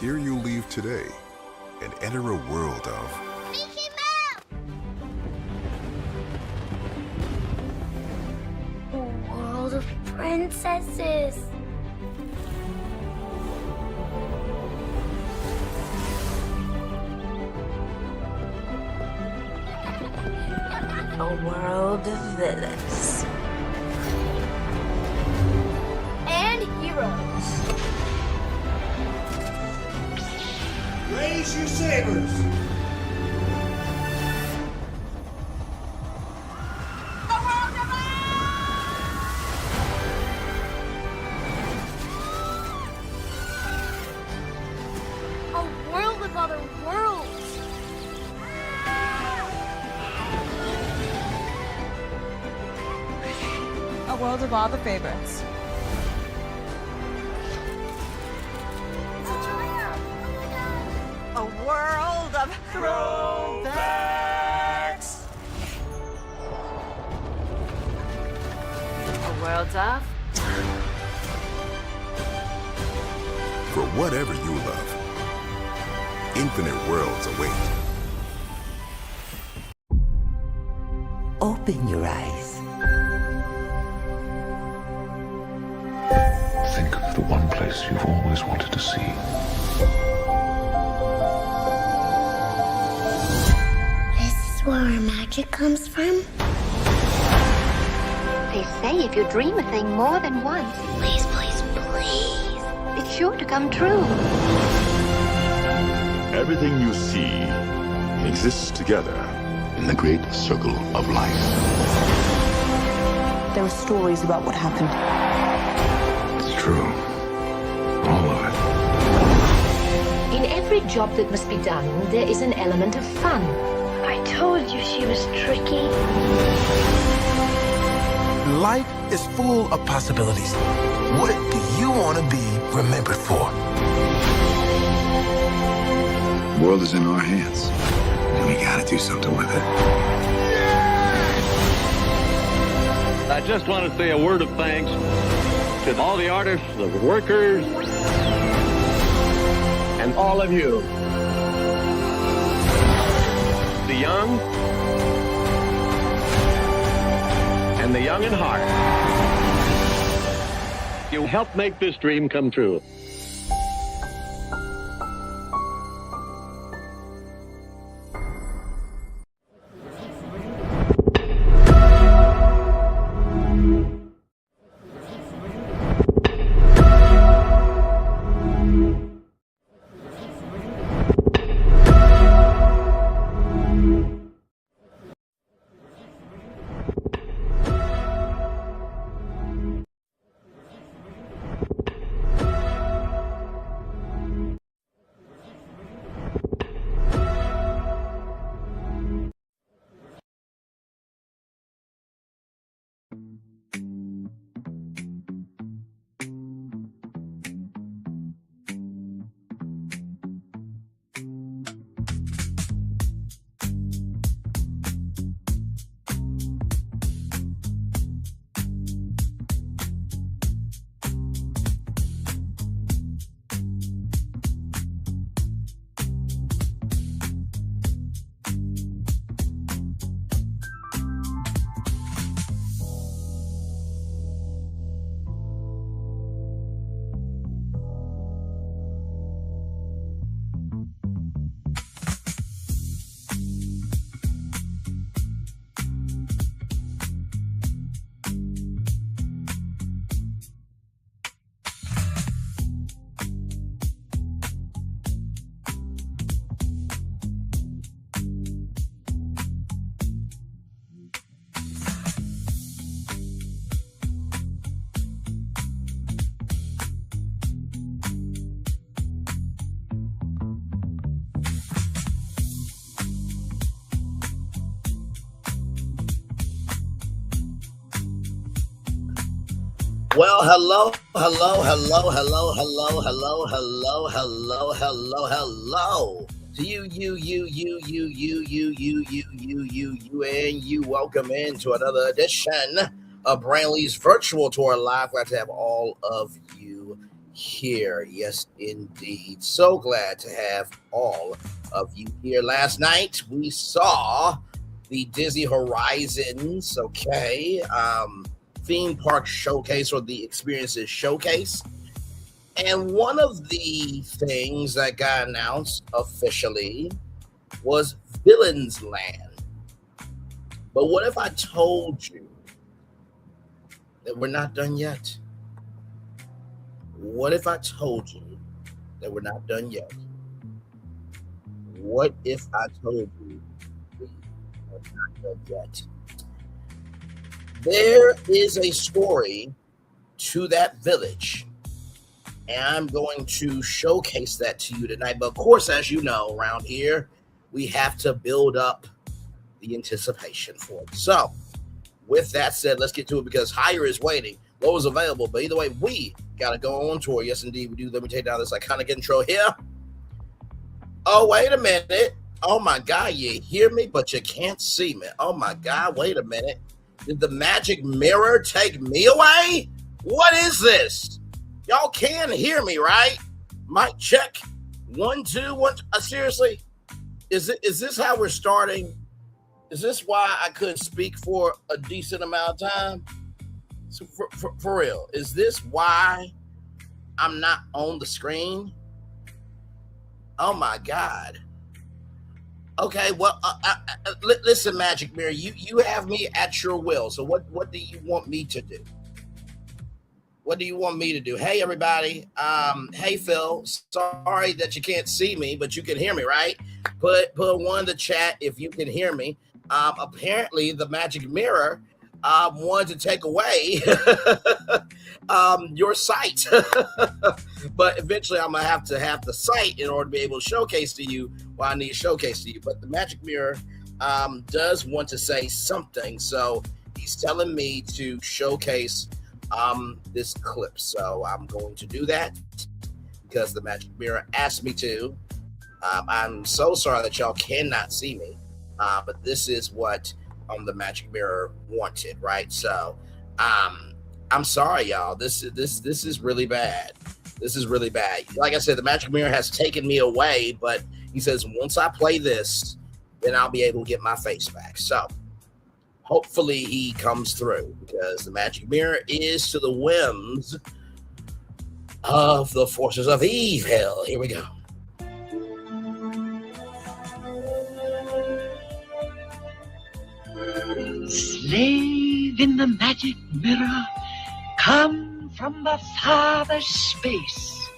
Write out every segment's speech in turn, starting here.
Here you leave today and enter a world of Mickey Mouse! A world of princesses. A world of villains. And heroes. Raise your sabers! A world of other worlds. A world of all the favorites. It's a triumph. Oh my God. A world of throwbacks. A world of for whatever you love. Infinite worlds await. Open your eyes. Think of the one place you've always wanted to see. This is where our magic comes from? They say if you dream a thing more than once, Please, please, please. it's sure to come true. Everything you see exists together in the great circle of life. There were stories about what happened. It's true. All of it. In every job that must be done, there is an element of fun. I told you she was tricky. Life is full of possibilities. What do you want to be remembered for? The world is in our hands, and we gotta do something with it. I just want to say a word of thanks to all the artists, the workers, and all of you. The young and the young in heart. You helped make this dream come true. Well, hello to you. Welcome into another edition of Brantley's virtual tour live. Glad to have all of you here. Yes, indeed. So glad to have all of you here. Last night we saw the Disney Horizons, theme park showcase, or the experiences showcase. And one of the things that got announced officially was Villains Land. But what if I told you that we're not done yet? What if I told you that we're not done yet? What if I told you we are not done yet? There is a story to that village, and I'm going to showcase that to you tonight. But of course, as you know, around here, we have to build up the anticipation for it. So, with that said, let's get to it, because higher is waiting, low is available. But either way, we got to go on tour. Yes, indeed, we do. Let me take down this iconic intro here. Oh, wait a minute. Oh, my God, you hear me, but you can't see me. Oh, my God, wait a minute. Did the magic mirror take me away? What is this? Y'all can hear me, right? Mic check. 1, 2, 1. Seriously? Is this how we're starting? Is this why I couldn't speak for a decent amount of time? So for real, is this why I'm not on the screen? Oh my God. Okay, well, listen, Magic Mirror, you have me at your will. So what do you want me to do? What do you want me to do? Hey, everybody. Hey, Phil. Sorry that you can't see me, but you can hear me, right? Put one in the chat if you can hear me. Apparently, the Magic Mirror wanted to take away your site. But eventually, I'm going to have the site in order to be able to showcase to you what I need to showcase to you. But the Magic Mirror does want to say something. So he's telling me to showcase this clip. So I'm going to do that because the Magic Mirror asked me to. I'm so sorry that y'all cannot see me, but this is what the Magic Mirror wanted, right? So I'm sorry, y'all. This is really bad. This is really bad. Like I said, the Magic Mirror has taken me away, but he says once I play this, then I'll be able to get my face back. So hopefully he comes through, because the Magic Mirror is to the whims of the forces of evil. Here we go. Slave in the magic mirror, come from the farthest space.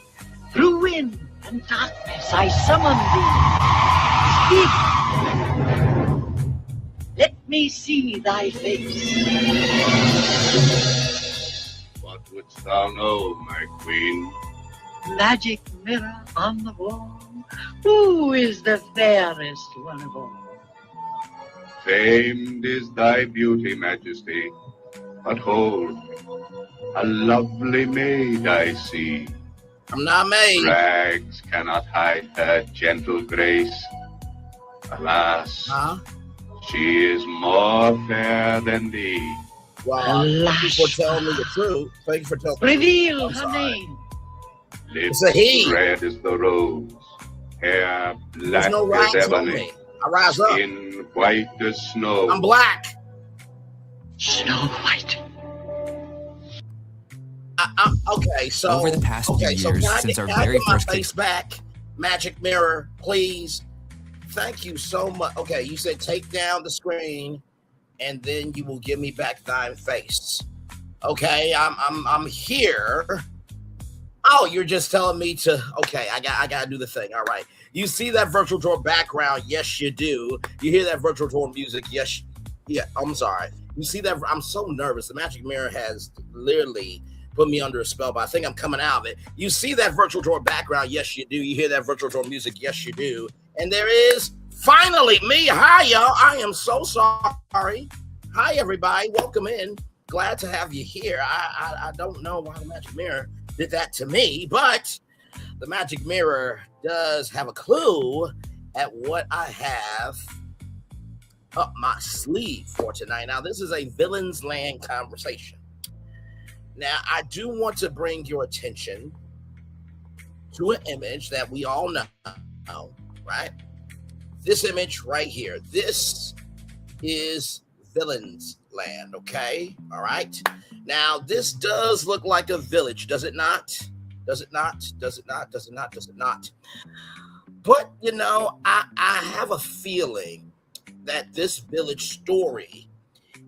Through wind and darkness I summon thee. Speak. Let me see thy face. What wouldst thou know, my queen? Magic mirror on the wall, who is the fairest one of all? Famed is thy beauty, majesty. But hold, a lovely maid I see. I'm not made. Rags cannot hide her gentle grace. Alas, she is more fair than thee. Wow, thank you for telling me the truth. Thank you for telling me. Reveal her name. Lips It's a he. red as the rose, hair black There's no as rise on ebony, me. I rise up. skin white as snow. I'm black. Snow White. Okay, so over the past few years, since our very first face back, Magic Mirror, please. Thank you so much. Okay, you said take down the screen, and then you will give me back thine face. Okay, I'm here. Oh, you're just telling me to. Okay, I gotta do the thing. All right. You see that virtual tour background? Yes, you do. You hear that virtual tour music? Yes. Yeah. I'm sorry. You see that? I'm so nervous. The Magic Mirror has literally put me under a spell, but I think I'm coming out of it. You see that virtual tour background? Yes, you do. You hear that virtual tour music? Yes, you do. And there is finally me. Hi, y'all. I am so sorry. Hi, everybody. Welcome in. Glad to have you here. I don't know why the Magic Mirror did that to me, but the Magic Mirror does have a clue at what I have up my sleeve for tonight. Now, this is a Villains Land conversation. Now, I do want to bring your attention to an image that we all know, right? This image right here. This is Villains Land, okay? All right. Now, this does look like a village, does it not? Does it not? Does it not? Does it not? Does it not? But, you know, I have a feeling that this village story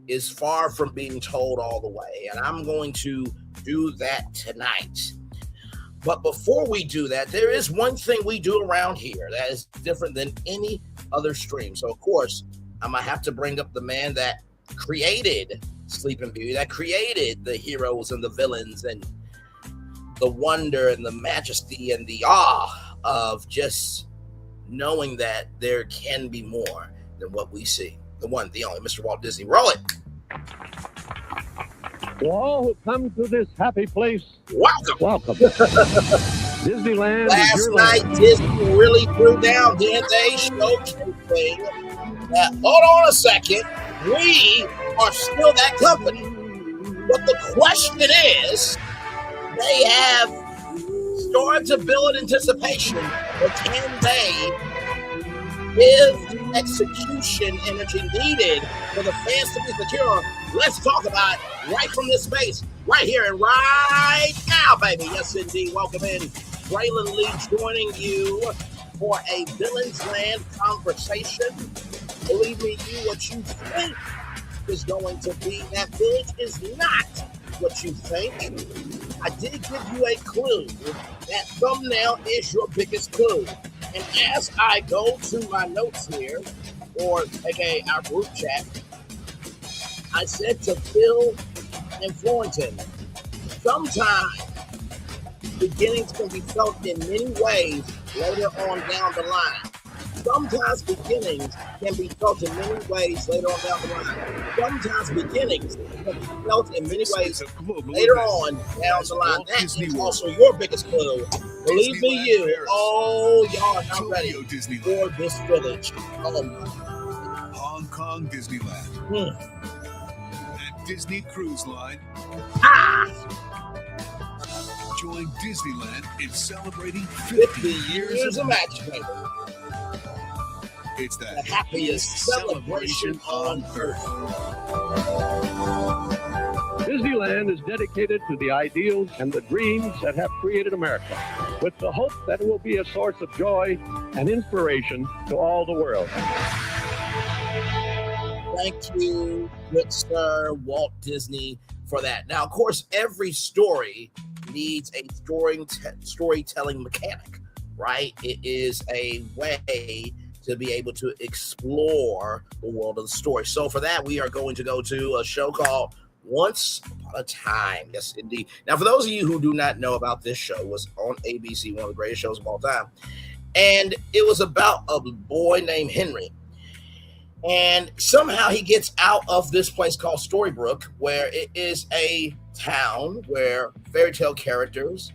is far from being told all the way, and I'm going to do that tonight. But before we do that, there is one thing we do around here that is different than any other stream. So, of course, I'm going to have to bring up the man that created Sleeping Beauty, that created the heroes and the villains and the wonder and the majesty and the awe of just knowing that there can be more than what we see. The one, the only, Mr. Walt Disney. Roll it. To all who come to this happy place, welcome. Disneyland. Last night, Disney really threw down, didn't they? Showcasing that, hold on a second, we are still that company. But the question is, they have started to build anticipation, but can they give execution energy needed for the fans to be secure? Let's talk about it right from this space, right here and right now, baby. Yes, indeed. Welcome in. Braylon Lee joining you for a Villains Land conversation. Believe me, what you think is going to be that village is not what you think. I did give you a clue. That thumbnail is your biggest clue. And as I go to my notes here, or aka our group chat, I said to Phil and Florentine, sometimes beginnings can be felt in many ways later on down the line. Sometimes beginnings can be felt in many ways later on down the line. Sometimes beginnings can be felt in many ways later on down the line. That is also your biggest clue. Believe me, you. Oh, y'all are not ready for this village. Hong Kong Disneyland. At Disney Cruise Line. Join Disneyland in celebrating 50 years of magic. It's the happiest celebration on earth. Disneyland is dedicated to the ideals and the dreams that have created America, with the hope that it will be a source of joy and inspiration to all the world. Thank you, good sir Walt Disney, for that. Now, of course, every story needs a storytelling mechanic, right? It is a way to be able to explore the world of the story. So for that, we are going to go to a show called Once Upon a Time. Yes, indeed. Now, for those of you who do not know about this show, it was on ABC, one of the greatest shows of all time. And it was about a boy named Henry. And somehow he gets out of this place called Storybrooke, where it is a town where fairy tale characters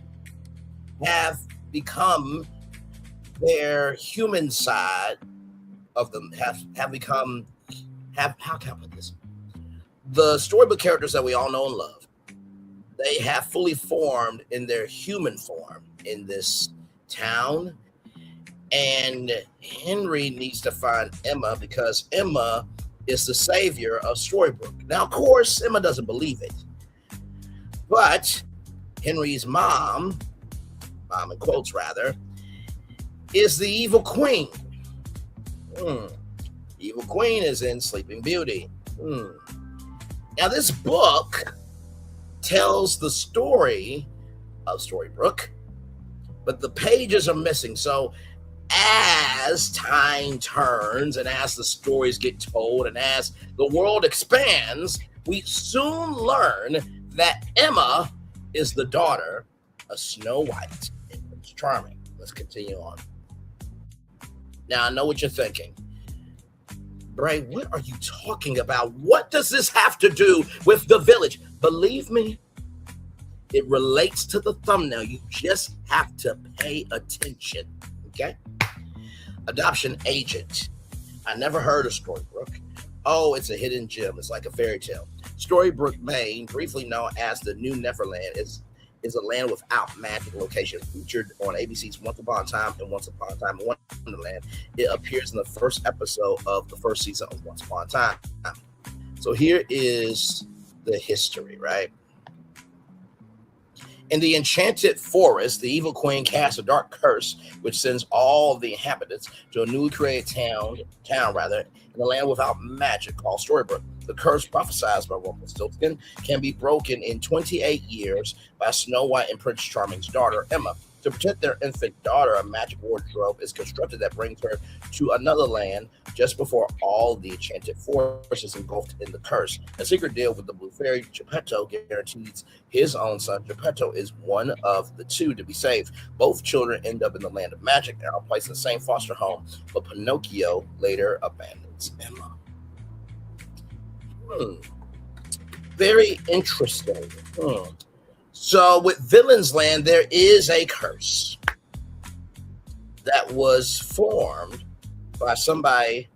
have become their human side of them, have become, how can I put this? The storybook characters that we all know and love, they have fully formed in their human form in this town. And Henry needs to find Emma because Emma is the savior of Storybrooke. Now, of course, Emma doesn't believe it. But Henry's mom in quotes rather, is the evil queen. Evil queen is in Sleeping Beauty. Now, this book tells the story of Storybrooke, but the pages are missing. So as time turns and as the stories get told and as the world expands, we soon learn that Emma is the daughter of Snow White and Prince Charming. Let's continue on. Now, I know what you're thinking. Bray, what are you talking about? What does this have to do with the village? Believe me, it relates to the thumbnail. You just have to pay attention, okay? Adoption agent. I never heard of Storybrooke. Oh, it's a hidden gem. It's like a fairy tale. Storybrooke, Maine, briefly known as the New Neverland, is is a land without magic location featured on ABC's Once Upon a Time and Once Upon a Time in Wonderland. It appears in the first episode of the first season of Once Upon a Time. So here is the history, right? In the enchanted forest, the evil queen casts a dark curse, which sends all of the inhabitants to a newly created town, in a land without magic called Storybrooke. The curse, prophesied by Rumpelstiltskin, can be broken in 28 years by Snow White and Prince Charming's daughter, Emma. To protect their infant daughter, a magic wardrobe is constructed that brings her to another land just before all the enchanted forest is engulfed in the curse. A secret deal with the blue fairy, Geppetto, guarantees his own son, Geppetto, is one of the two to be saved. Both children end up in the land of magic and are placed in the same foster home, but Pinocchio later abandons Emma. Very interesting. So with Villain's Land, there is a curse that was formed by somebody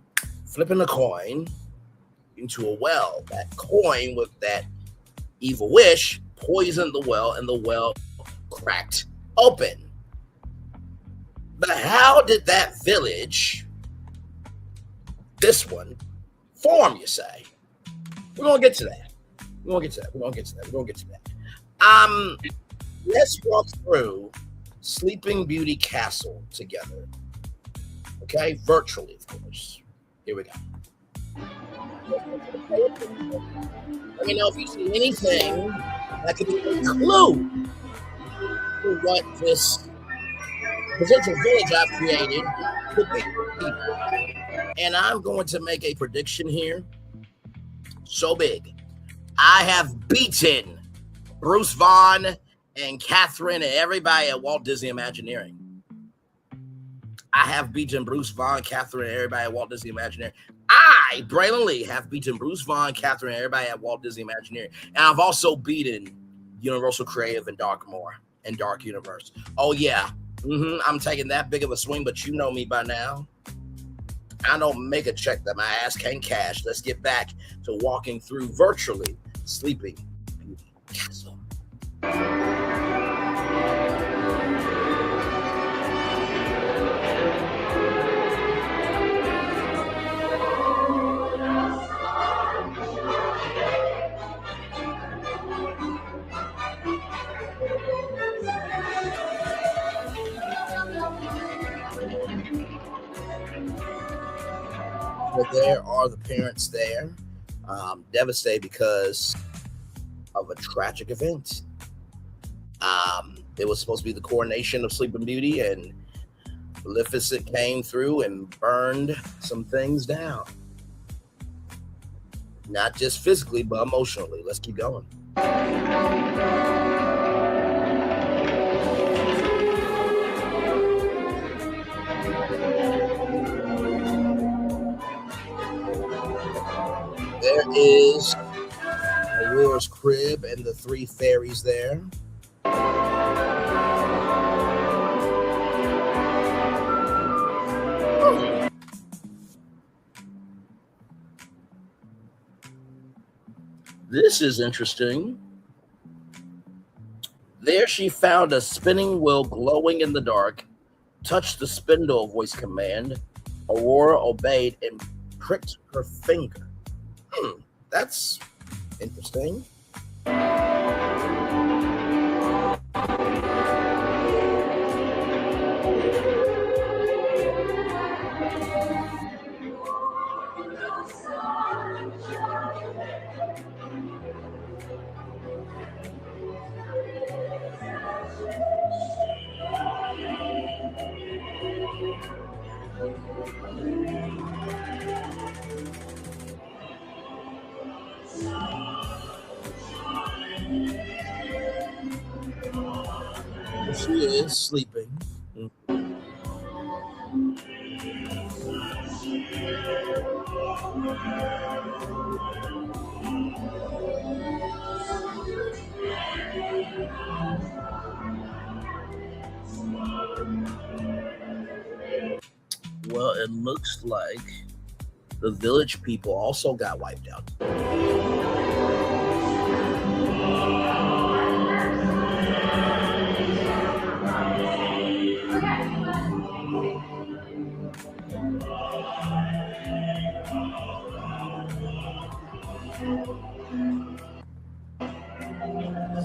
flipping a coin into a well. That coin with that evil wish poisoned the well, and the well cracked open. But how did that village, this one, form, you say? We're going to get to that. We're going to get to that. Let's walk through Sleeping Beauty Castle together. Okay, virtually, of course. Here we go. Let me know if you see anything that could be a clue to what this potential village I've created could be. And I'm going to make a prediction here so big. I have beaten Bruce Vaughan and Catherine and everybody at Walt Disney Imagineering. I have beaten Bruce Vaughan, Catherine, and everybody at Walt Disney Imagineering. I, Braylon Lee, have beaten Bruce Vaughan, Catherine, and everybody at Walt Disney Imagineering. And I've also beaten Universal Creative and Darkmoor and Dark Universe. Oh, yeah. I'm taking that big of a swing, but you know me by now. I don't make a check that my ass can't cash. Let's get back to walking through virtually Sleeping Beauty Castle. But there are the parents there, devastated because of a tragic event. It was supposed to be the coronation of Sleeping Beauty, and Maleficent came through and burned some things down. Not just physically, but emotionally. Let's keep going. There is Aurora's crib and the three fairies there. This is interesting. There she found a spinning wheel glowing in the dark, touched the spindle, voice command. Aurora obeyed and pricked her finger. That's interesting. She is sleeping. Well, it looks like the village people also got wiped out.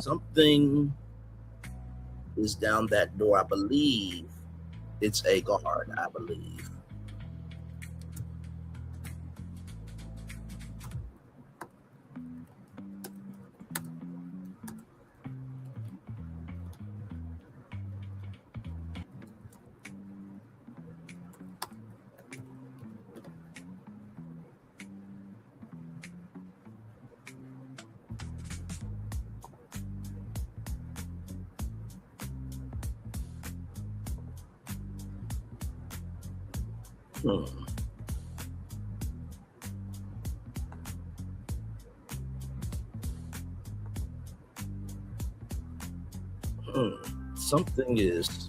Something is down that door. I believe it's a guard. I believe. Something is.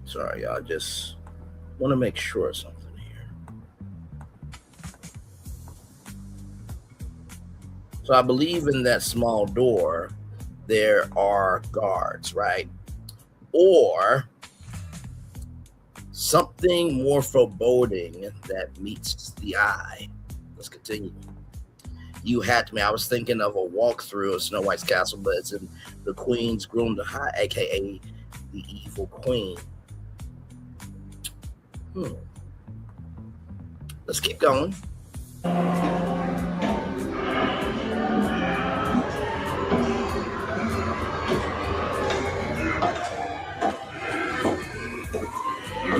Sorry, y'all. Just want to make sure of something here. So I believe in that small door, there are guards, right? Or something more foreboding that meets the eye. Let's continue. You had me. I was thinking of a walkthrough of Snow White's castle, but it's in the Queen's Groom to High, aka the Evil Queen. Let's keep going.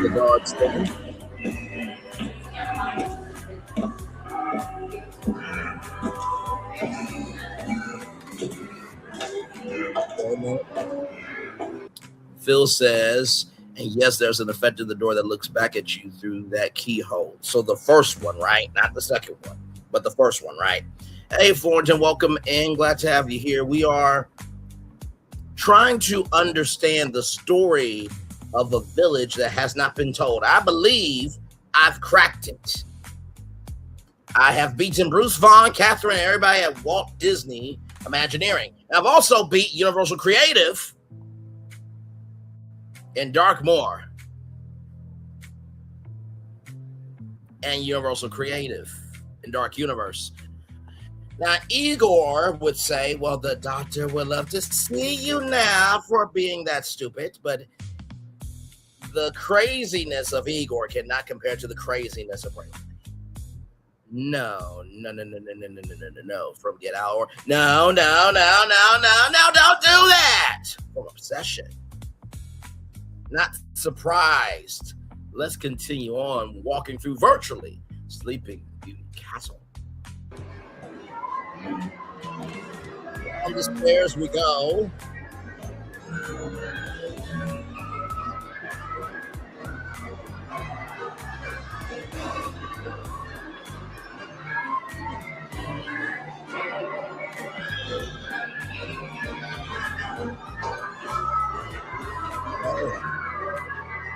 The guards there. Phil says, and yes, there's an effect in the door that looks back at you through that keyhole. So the first one, right? Not the second one, but the first one, right? Hey, Florentine, welcome in. Glad to have you here. We are trying to understand the story of a village that has not been told. I believe I've cracked it. I have beaten Bruce Vaughn, Catherine, and everybody at Walt Disney Imagineering. I've also beat Universal Creative in Darkmoor and Universal Creative in Dark Universe. Now, Igor would say, well, the doctor would love to see you now for being that stupid, but the craziness of Igor cannot compare to the craziness of Raymond. No. From Get Out. No, don't do that. From Obsession. Not surprised. Let's continue on walking through virtually Sleeping Beauty Castle. On the stairs we go.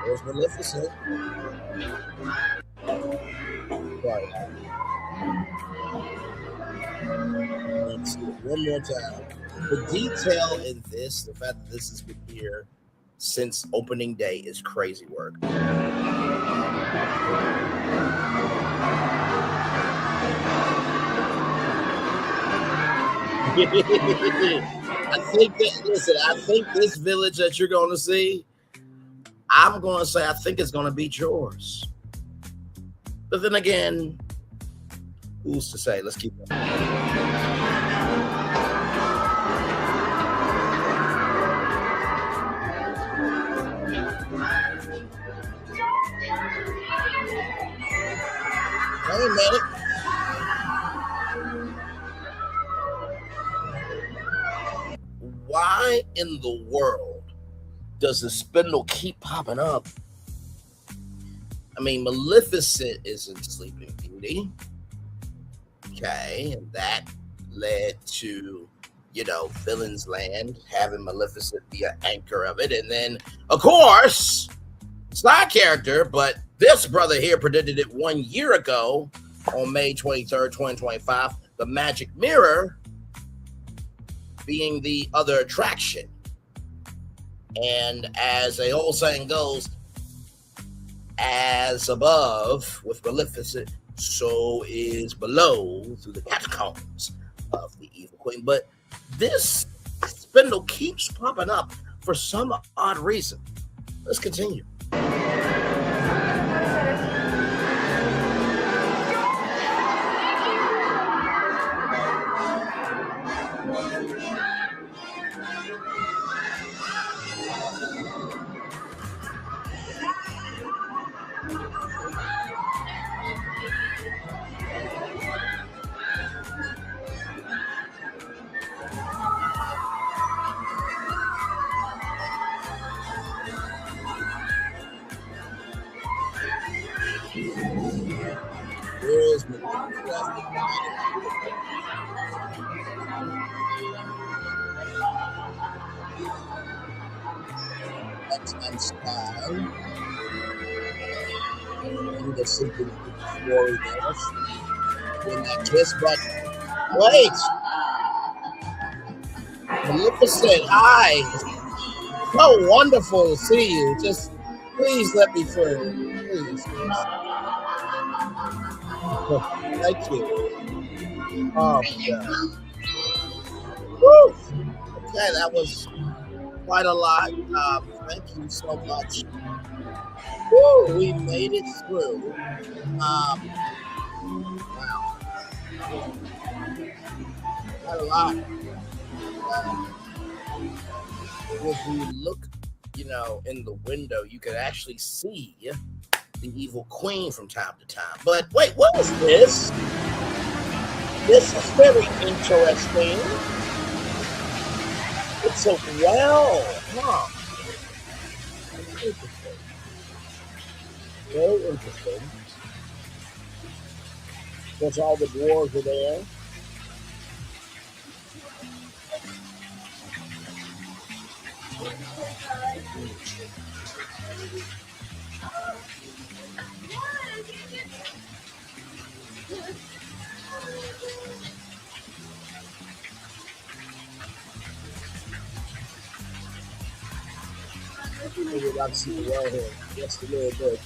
There's Maleficent. Sorry. Let's see it one more time. The detail in this, the fact that this has been here since opening day, is crazy work. I think this village that you're going to see, I'm going to say I think it's going to beat yours. But then again, who's to say? Let's keep going. Wait a minute. Why in the world does the spindle keep popping up? I mean, Maleficent is in Sleeping Beauty. Okay, and that led to, Villain's Land, having Maleficent be an anchor of it. And then, of course, side character, but this brother here predicted it 1 year ago on May 23rd, 2025, the Magic Mirror being the other attraction. And as the old saying goes, as above with Maleficent, so is below through the catacombs of the evil queen. But this spindle keeps popping up for some odd reason. Let's continue. Where's my and style and the sleeping story there. When that kiss, but wait, Maleficent, hi, so wonderful to see you. Just please let me through, please. Thank you. Oh yeah. Woo. Okay, that was quite a lot. Thank you so much. Woo, we made it through. Wow. Quite a lot. If you look, in the window, you can actually see the evil queen from time to time. But wait, what is this? This is very interesting. It's a well, huh? Interesting. Very interesting. Because all the dwarves are there. Maybe I'd see the well here just a little bit.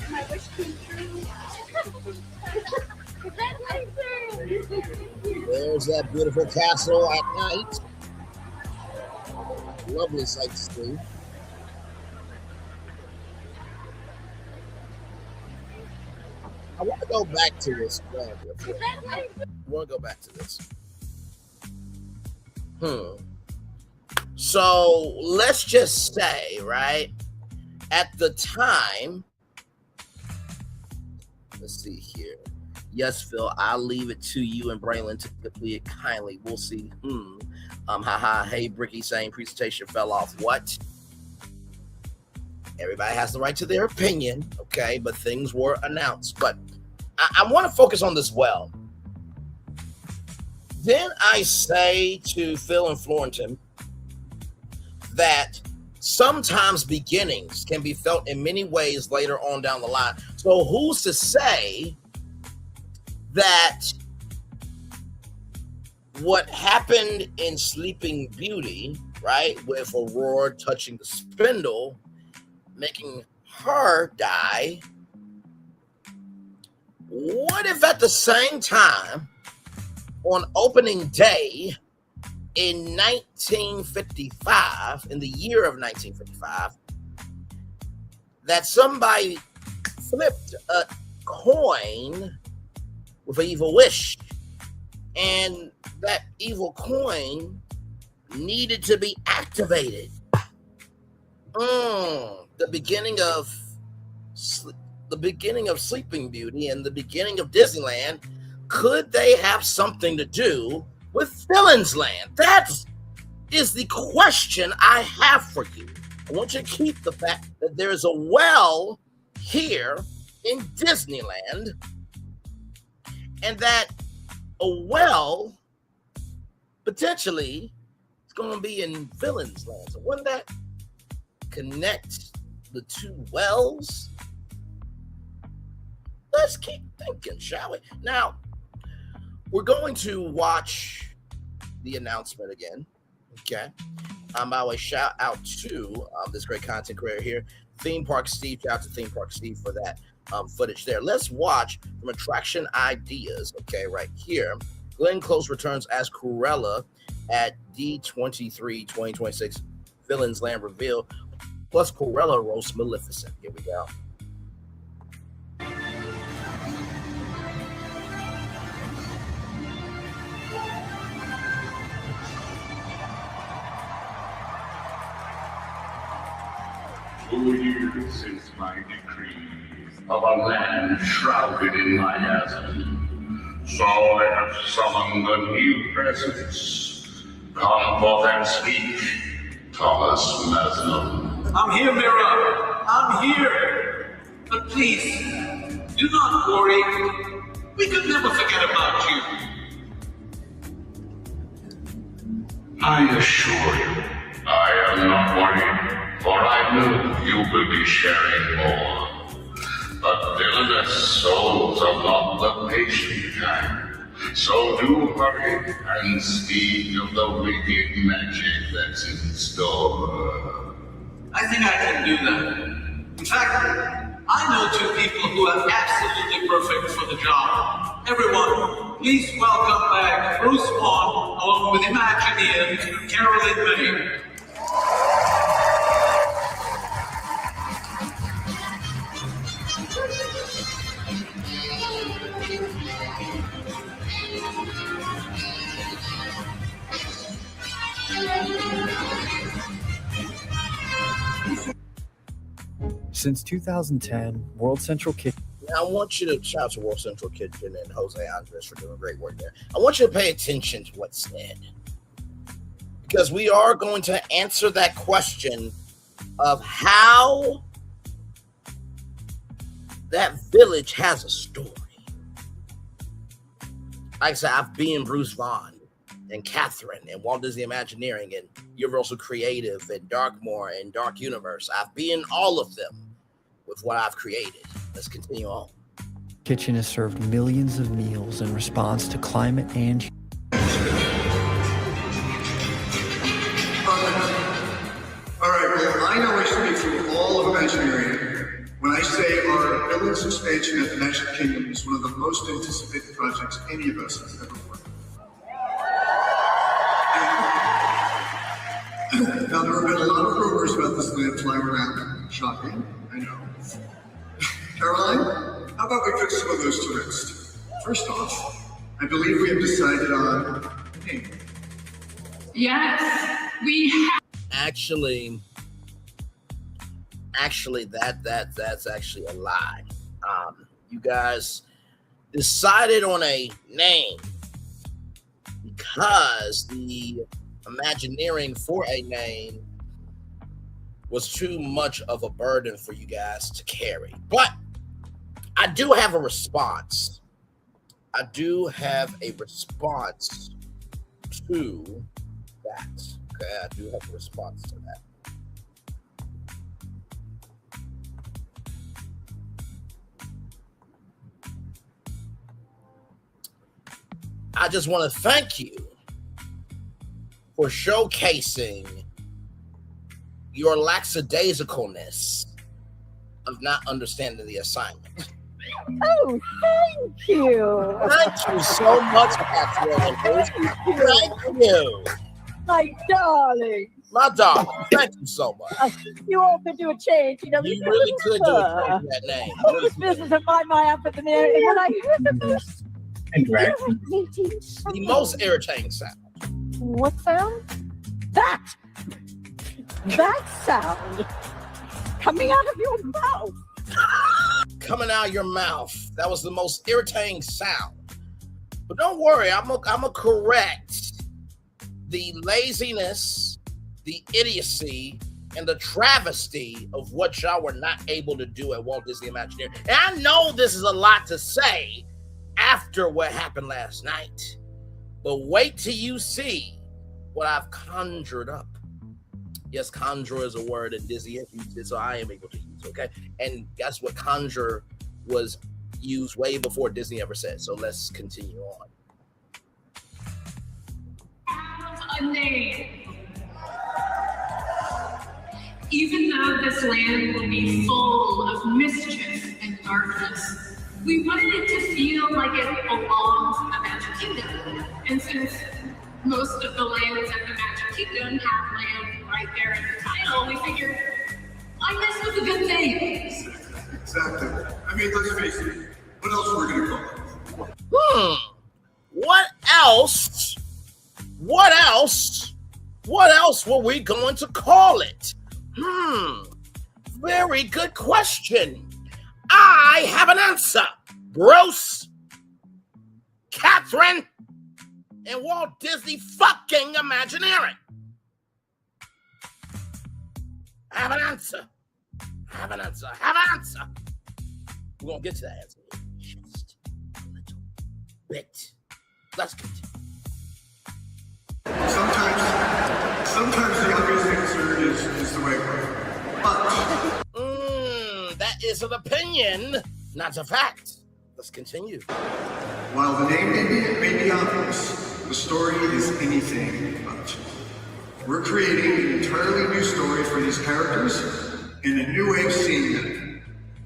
My wish came true. There's that beautiful castle at night. Lovely sight to see. I want to go back to this. I want to go back to this. So let's just say, right, at the time, let's see here. Yes, Phil, I'll leave it to you and Braylon to complete it kindly. We'll see. Hey, Bricky saying presentation fell off. What? Everybody has the right to their opinion, okay? But things were announced. But I want to focus on this well. Then I say to Phil and Florentin that sometimes beginnings can be felt in many ways later on down the line. So who's to say that what happened in Sleeping Beauty, right, with Aurora touching the spindle, making her die, what if at the same time, on opening day in 1955, in the year of 1955, that somebody flipped a coin with an evil wish, and that evil coin needed to be activated? The beginning of Sleeping Beauty and the beginning of Disneyland, could they have something to do with Villain's Land? That is the question I have for you. I want you to keep the fact that there is a well here in Disneyland, and that a well potentially is going to be in Villain's Land. So wouldn't that connect the two wells? Let's keep thinking, shall we? Now, we're going to watch the announcement again, okay? By the way, shout out to this great content creator here. Theme Park Steve. Shout out to Theme Park Steve for that footage there. Let's watch from Attraction Ideas. Okay, right here. Glenn Close returns as Cruella at D23 2026 Villains Land Reveal. Plus Cruella roasts Maleficent. Here we go. For years since my decree of a land shrouded in miasm, so I have summoned a new presence. Come forth and speak, Thomas Masnum. I'm here, Mira. I'm here. But please, do not worry. We could never forget about you. I assure you, I am not worried. For I know you will be sharing more. But villainous souls are not the patient kind. So do hurry and speak of the wicked magic that's in store. I think I can do that. In fact, I know two people who are absolutely perfect for the job. Everyone, please welcome back Bruce Vaughn along with Imagineer Carolyn May. Since 2010, World Central Kitchen. Now, I want you to shout out to World Central Kitchen and Jose Andres for doing great work there. I want you to pay attention to what's said, because we are going to answer that question of how that village has a story. Like I said, I've been Bruce Vaughn and Catherine and Walt Disney Imagineering and Universal Creative and Darkmoor and Dark Universe. I've been all of them with what I've created. Let's continue on. Kitchen has served millions of meals in response to climate and... All right, well, I know I speak for all of Imagineering when I say our villains expansion at the Magic Kingdom is one of the most anticipated projects any of us has ever worked on. Now, there have been a lot of rumors about this land flying around. Shocking, I know. Caroline, how about we put some of those to rest? First off, I believe we have decided on a name. Yes, we have. Actually, that's actually a lie. You guys decided on a name because the Imagineering for a name was too much of a burden for you guys to carry. But I do have a response. I do have a response to that. Okay, I do have a response to that. I just want to thank you for showcasing your lackadaisicalness of not understanding the assignment. Oh, thank you. Thank you so much, Catherine. Thank you. My darling. My darling. Thank you so much. You all could do a change. You know, you really could do a change in that name. All this business of find my outfit in there. And when I heard the most irritating sound. The most irritating sound. What sound? That sound coming out of your mouth. Coming out of your mouth. That was the most irritating sound. But don't worry, I'm gonna correct the laziness, the idiocy, and the travesty of what y'all were not able to do at Walt Disney Imagineering. And I know this is a lot to say after what happened last night, but wait till you see what I've conjured up. Yes, conjure is a word that Disney has used, so I am able to use, okay? And guess what? Conjure was used way before Disney ever said, so let's continue on. A name. Even though that this land will be full of mischief and darkness. We wanted it to feel like it belongs in the Magic Kingdom. And since most of the lands at the Magic Kingdom have land right there in the title, we figured, why mess with a good thing? Exactly. I mean, let's face it. What else we're gonna call it? What else? What else? What else were we going to call it? Very good question. I have an answer. Bruce, Catherine, and Walt Disney fucking Imagineering. I have an answer. I have an answer. I have an answer. We're going to get to that answer in just a little bit. Let's continue. Sometimes the obvious answer is the way it works. But that is an opinion, not a fact. Let's continue. While the name may be obvious, the story is anything but. We're creating an entirely new story for these characters and a new way of seeing them.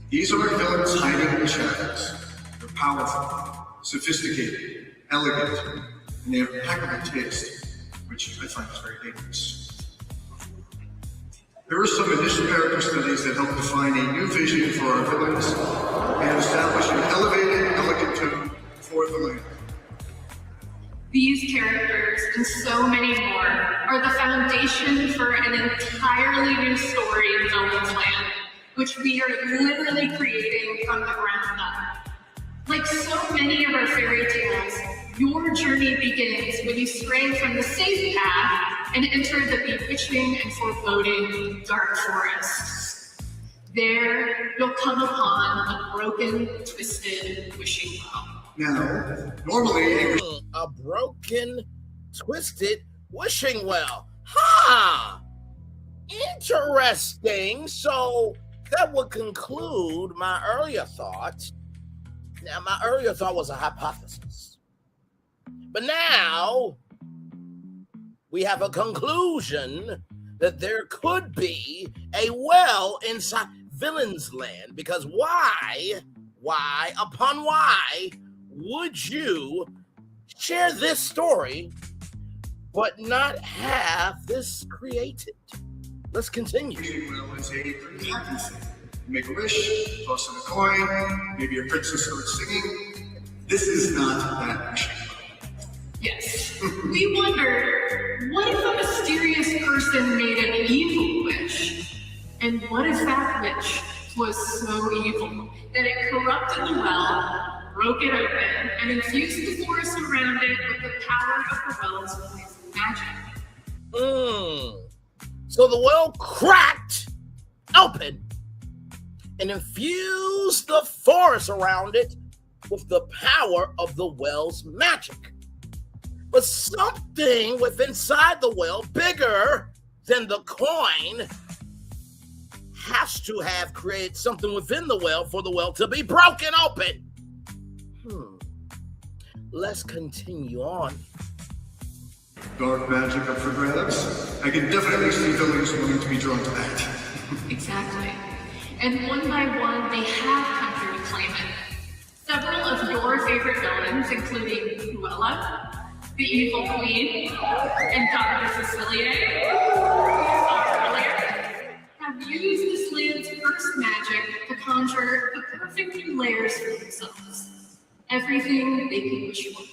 These are villains hiding in the shadows. They're powerful, sophisticated, elegant, and they have impeccable taste, which I find is very dangerous. There are some initial character studies that help define a new vision for our villains and establish an elevated, elegant tone for the land. These characters and so many more are the foundation for an entirely new story in Villains Land, which we are literally creating from the ground up. Like so many of our fairy tales, your journey begins when you stray from the safe path and enter the bewitching and foreboding dark forests. There, you'll come upon a broken, twisted wishing well. Now, normally a broken, twisted wishing well. Interesting. So that would conclude my earlier thought. Now, my earlier thought was a hypothesis. But now we have a conclusion that there could be a well inside Villains Land. Because why would you share this story but not have this created? Let's continue. Well, it's a pretty happy thing. You make a wish, toss in a coin, maybe a princess starts singing. This is not that wishing well. Yes. We wonder, what if a mysterious person made an evil wish? And what if that wish was so evil that it corrupted the well, broke it open, and infused the forest around it with the power of the well's poison magic? So the well cracked open and infused the forest around it with the power of the well's magic. But something within inside the well, bigger than the coin, has to have created something within the well for the well to be broken open. Let's continue on. Dark magic up for grabs. I can definitely see villains wanting to be drawn to that. Exactly. And one by one, they have come through to claim it. Several of your favorite villains, including Cruella, the Evil Queen, and Dr. Facilier, have used this land's first magic to conjure the perfect new layers for themselves. Everything they could wish for.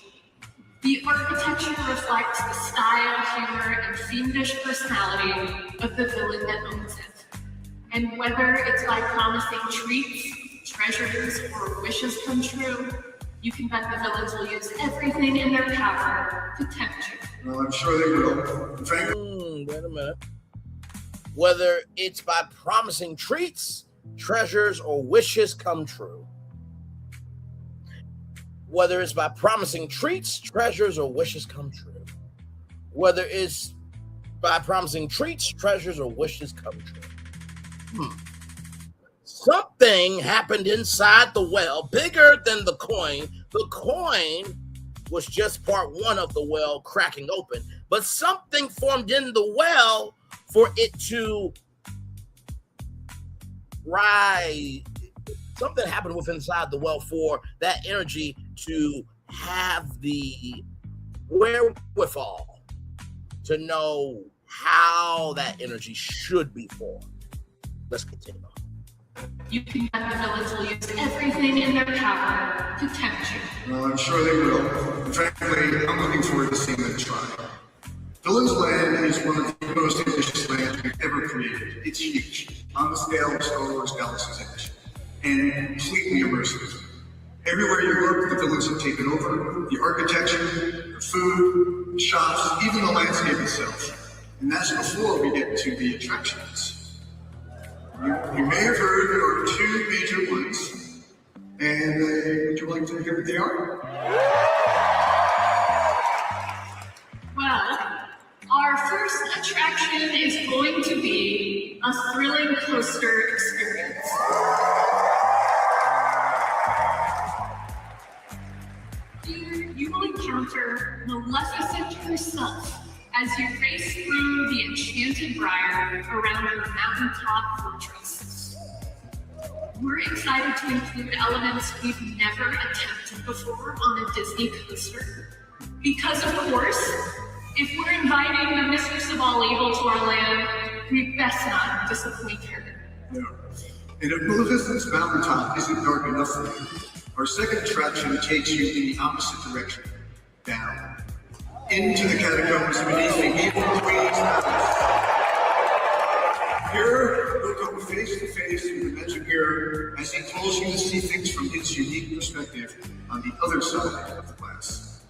The architecture reflects the style, humor, and fiendish personality of the villain that owns it. And whether it's by promising treats, treasures, or wishes come true, you can bet the villains will use everything in their power to tempt you. Well, I'm sure they will. In fact, wait a minute. Whether it's by promising treats, treasures, or wishes come true. Whether it's by promising treats, treasures, or wishes come true. Whether it's by promising treats, treasures, or wishes come true. Something happened inside the well, bigger than the coin. The coin was just part one of the well cracking open, but something formed in the well for it to something happened with inside the well for that energy to have the wherewithal to know how that energy should be formed. Let's continue. You can bet the villains will use everything in their power to tempt you. Well, I'm sure they will. Frankly, I'm looking forward to seeing them try. Villain's Land is one of the most ambitious lands we've ever created. It's huge, on the scale of Star Wars Galaxy's Edge, and completely immersive. Everywhere you look, the villains have taken over. The architecture, the food, the shops, even the landscape itself. And that's before we get to the attractions. You may have heard there are two major ones, and would you like to hear what they are? Well, our first attraction is going to be a thrilling coaster experience. Here, you will encounter Maleficent herself as you race through the enchanted briar around her mountaintop fortress. We're excited to include elements we've never attempted before on a Disney coaster. Because, of course, if we're inviting the mistress of all evil to our land, we best not disappoint her. Yeah. And if Maleficent's mountaintop isn't dark enough for you, our second attraction takes you in the opposite direction, down. Into the catacombs beneath the evil queen's palace. Here, you'll come face to face with the magic mirror as he calls you to see things from his unique perspective on the other side of the glass.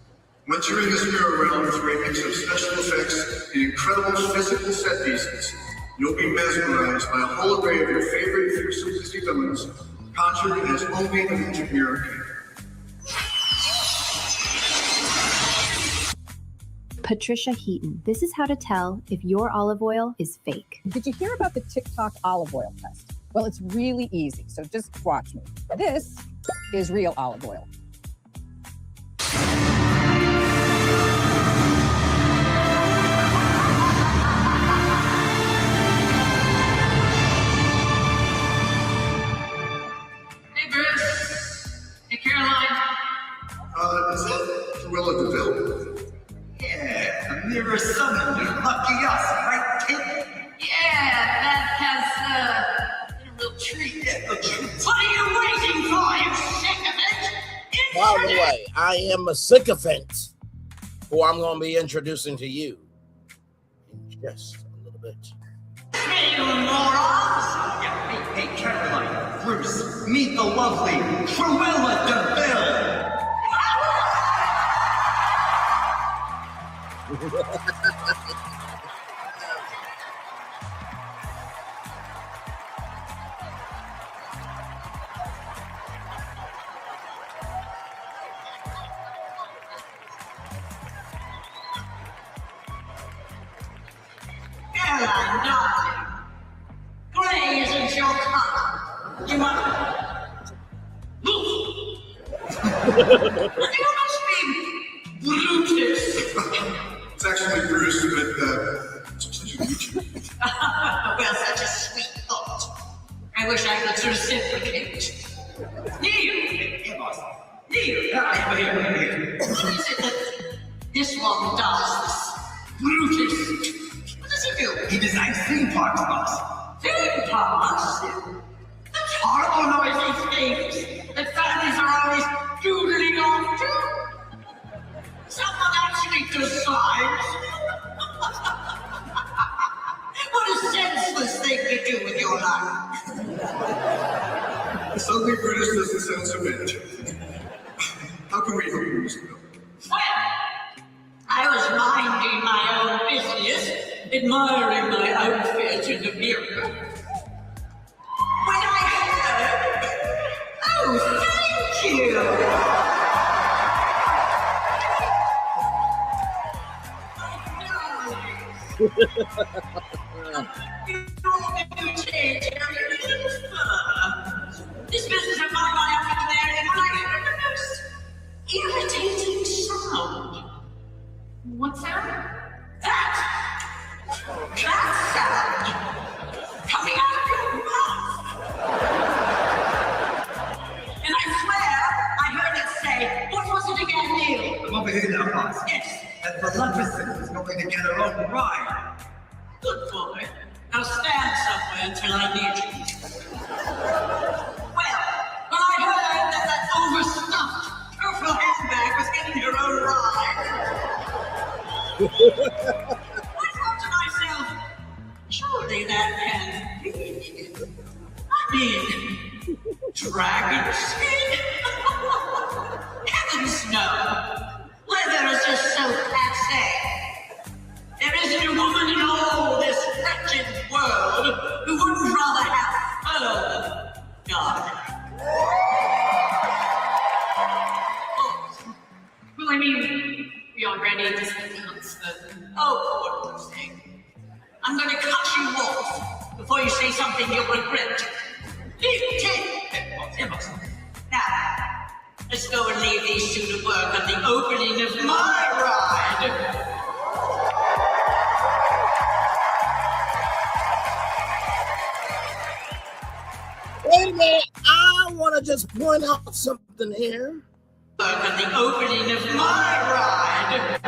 Once you're in this mirror realm through a mix of special effects and incredible physical set pieces, you'll be mesmerized by a whole array of your favorite fearsome Disney villains, conjured as only the magic mirror can. Patricia Heaton. This is how to tell if your olive oil is fake. Did you hear about the TikTok olive oil test? Well, it's really easy, so just watch me. This is real olive oil. Hey, Bruce. Hey, Caroline. Is that cruella deville? Yeah, the mirror summoned her. Lucky us, right, kid? Yeah, that has been a real treat. Yeah, a treat. What are you waiting for, you sycophant? By the way, I am a sycophant who I'm going to be introducing to you in just a little bit. Hey, you morons! Yeah, hey, Caroline, Bruce, meet the lovely Cruella deville. Caroline, darling, gray isn't your color. You want... You must be Brutus. It's actually Bruce, but such a meet you. Well, such a sweet thought. I wish I could reciprocate. Here, boss. Here. What is it that this one does, this Brutus? What does he do? He designs theme parks, boss. Theme parks? Those horrible noisy things that families are always doodling off to. Someone actually decides. What a senseless thing to do with your life. Suddenly, Brutus doesn't sound so bad. How can we help you, Mr. Bill? Well, I was minding my own business, admiring my outfit in the mirror, when I heard, oh, thank you. This business of my up in there, and when I heard the most irritating sound. What sound? That sound coming out of your mouth. Maleficent is going to get her own ride. Good boy. Now stand somewhere until I need you. Well, I heard that overstuffed purple handbag was getting her own ride. I thought to myself, surely that can't be. I mean, dragon skin? Heavens no! Leather is just so passe. There isn't a woman in all this wretched world who wouldn't rather have her garden. Well, I mean, we already discussed the... Oh, poor thing. I'm going to cut you off before you say something you'll regret. Now, let's go and leave these two to work on the opening of my ride. Wait a minute, I want to just point out something here. Work on the opening of my ride.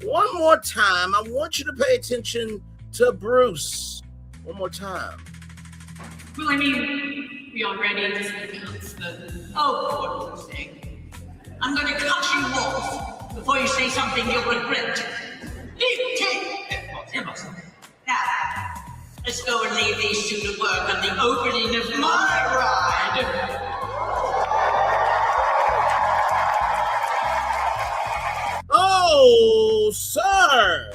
One more time, I want you to pay attention to Bruce. One more time. Well, I mean, we already discussed the... Oh, poor thing. I'm going to cut you off before you say something you'll regret. Now, let's go and leave these two to work on the opening of my ride. Oh, sir.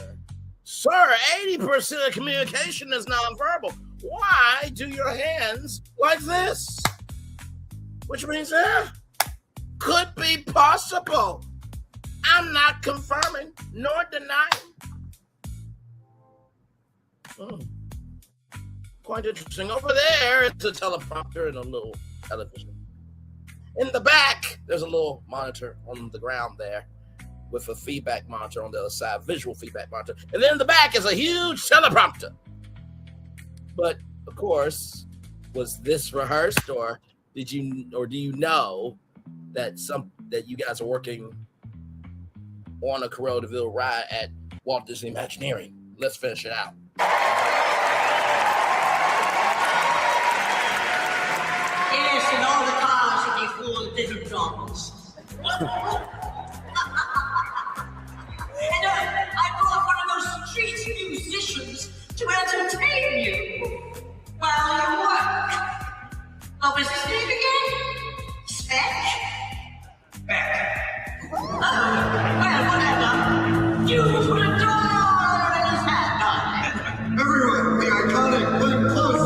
Sir, 80% of communication is nonverbal. Why do your hands like this? Which means could be possible. I'm not confirming nor denying. Quite interesting. Over there, it's a teleprompter and a little television. In the back, there's a little monitor on the ground there with a feedback monitor on the other side, visual feedback monitor. And then in the back is a huge teleprompter. But, of course, was this rehearsed, or do you know that you guys are working on a Cruella DeVille ride at Walt Disney Imagineering? Let's finish it out. Yes, and all the cars will be full of different dolls. And I brought one of those street musicians to entertain you while you work. What was his name again? Speck? Well, whatever. You put a dollar in his hand on. Everyone, the iconic Glenn Close.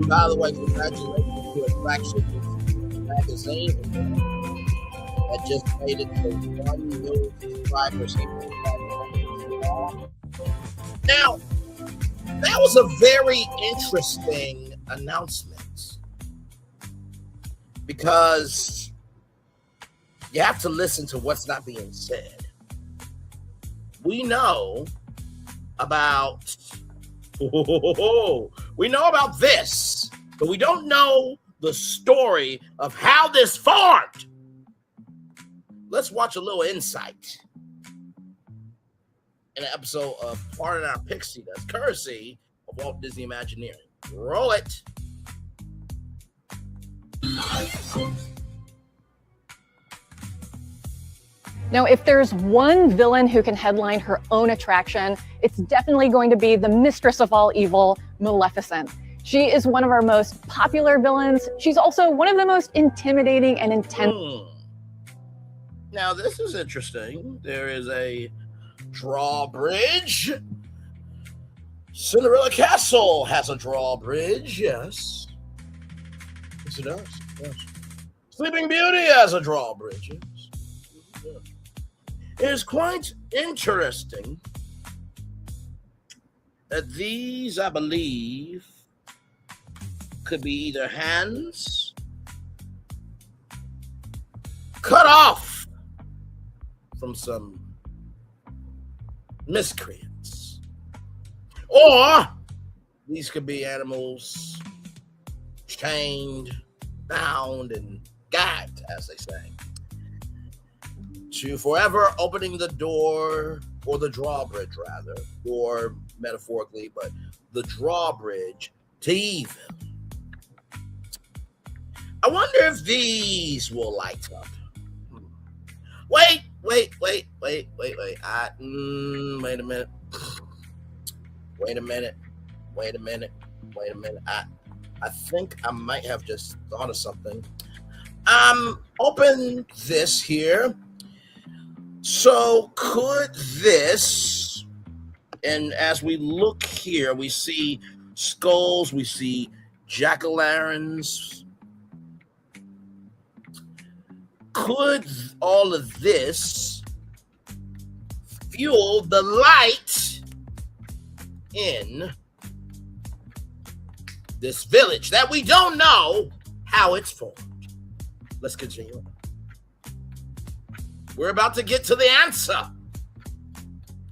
By the way, congratulations to Attraction Magazine that just made it to 1 million subscribers. Now, that was a very interesting announcement because you have to listen to what's not being said. We know about this, but we don't know the story of how this formed. Let's watch a little insight in an episode of Pardon Our Pixie Dust, courtesy of Walt Disney Imagineering. Roll it. Now, if there's one villain who can headline her own attraction, it's definitely going to be the mistress of all evil, Maleficent. She is one of our most popular villains. She's also one of the most intimidating and intense. Now, this is interesting. There is a drawbridge. Cinderella Castle has a drawbridge, yes. Yes, it does. Yes. Sleeping Beauty has a drawbridge, yes. It is quite interesting these, I believe, could be either hands cut off from some miscreants, or these could be animals chained, bound, and gagged, as they say, to forever opening the door, or the drawbridge rather, or metaphorically, but the drawbridge to evil. I wonder if these will light up. Wait. Wait a minute. I think I might have just thought of something. Open this here. So could this, and as we look here, we see skulls, we see jack-o'-lanterns. Could all of this fuel the light in this village that we don't know how it's formed? Let's continue. We're about to get to the answer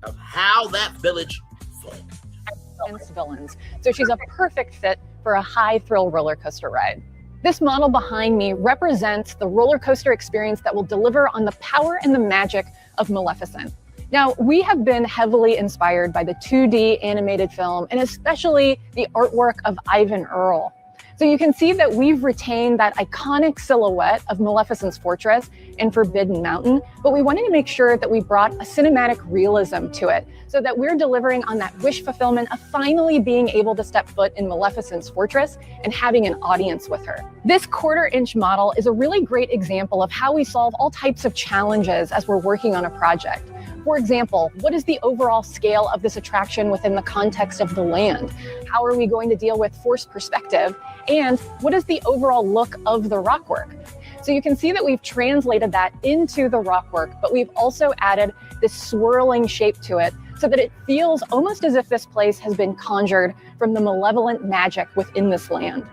of how that village formed. Friends-Villians. So she's a perfect fit for a high-thrill roller coaster ride. This model behind me represents the roller coaster experience that will deliver on the power and the magic of Maleficent. Now, we have been heavily inspired by the 2D animated film and especially the artwork of Ivan Earle. So you can see that we've retained that iconic silhouette of Maleficent's fortress in Forbidden Mountain, but we wanted to make sure that we brought a cinematic realism to it so that we're delivering on that wish fulfillment of finally being able to step foot in Maleficent's fortress and having an audience with her. This 1/4-inch model is a really great example of how we solve all types of challenges as we're working on a project. For example, what is the overall scale of this attraction within the context of the land? How are we going to deal with forced perspective? And what is the overall look of the rockwork? So you can see that we've translated that into the rockwork, but we've also added this swirling shape to it so that it feels almost as if this place has been conjured from the malevolent magic within this land.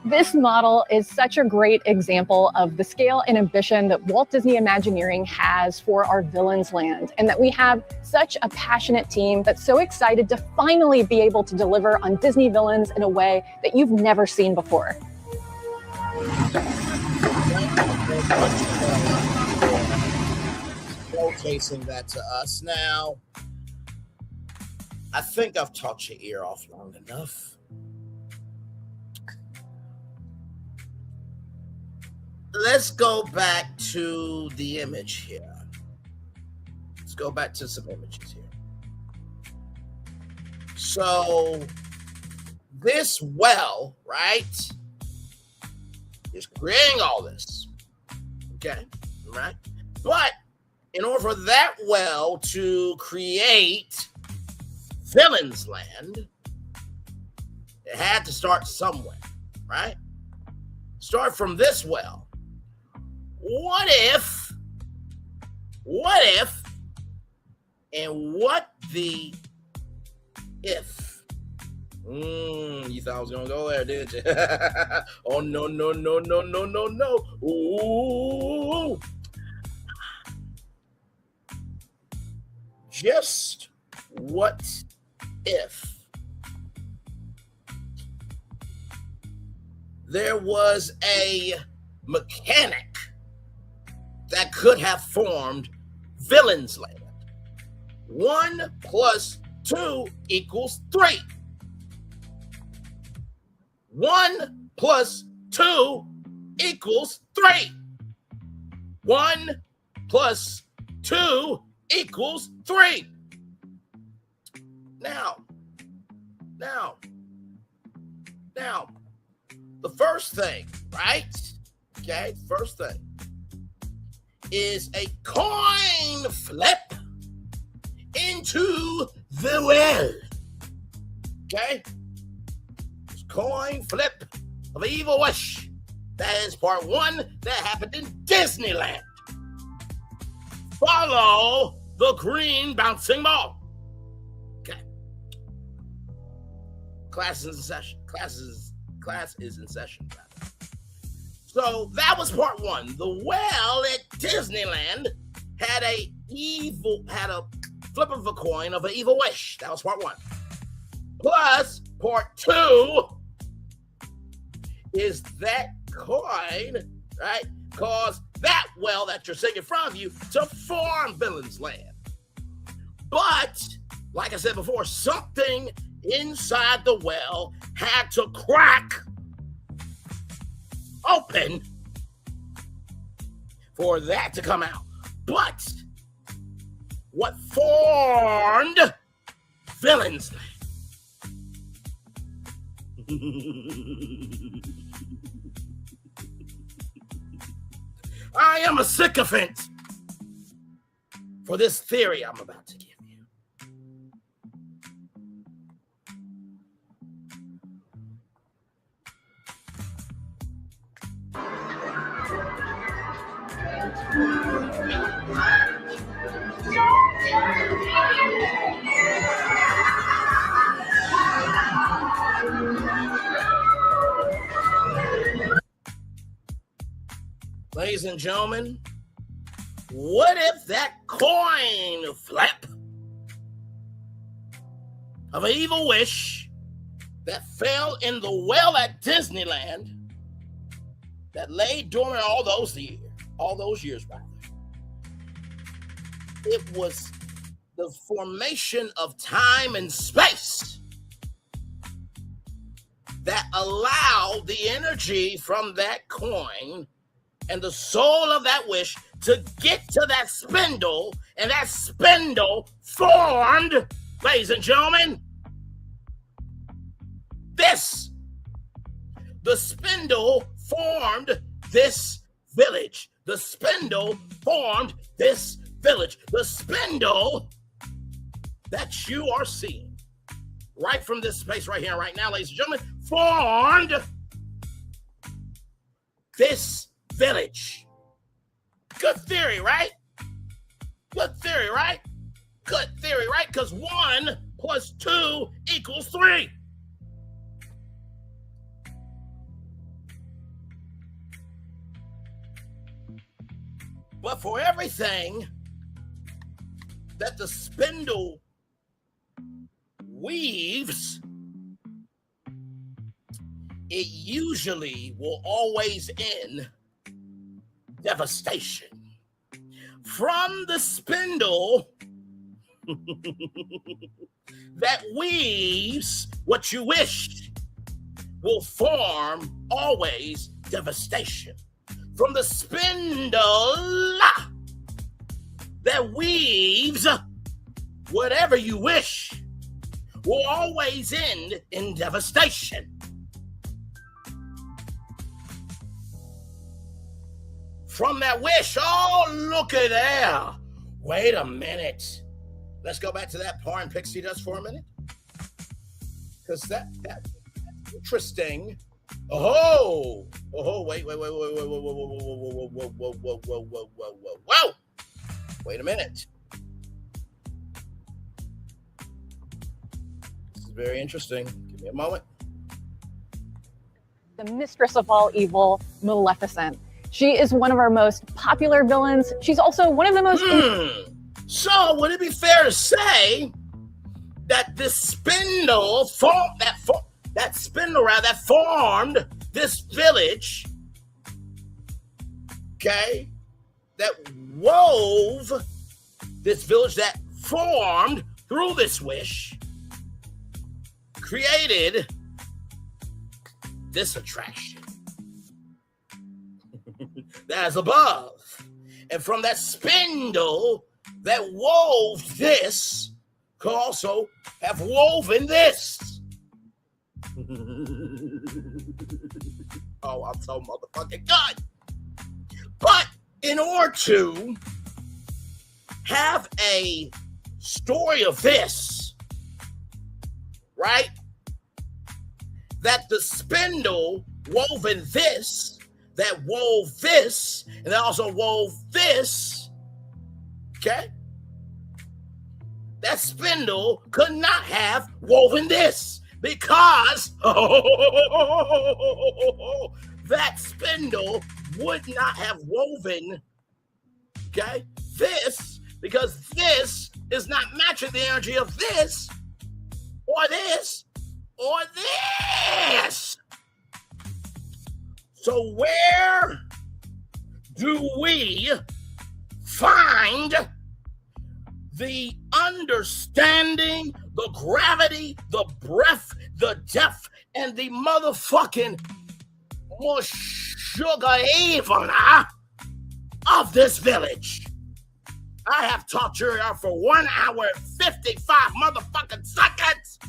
This model is such a great example of the scale and ambition that Walt Disney Imagineering has for our Villains Land, and that we have such a passionate team that's so excited to finally be able to deliver on Disney villains in a way that you've never seen before. Showcasing that to us. Now, I think I've talked your ear off long enough. Let's go back to the image here. Let's go back to some images here. So this well, right, is creating all this. Okay, right? But in order for that well to create Villains Land, it had to start somewhere, right? Start from this well. What if, and what the if? You thought I was gonna go there, didn't you? Oh, no. Ooh. Just what if there was a mechanic that could have formed Villains Land? 1 + 2 = 3. 1 + 2 = 3. 1 + 2 = 3. Now, the first thing, right? Okay, first thing is a coin flip into the well. Okay? Coin flip of evil wish. That is part 1 that happened in Disneyland. Follow the green bouncing ball. Okay. Class is in session. Class is in session. Rather. So that was part one. The well at Disneyland had a flip of a coin of an evil wish. That was part one. Plus, part two is that coin, right, caused that well that you're seeing in front of you to form Villain's Land. But, like I said before, something inside the well had to crack open for that to come out. But what formed Villain's Land? I am a sycophant for this theory I'm about to give you. Ladies and gentlemen, what if that coin flip of an evil wish that fell in the well at Disneyland that lay dormant all those years rather? It was the formation of time and space that allowed the energy from that coin and the soul of that wish to get to that spindle, and that spindle formed, ladies and gentlemen, this. The spindle formed this village. The spindle formed this village. The spindle that you are seeing right from this space right here, right now, ladies and gentlemen, formed this village. Good theory, right? Good theory, right? Good theory, right? Because 1 plus 2 equals 3. But for everything that the spindle weaves, it usually will always end devastation. From the spindle that weaves what you wish will form always devastation. From the spindle that weaves whatever you wish will always end in devastation. From that wish, oh, look at there. Wait a minute. Let's go back to that porn pixie dust for a minute. Because that's interesting. Whoa. Wait. Whoa. Wait a minute. This is very interesting. Give me a moment. The mistress of all evil, Maleficent. She is one of our most popular villains. She's also one of the most... So, would it be fair to say that this spindle formed this village, okay, that wove this village that formed through this wish, created this attraction that is above. And from that spindle that wove this could also have woven this. Oh, I'm so motherfucking good. But in order to have a story of this, right, that the spindle woven this, that wove this, and that also wove this, okay? That spindle could not have woven this. because that spindle would not have woven, okay, this, because this is not matching the energy of this, or this, or this. So where do we find the understanding, the gravity, the breadth, the depth, and the motherfucking more sugar even of this village? I have taught you for 1 hour and 55 motherfucking seconds.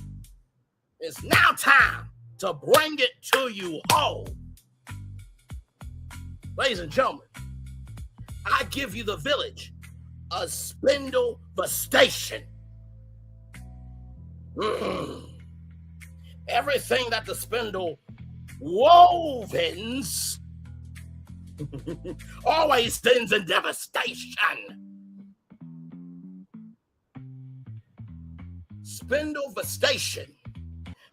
It's now time to bring it to you whole. Ladies and gentlemen, I give you the village, a spindle station. Everything that the spindle wovens always ends in devastation. Spindle station,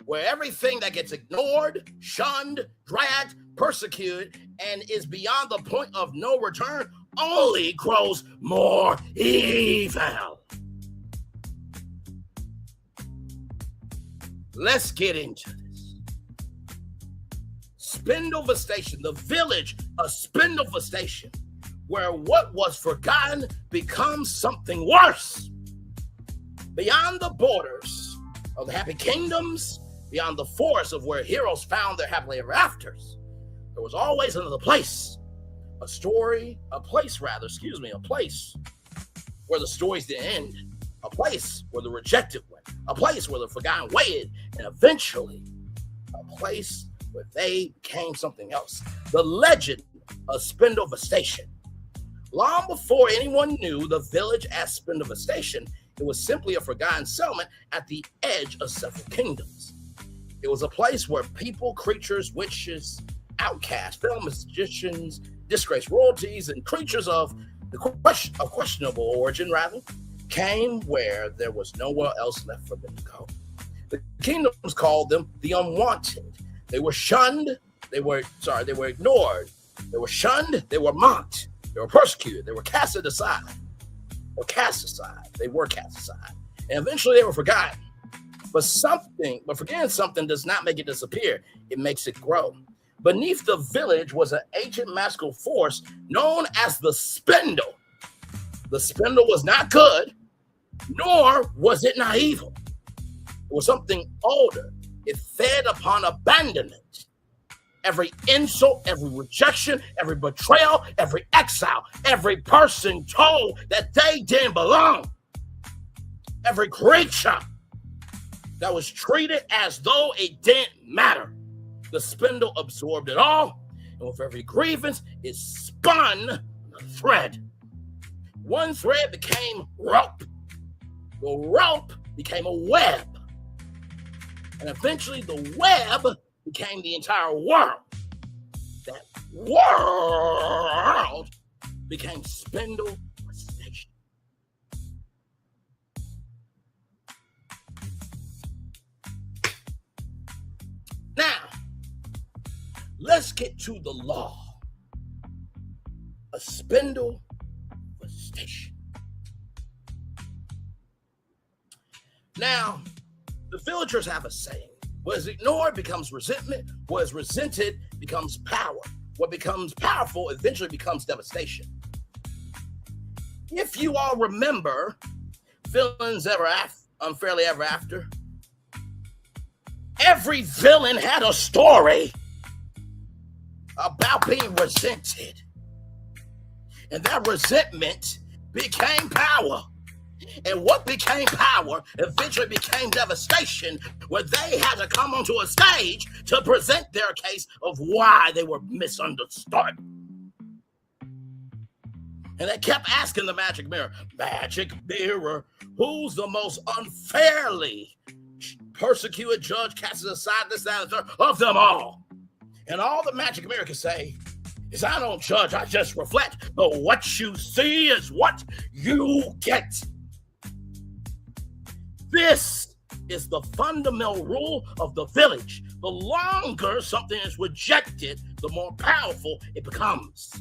where everything that gets ignored, shunned, dragged, persecuted, and is beyond the point of no return only grows more evil. Let's get into this. Spindle station, the village, a spindle station, where what was forgotten becomes something worse. Beyond the borders of the happy kingdoms, beyond the forest of where heroes found their happily ever afters, there was always another place, a place where the stories didn't end, a place where the rejected went, a place where the forgotten waited, and eventually a place where they became something else. The legend of Spindle Station. Long before anyone knew the village as Spindle Station, it was simply a forgotten settlement at the edge of several kingdoms. It was a place where people, creatures, witches, outcasts, famous magicians, disgraced royalties, and creatures of questionable origin, came where there was nowhere else left for them to go. The kingdoms called them the unwanted. They were shunned, they were ignored, they were shunned, they were mocked, they were persecuted, they were cast aside. And eventually they were forgotten. But forgetting something does not make it disappear. It makes it grow. Beneath the village was an ancient magical force known as the spindle. The spindle was not good, nor was it not evil. It was something older. It fed upon abandonment. Every insult, every rejection, every betrayal, every exile, every person told that they didn't belong. Every creature that was treated as though it didn't matter. The spindle absorbed it all, and with every grievance, it spun a thread. One thread became rope. The rope became a web. And eventually the web became the entire world. That world became Spindle Station. Now, let's get to the law. A spindle station. Now, the villagers have a saying. What is ignored becomes resentment. What is resented becomes power. What becomes powerful eventually becomes devastation. If you all remember Villains Unfairly Ever After, every villain had a story about being resented. And that resentment became power. And what became power eventually became devastation, where they had to come onto a stage to present their case of why they were misunderstood. And they kept asking the magic mirror, who's the most unfairly persecuted, judge, cast aside, this, that, and the third of them all? And all the magic mirror can say is, I don't judge, I just reflect. But what you see is what you get. This is the fundamental rule of the village. The longer something is rejected, the more powerful it becomes.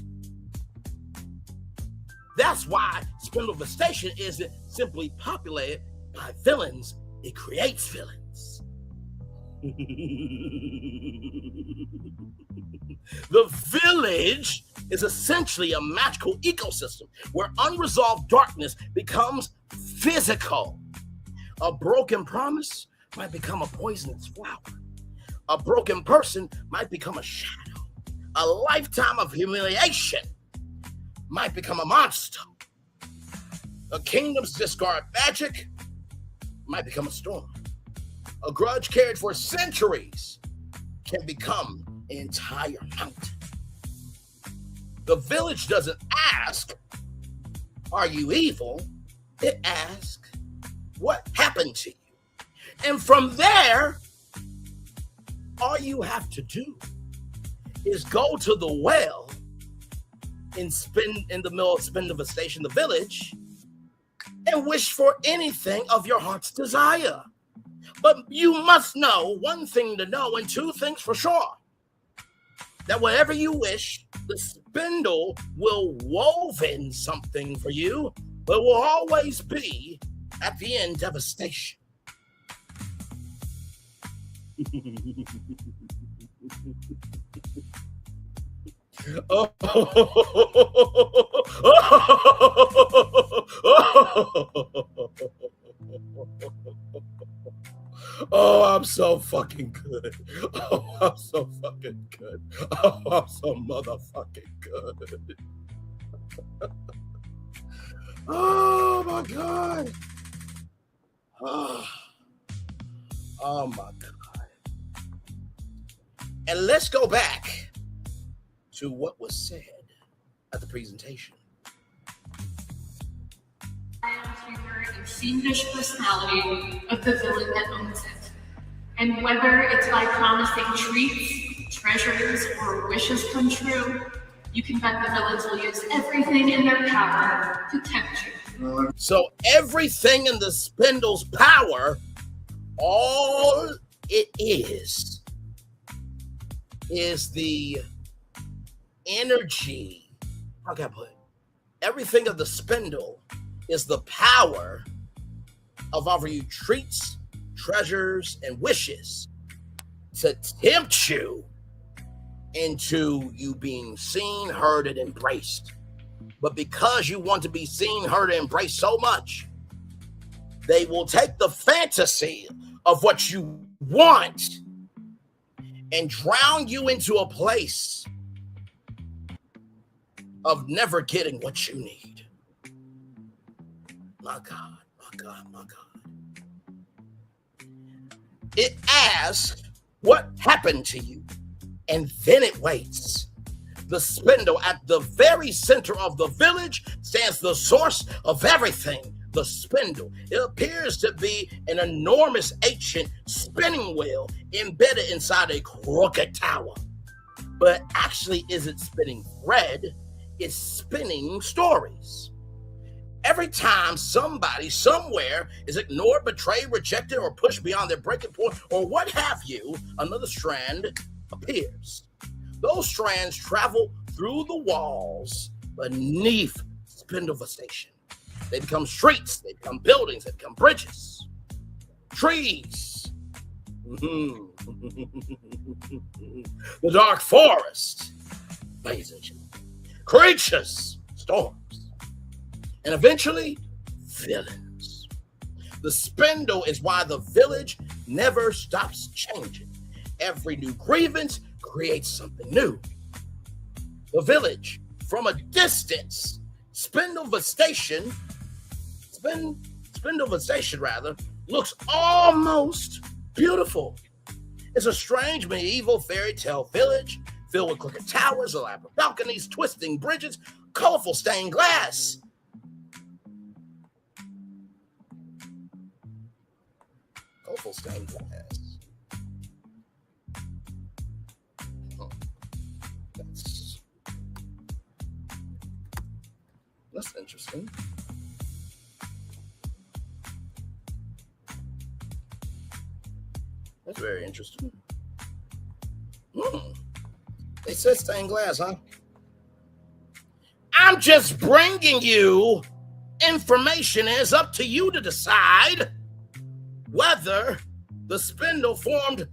That's why Spindlefestation isn't simply populated by villains, it creates villains. The village is essentially a magical ecosystem where unresolved darkness becomes physical. A broken promise might become a poisonous flower. A broken person might become a shadow. A lifetime of humiliation might become a monster. A kingdom's discard magic might become a storm. A grudge carried for centuries can become an entire mountain. The village doesn't ask, are you evil? It asks, what happened to you? And from there, all you have to do is go to the well in the middle of Spindlefestation, the village, and wish for anything of your heart's desire. But you must know one thing to know and two things for sure. That whatever you wish, the spindle will woven something for you, but will always be, at the end, devastation. Oh, I'm so fucking good. Oh, I'm so fucking good. Oh, I'm so motherfucking good. Oh my God. Oh my God. And let's go back to what was said at the presentation. Humor and fiendish personality of the villain that owns it. And whether it's by promising treats, treasures, or wishes come true, you can bet the villains will use everything in their power to tempt you. So everything in the spindle's power, all it is the energy. How can I put it? Everything of the spindle is the power of offering you treats, treasures, and wishes to tempt you into you being seen, heard, and embraced. But because you want to be seen, heard, and embraced so much, they will take the fantasy of what you want and drown you into a place of never getting what you need. My God, my God, my God. It asks, what happened to you? And then it waits. The spindle at the very center of the village stands the source of everything. The spindle. It appears to be an enormous ancient spinning wheel embedded inside a crooked tower. But actually isn't spinning thread, it's spinning stories. Every time somebody somewhere is ignored, betrayed, rejected, or pushed beyond their breaking point, or what have you, another strand appears. Those strands travel through the walls beneath Spindlefestation. They become streets, they become buildings, they become bridges, trees, the dark forest, creatures, storms, and eventually, villains. The spindle is why the village never stops changing. Every new grievance creates something new. The village, from a distance, Spindlefestation looks almost beautiful. It's a strange medieval fairy tale village filled with crooked towers, elaborate balconies, twisting bridges, colorful stained glass. Colorful stained glass. That's interesting. That's very interesting. They said stained glass, huh? I'm just bringing you information. It's up to you to decide whether the spindle formed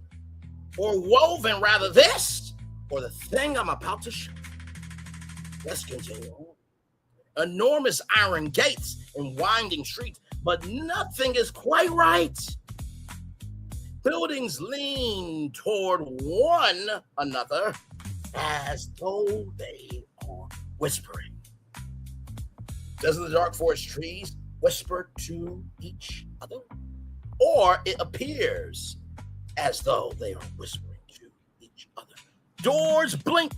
or woven rather this or the thing I'm about to show. Let's continue on. Enormous iron gates and winding streets, but nothing is quite right. Buildings lean toward one another as though they are whispering. Doesn't the dark forest trees whisper to each other? Or it appears as though they are whispering to each other. Doors blink.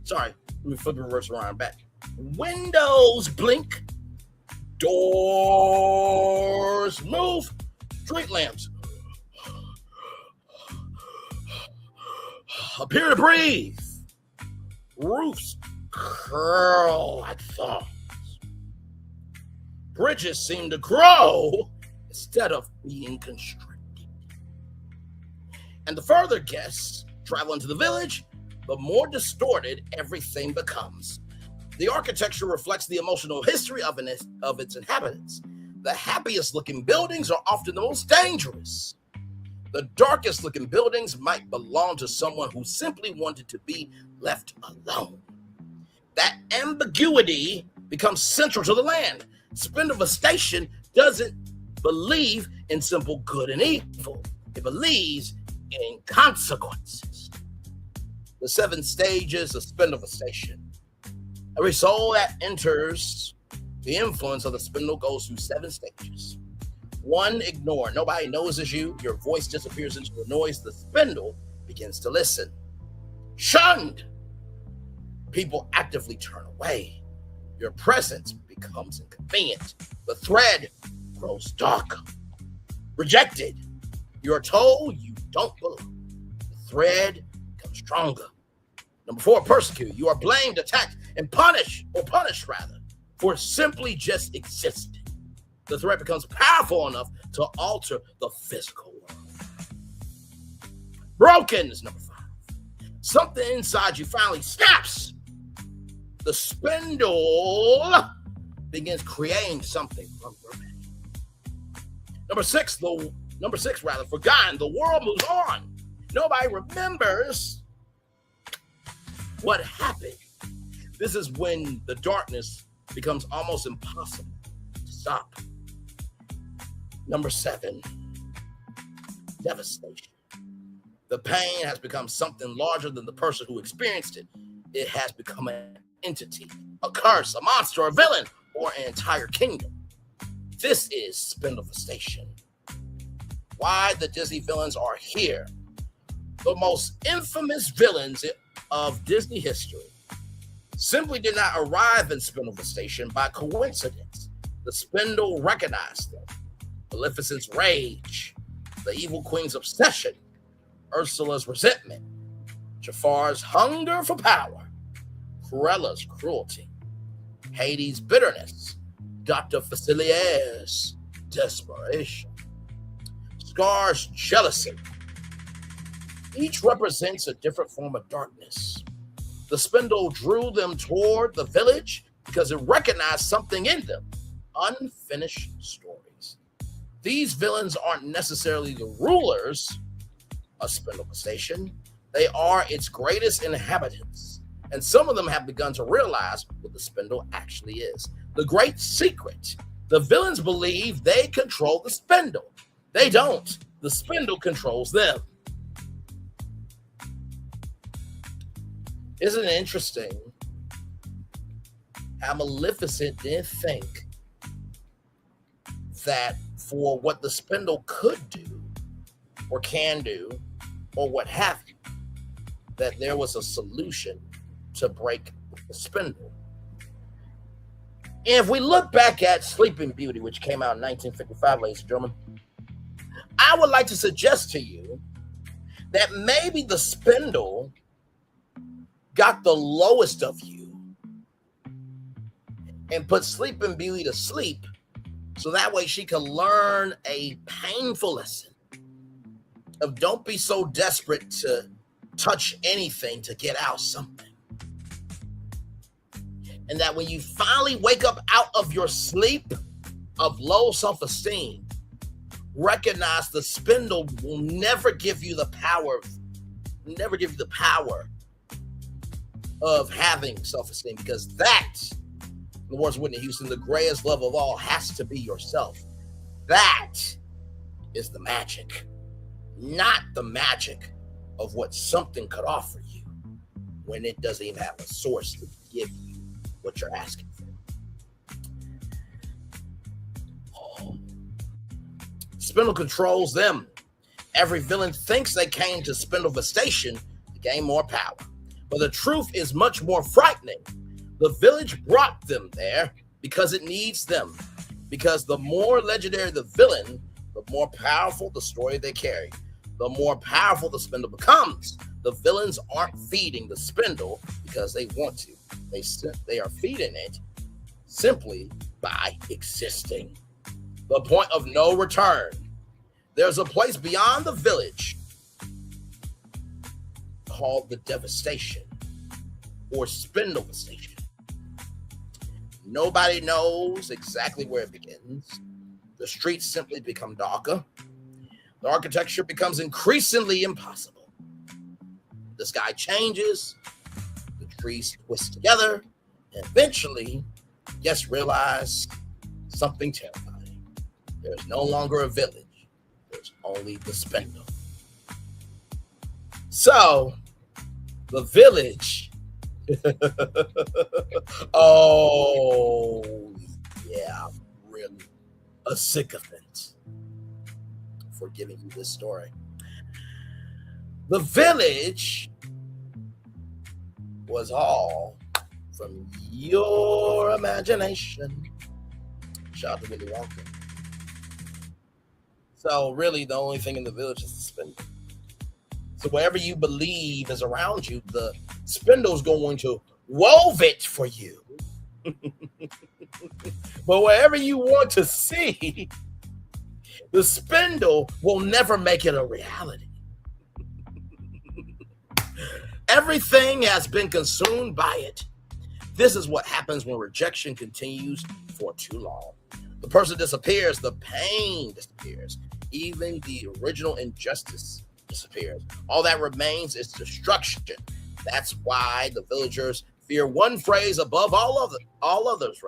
Sorry, let me flip the reverse around back. Windows blink. Doors move. Street lamps appear to breathe. Roofs curl like thongs. Bridges seem to grow instead of being constricted. And the further guests travel into the village, the more distorted everything becomes. The architecture reflects the emotional history of its inhabitants. The happiest looking buildings are often the most dangerous. The darkest looking buildings might belong to someone who simply wanted to be left alone. That ambiguity becomes central to the land. Spindlefestation doesn't believe in simple good and evil. It believes in consequences. The 7 stages of spindlefestation. Every soul that enters the influence of the spindle goes through 7 stages. 1, ignore. Nobody notices you. Your voice disappears into the noise. The spindle begins to listen. Shunned. People actively turn away. Your presence becomes inconvenient. The thread grows darker. Rejected. You are told you don't belong. The thread becomes stronger. Number 4, persecuted. You are blamed, attacked, and punished for simply just existing. The threat becomes powerful enough to alter the physical world. Broken is number 5. Something inside you finally snaps. The spindle begins creating something from remain. Number 6, forgotten. The world moves on. Nobody remembers what happened. This is when the darkness becomes almost impossible to stop. Number 7, devastation. The pain has become something larger than the person who experienced it. It has become an entity, a curse, a monster, a villain, or an entire kingdom. This is spindlefestation. Why the Disney villains are here. The most infamous villains of Disney history simply did not arrive in spindlefestation by coincidence. The spindle recognized them. Maleficent's rage, the evil queen's obsession, Ursula's resentment, Jafar's hunger for power, Cruella's cruelty, Hades' bitterness, Dr. Facilier's desperation, Scar's jealousy. Each represents a different form of darkness. The spindle drew them toward the village because it recognized something in them, unfinished stories. These villains aren't necessarily the rulers of spindlefestation. They are its greatest inhabitants. And some of them have begun to realize what the spindle actually is. The great secret. The villains believe they control the spindle. They don't. The spindle controls them. Isn't it interesting how Maleficent didn't think that for what the spindle could do or can do or what have you, that there was a solution to break the spindle. And if we look back at Sleeping Beauty, which came out in 1955, ladies and gentlemen, I would like to suggest to you that maybe the spindle got the lowest of you and put Sleeping Beauty to sleep so that way she could learn a painful lesson, of don't be so desperate to touch anything to get out something. And that when you finally wake up out of your sleep of low self-esteem, recognize the spindle will never give you the power of having self-esteem, because that, in the words of Whitney Houston, the greatest love of all has to be yourself. That is the magic, not the magic of what something could offer you when it doesn't even have a source to give you what you're asking for. Spindle controls them. Every villain thinks they came to Spindlefestation to gain more power. But the truth is much more frightening. The village brought them there because it needs them. Because the more legendary the villain, the more powerful the story they carry. The more powerful the spindle becomes. The villains aren't feeding the spindle because they want to. They are feeding it simply by existing. The point of no return. There's a place beyond the village called the Devastation or Spindlefestation. Nobody knows exactly where it begins. The streets simply become darker. The architecture becomes increasingly impossible. The sky changes. The trees twist together. And eventually, guests realize something terrifying. There's no longer a village. There's only the spindle. So, the village. Oh, yeah, I'm really a sycophant for giving you this story. The village was all from your imagination. Shout out to Willy Wonka. So really the only thing in the village is the spindle. So whatever you believe is around you, the spindle's going to wove it for you. But whatever you want to see, the spindle will never make it a reality. Everything has been consumed by it. This is what happens when rejection continues for too long. The person disappears, the pain disappears. Even the original injustice disappears. All that remains is destruction. That's why the villagers fear one phrase above all others,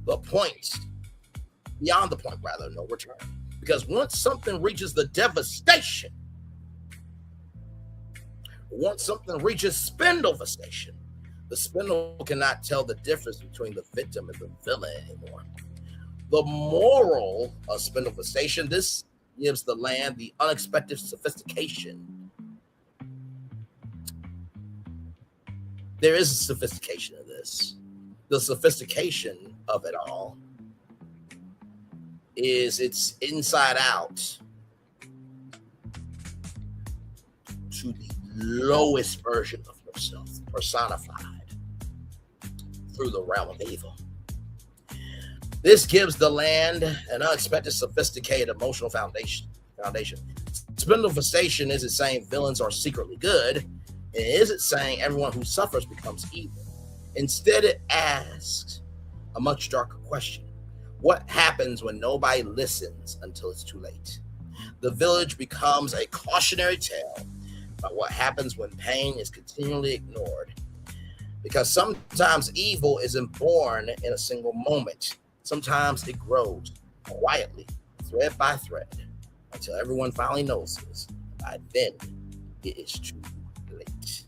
the point, beyond the point, no return. Because once something reaches the devastation, once something reaches Spindlefestation, the spindle cannot tell the difference between the victim and the villain anymore. The moral of Spindlefestation, this gives the land the unexpected sophistication. There is a sophistication of this. The sophistication of it all is it's inside out to the lowest version of yourself, personified through the realm of evil. This gives the land an unexpected, sophisticated emotional foundation. Spindlefestation isn't saying villains are secretly good. It isn't saying everyone who suffers becomes evil. Instead, it asks a much darker question. What happens when nobody listens until it's too late? The village becomes a cautionary tale about what happens when pain is continually ignored. Because sometimes evil isn't born in a single moment. Sometimes it grows quietly, thread by thread, until everyone finally notices. By then, it is too late.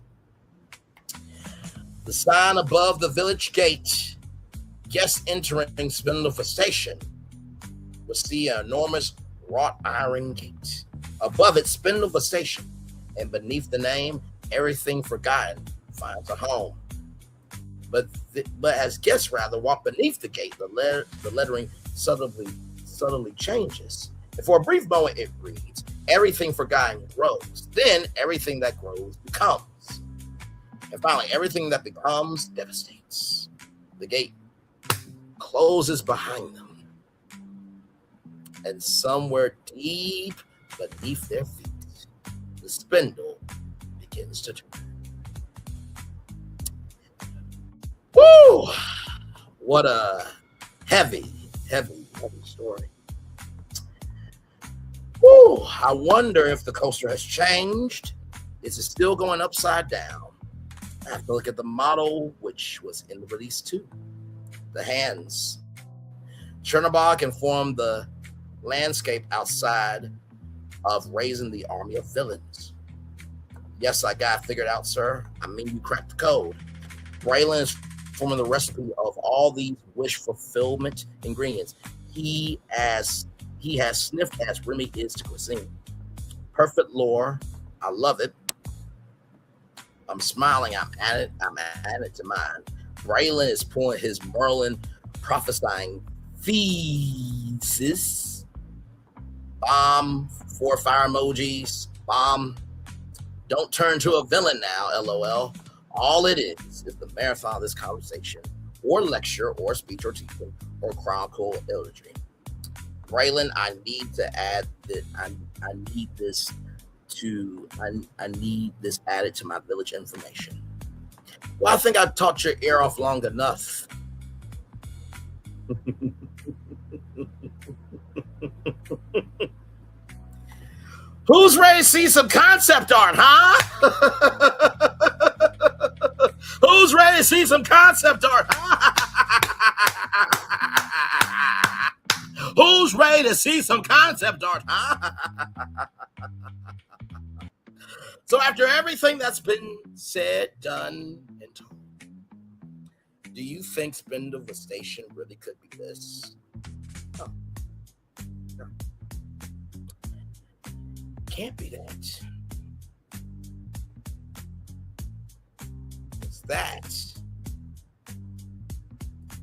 The sign above the village gate, guests entering Spindlefestation, will see an enormous wrought iron gate. Above it, Spindlefestation, and beneath the name, everything forgotten finds a home. But as guests walk beneath the gate, the lettering subtly changes. And for a brief moment, it reads, everything forgotten grows. Then everything that grows becomes. And finally, everything that becomes devastates. The gate closes behind them. And somewhere deep beneath their feet, spindle begins to turn. Woo! What a heavy story. Woo! I wonder if the coaster has changed. Is it still going upside down? I have to look at the model, which was in the release too. The hands. Chernobog informed the landscape outside of raising the army of villains. Yes, I got it figured out, sir. I mean, you cracked the code. Braylon is forming the recipe of all these wish fulfillment ingredients. He has sniffed as Remy is to cuisine. Perfect lore. I love it. I'm smiling. I'm at it to mine. Braylon is pulling his Merlin prophesying thesis. Bomb. 4 fire emojis. Bomb. Don't turn to a villain now, LOL. All it is the marathon of this conversation, or lecture, or speech, or teaching, or chronicle eulogy. Braylon, I need to add that. I need this added to my village information. Well, I think I talked your ear off long enough. Who's ready to see some concept art, huh? Who's ready to see some concept art, huh? Who's ready to see some concept art, huh? So after everything that's been said, done, and told, do you think Spindle the Station really could be this? Oh. No. Can't be that. It's that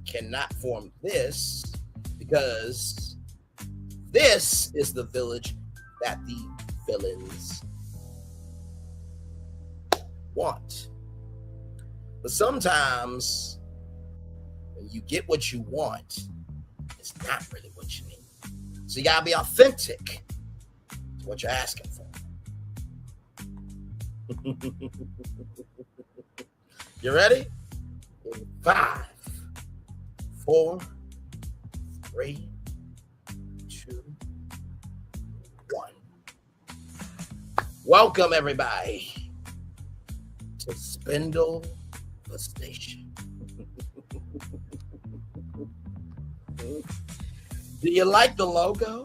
cannot form this because this is the village that the villains want. But sometimes when you get what you want, it's not really what you need. So you gotta be authentic to what you're asking for. You ready? In 5, 4, 3, 2, 1. Welcome everybody to Spindle the Station. Do you like the logo?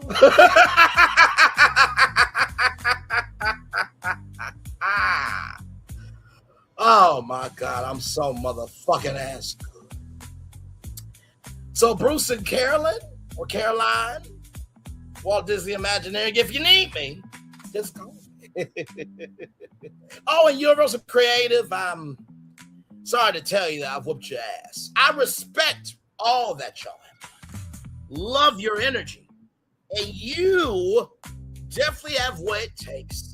Oh my God, I'm so motherfucking ass good. So Bruce and Carolyn, or Caroline, Walt Disney Imagineering, if you need me, just call me. Oh, and Universal Creative, I'm sorry to tell you that I've whooped your ass. I respect all that y'all have. Love your energy. And you definitely have what it takes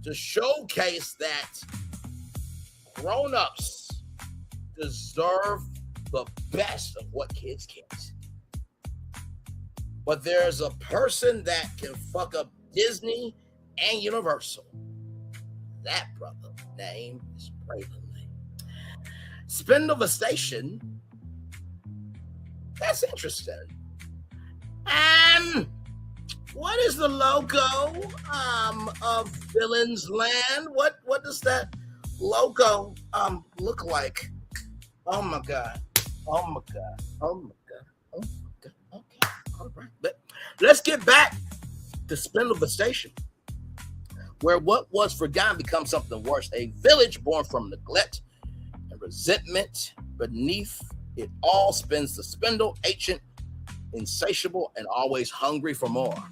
to showcase that grown-ups deserve the best of what kids can't. But there's a person that can fuck up Disney and Universal. That brother name is Braylon. Spindle the Station. That's interesting. And what is the logo of Villains Land? What does that logo look like? Oh my God. Oh my God. Oh my God. Oh my God. Okay. All right. But let's get back to Spindle the Station, where what was forgotten becomes something worse. A village born from neglect and resentment. Beneath it all spins the spindle, ancient, insatiable, and always hungry for more.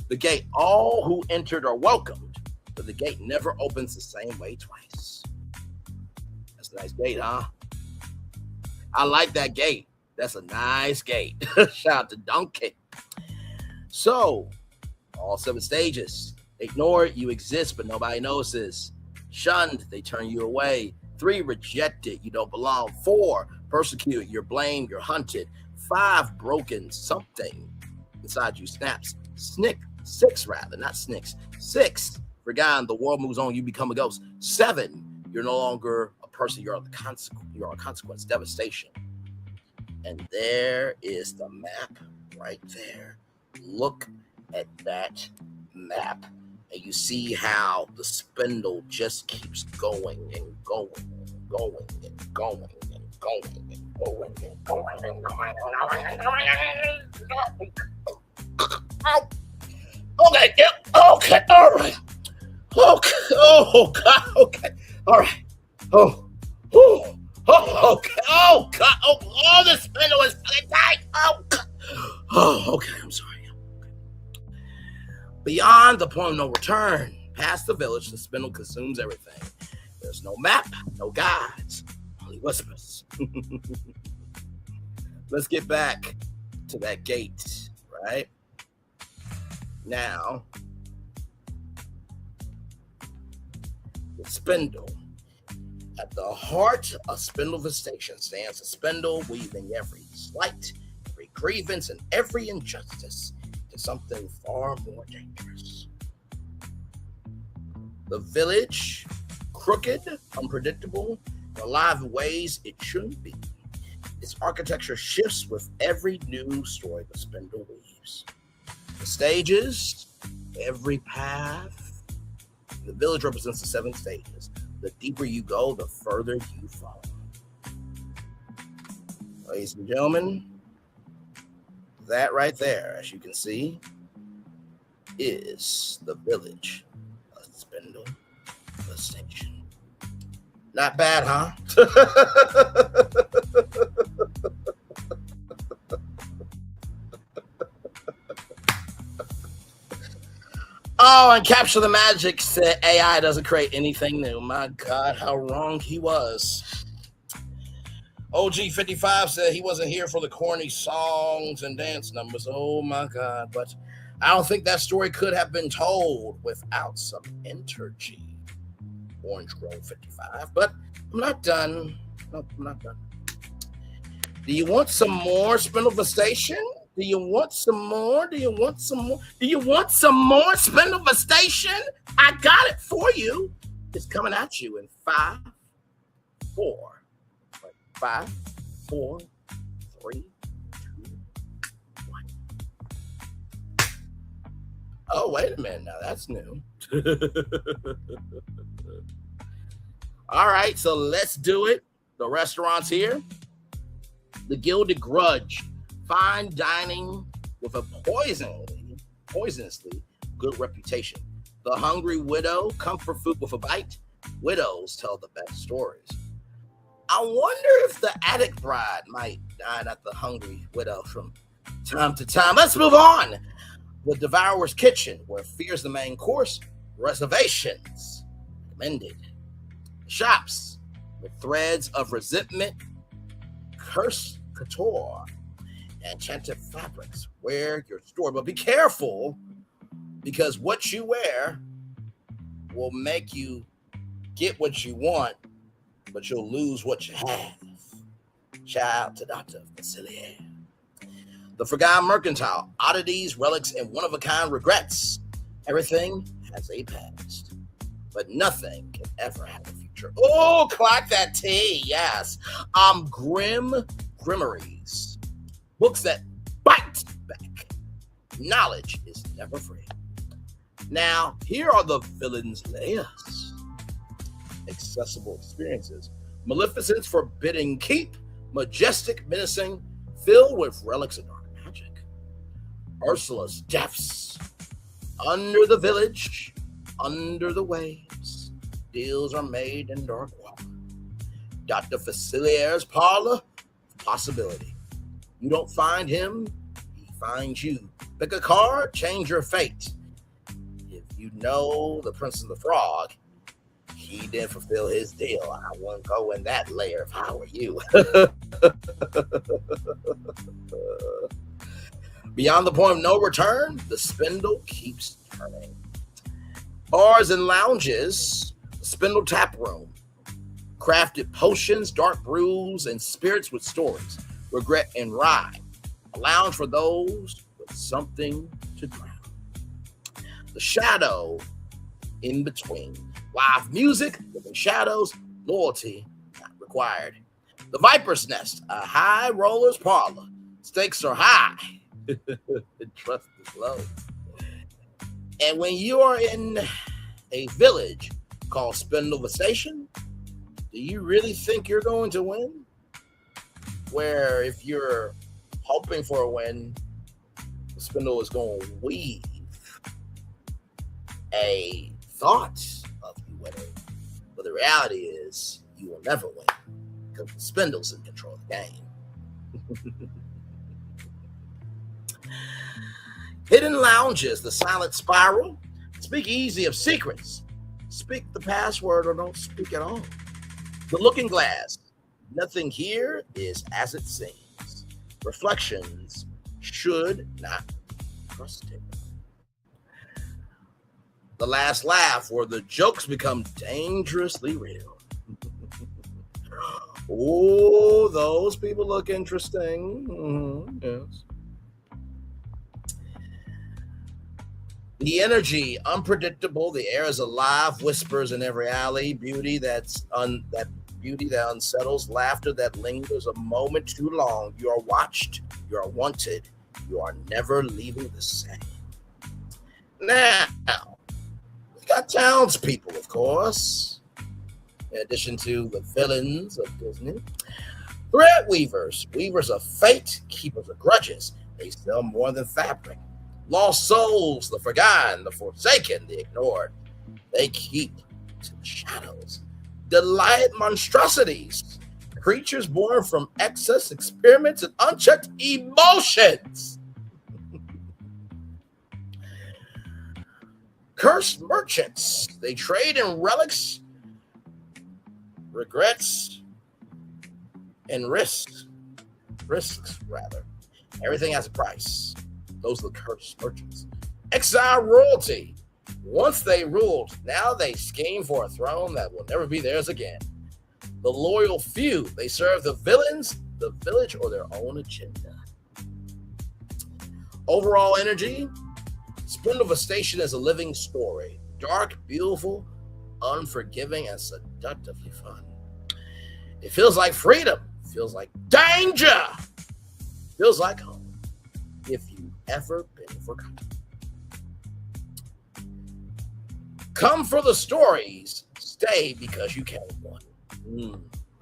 The gate, all who entered are welcomed, but the gate never opens the same way twice. That's a nice gate, huh? I like that gate. That's a nice gate. Shout out to Donkey. So, all 7 stages. Ignored, you exist, but nobody notices. Shunned, they turn you away. 3, rejected, you don't belong. 4, persecuted, you're blamed, you're hunted. 5, broken, something inside you snaps. 6 rather, not snicks. 6, forgotten, the world moves on, you become a ghost. 7, you're no longer a person, you're a consequence, devastation. And there is the map right there. Look at that map. And you see how the spindle just keeps going and going and going and going and going and going and going and going and going and going. Okay, yep, okay, all right. Okay, oh God, okay, all right. Oh, okay, oh God, oh, the spindle is tight. Oh, God. Oh, okay, I'm sorry. Beyond the point of no return, past the village, the spindle consumes everything. There's no map, no guides, only whispers. Let's get back to that gate, right? Now, the spindle. At the heart of Spindleville Station stands a spindle weaving every slight, every grievance, and every injustice to something far more dangerous. The village, crooked, unpredictable, and alive in ways it shouldn't be. Its architecture shifts with every new story the spindle weaves. The stages, every path. The village represents the 7 stages. The deeper you go, the further you fall. Ladies and gentlemen, that right there, as you can see, is the village of Spindleville Station. Not bad, huh? Oh, and Capture the Magic said AI doesn't create anything new. My God, how wrong he was. OG55 said he wasn't here for the corny songs and dance numbers. Oh, my God. But I don't think that story could have been told without some energy. Orange Grove 55. But I'm not done. Nope, I'm not done. Do you want some more Spindleville Station? Do you want some more? Do you want some more? Do you want some more Spindleville Station? I got it for you. It's coming at you in 5, 4. 5, 4, 3, 2, 1. Oh, wait a minute. Now that's new. All right, so let's do it. The restaurant's here. The Gilded Grudge. Fine dining with a poisonously good reputation. The Hungry Widow, comfort food with a bite. Widows tell the best stories. I wonder if the Attic Bride might dine at the Hungry Widow from time to time. Let's move on. The Devourer's Kitchen, where fear's the main course. Reservations recommended. Shops with threads of resentment. Curse Couture. Enchanted fabrics. Wear your story, but be careful because what you wear will make you get what you want, but you'll lose what you have. Shout out to Dr. Facilier. The Forgotten Mercantile. Oddities, relics, and one-of-a-kind regrets. Everything has a past, but nothing can ever have a future. Oh, clock that T. Yes. Grimoires. Books that bite back. Knowledge is never free. Now, here are the villain's layers. Accessible experiences. Maleficent's Forbidden Keep. Majestic, menacing, filled with relics of dark magic. Ursula's Depths. Under the village, under the waves. Deals are made in dark water. Dr. Facilier's Parlor. Possibility. You don't find him, he finds you. Pick a card, change your fate. If you know the Prince of the Frog, he didn't fulfill his deal. I wouldn't go in that layer if I were you. Beyond the point of no return, the spindle keeps turning. Bars and lounges, the Spindle Tap Room. Crafted potions, dark brews, and spirits with stories. Regret and rye. A lounge for those with something to drown. the shadow in between. Live music, living shadows, loyalty not required. The Viper's Nest, a high roller's parlor. Stakes are high. Trust is low. And when you are in a village called Spindleversation, do you really think you're going to win? Where if you're hoping for a win, the spindle is going to weave a thought of you winning. But the reality is you will never win because the spindle's in control of the game. Hidden lounges, the silent spiral. Speak easy of secrets. Speak the password or don't speak at all. The looking glass. Nothing here is as it seems. Reflections should not trust it. The last laugh, where the jokes become dangerously real. Oh, those people look interesting. Yes. The energy, unpredictable. The air is alive, whispers in every alley. Beauty that unsettles, laughter that lingers a moment too long. You are watched, you are wanted, you are never leaving the same. Now, we got townspeople, of course, in addition to the villains of Disney. Thread weavers, weavers of fate, keepers of grudges. They sell more than fabric. Lost souls, the forgotten, the forsaken, the ignored. They keep to the shadows. Delight monstrosities, creatures born from excess experiments and unchecked emotions. Cursed merchants, they trade in relics, regrets, and risks. Everything has a price. Those are the cursed merchants. Exile royalty. Once they ruled, now they scheme for a throne that will never be theirs again. The loyal few, they serve the villains, the village, or their own agenda. Overall energy, Spindleversation is a living story. Dark, beautiful, unforgiving, and seductively fun. It feels like freedom. It feels like danger. It feels like home. If you've ever been forgotten. Come for the stories. Stay because you can't win.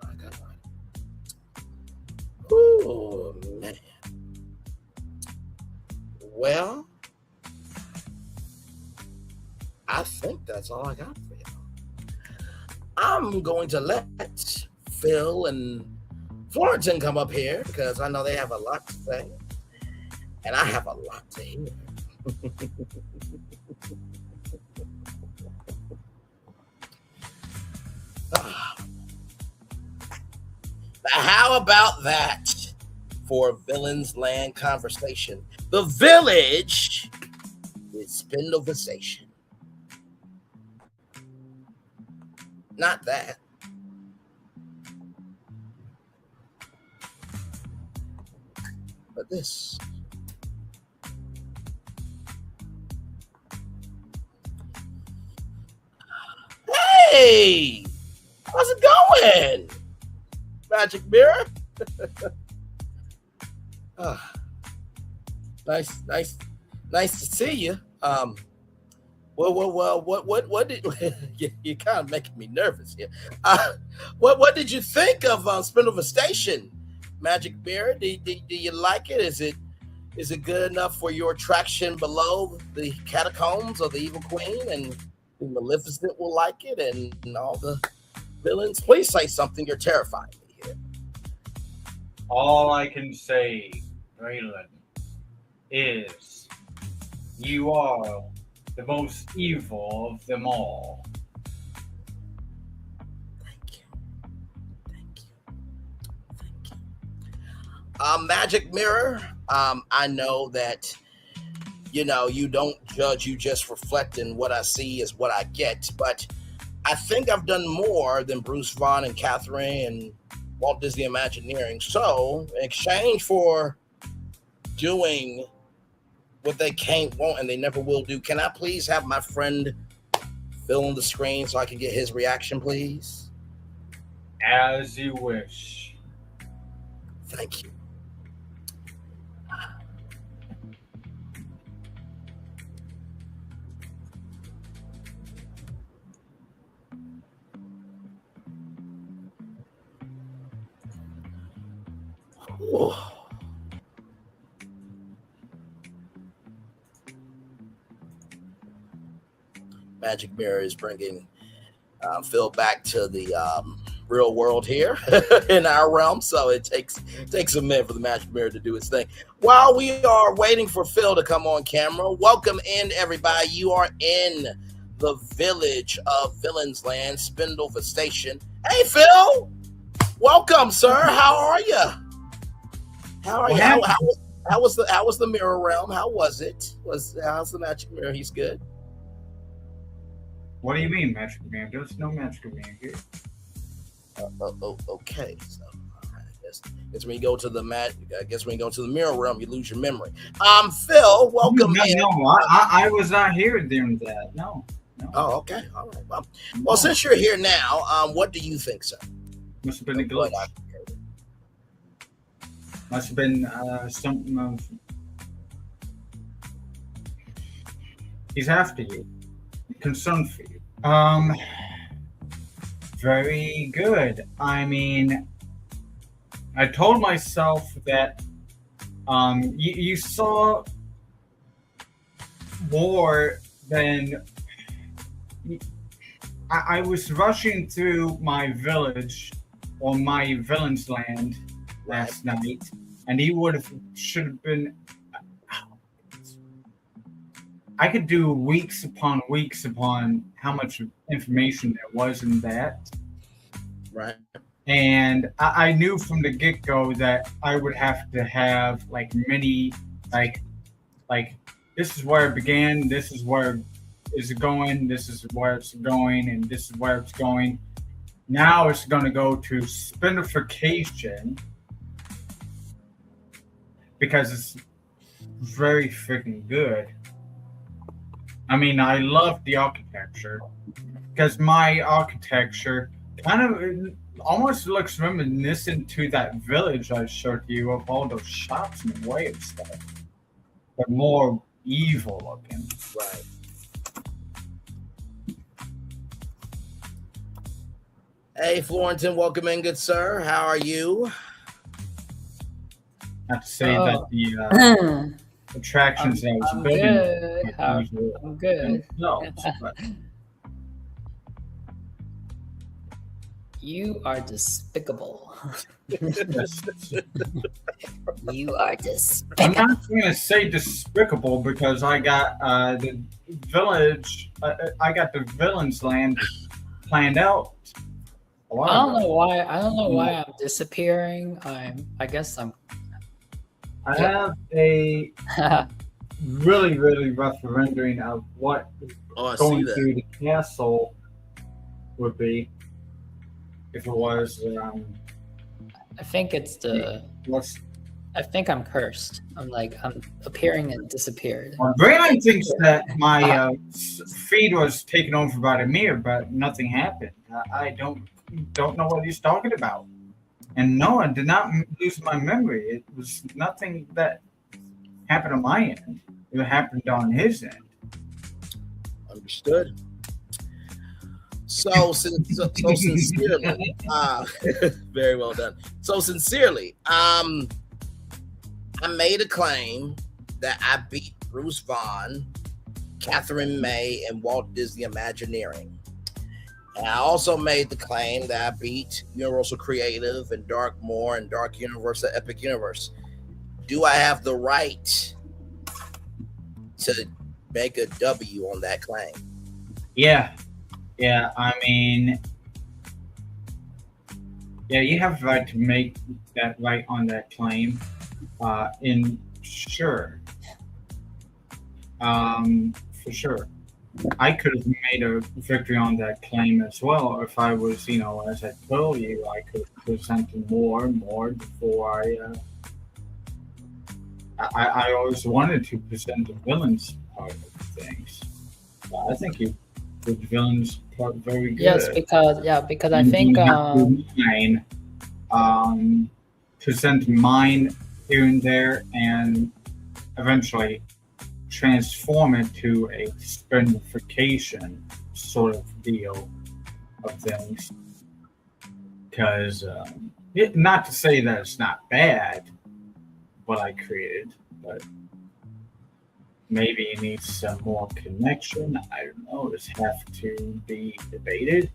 My God. Oh, man. Well, I think that's all I got for you. I'm going to let Phil and Florentine come up here because I know they have a lot to say. And I have a lot to hear. How about that for Villains Land conversation? The village is Spindleversation. Not that. But this. Hey, how's it going, Magic Mirror? Nice to see you. What did you're kind of making me nervous here? What did you think of Spindleversation, Magic Mirror? Do you like it? Is it good enough for your attraction below the catacombs of the Evil Queen and the Maleficent will like it and all the villains? Please say something. You're terrifying me here. All I can say, Raylan, is you are the most evil of them all. Thank you. Magic Mirror, I know that you don't judge, you just reflect, and what I see is what I get. But I think I've done more than Bruce Vaughan and Catherine and Walt Disney Imagineering. So in exchange for doing what they can't, won't, and they never will do. Can I please have my friend fill in the screen so I can get his reaction, please? As you wish. Thank you. Ooh. Magic Mirror is bringing Phil back to the real world here in our realm, so it takes a minute for the Magic Mirror to do its thing. While we are waiting for Phil to come on camera, welcome in, everybody. You are in the village of Villains Land, Spindlefoot Station. Hey, Phil! Welcome, sir. How are you? How are you? How was the Mirror Realm? How was it? How's the Magic Mirror? He's good. What do you mean, Magic Man? There's no Magic Man here. Okay. So, I guess when you go to the Mirror Realm, you lose your memory. Phil, welcome. No, I was not here during that. No. Oh, okay. All right. Well, since you're here now, what do you think, sir? Must have been a glitch. Must have been something of. He's after you. Concerned for you. Very good. I mean, I told myself that you saw more than I was rushing through my village or my villain's land last night, and he should have been. I could do weeks upon weeks upon how much information there was in that. Right. And I knew from the get-go that I would have to have like many, like this is where it began, this is where is it going, this is where it's going, and this is where it's going. Now it's going to go to spinification because it's very freaking good. I mean, I love the architecture because my architecture kind of almost looks reminiscent to that village I showed you of all those shops and way and stuff, but more evil looking. Right. Hey, Florentin, welcome in, good sir. How are you? I have to say that the attractions I was building. I'm good. No, but you are despicable. You are despicable. I'm not going to say despicable because I got the village. I got the villain's land planned out. I don't know why. I'm disappearing. I guess I'm. I have a really, really rough rendering of what going through the castle would be if it was. I think it's the. I think I'm cursed. I'm appearing and disappeared. Well, Brandon thinks that my feed was taken over by the mirror, but nothing happened. I don't know what he's talking about. And no, I did not lose my memory. It was nothing that happened on my end. It happened on his end. Understood. So sincerely, very well done. So sincerely, I made a claim that I beat Bruce Vaughan, Catherine May, and Walt Disney Imagineering. And I also made the claim that I beat Universal Creative and Dark Moor and Dark Universe and Epic Universe. Do I have the right to make a W on that claim? Yeah. I mean, you have the right to make that right on that claim. For sure. I could have made a victory on that claim as well if I was, as I told you, I could present more before I always wanted to present the villains part of things. I think you did the villains part very good. Yes, because I think present mine here and there, and eventually transform it to a spinification sort of deal of things. Because not to say that it's not bad what I created, but maybe it needs some more connection. I don't know. This have to be debated.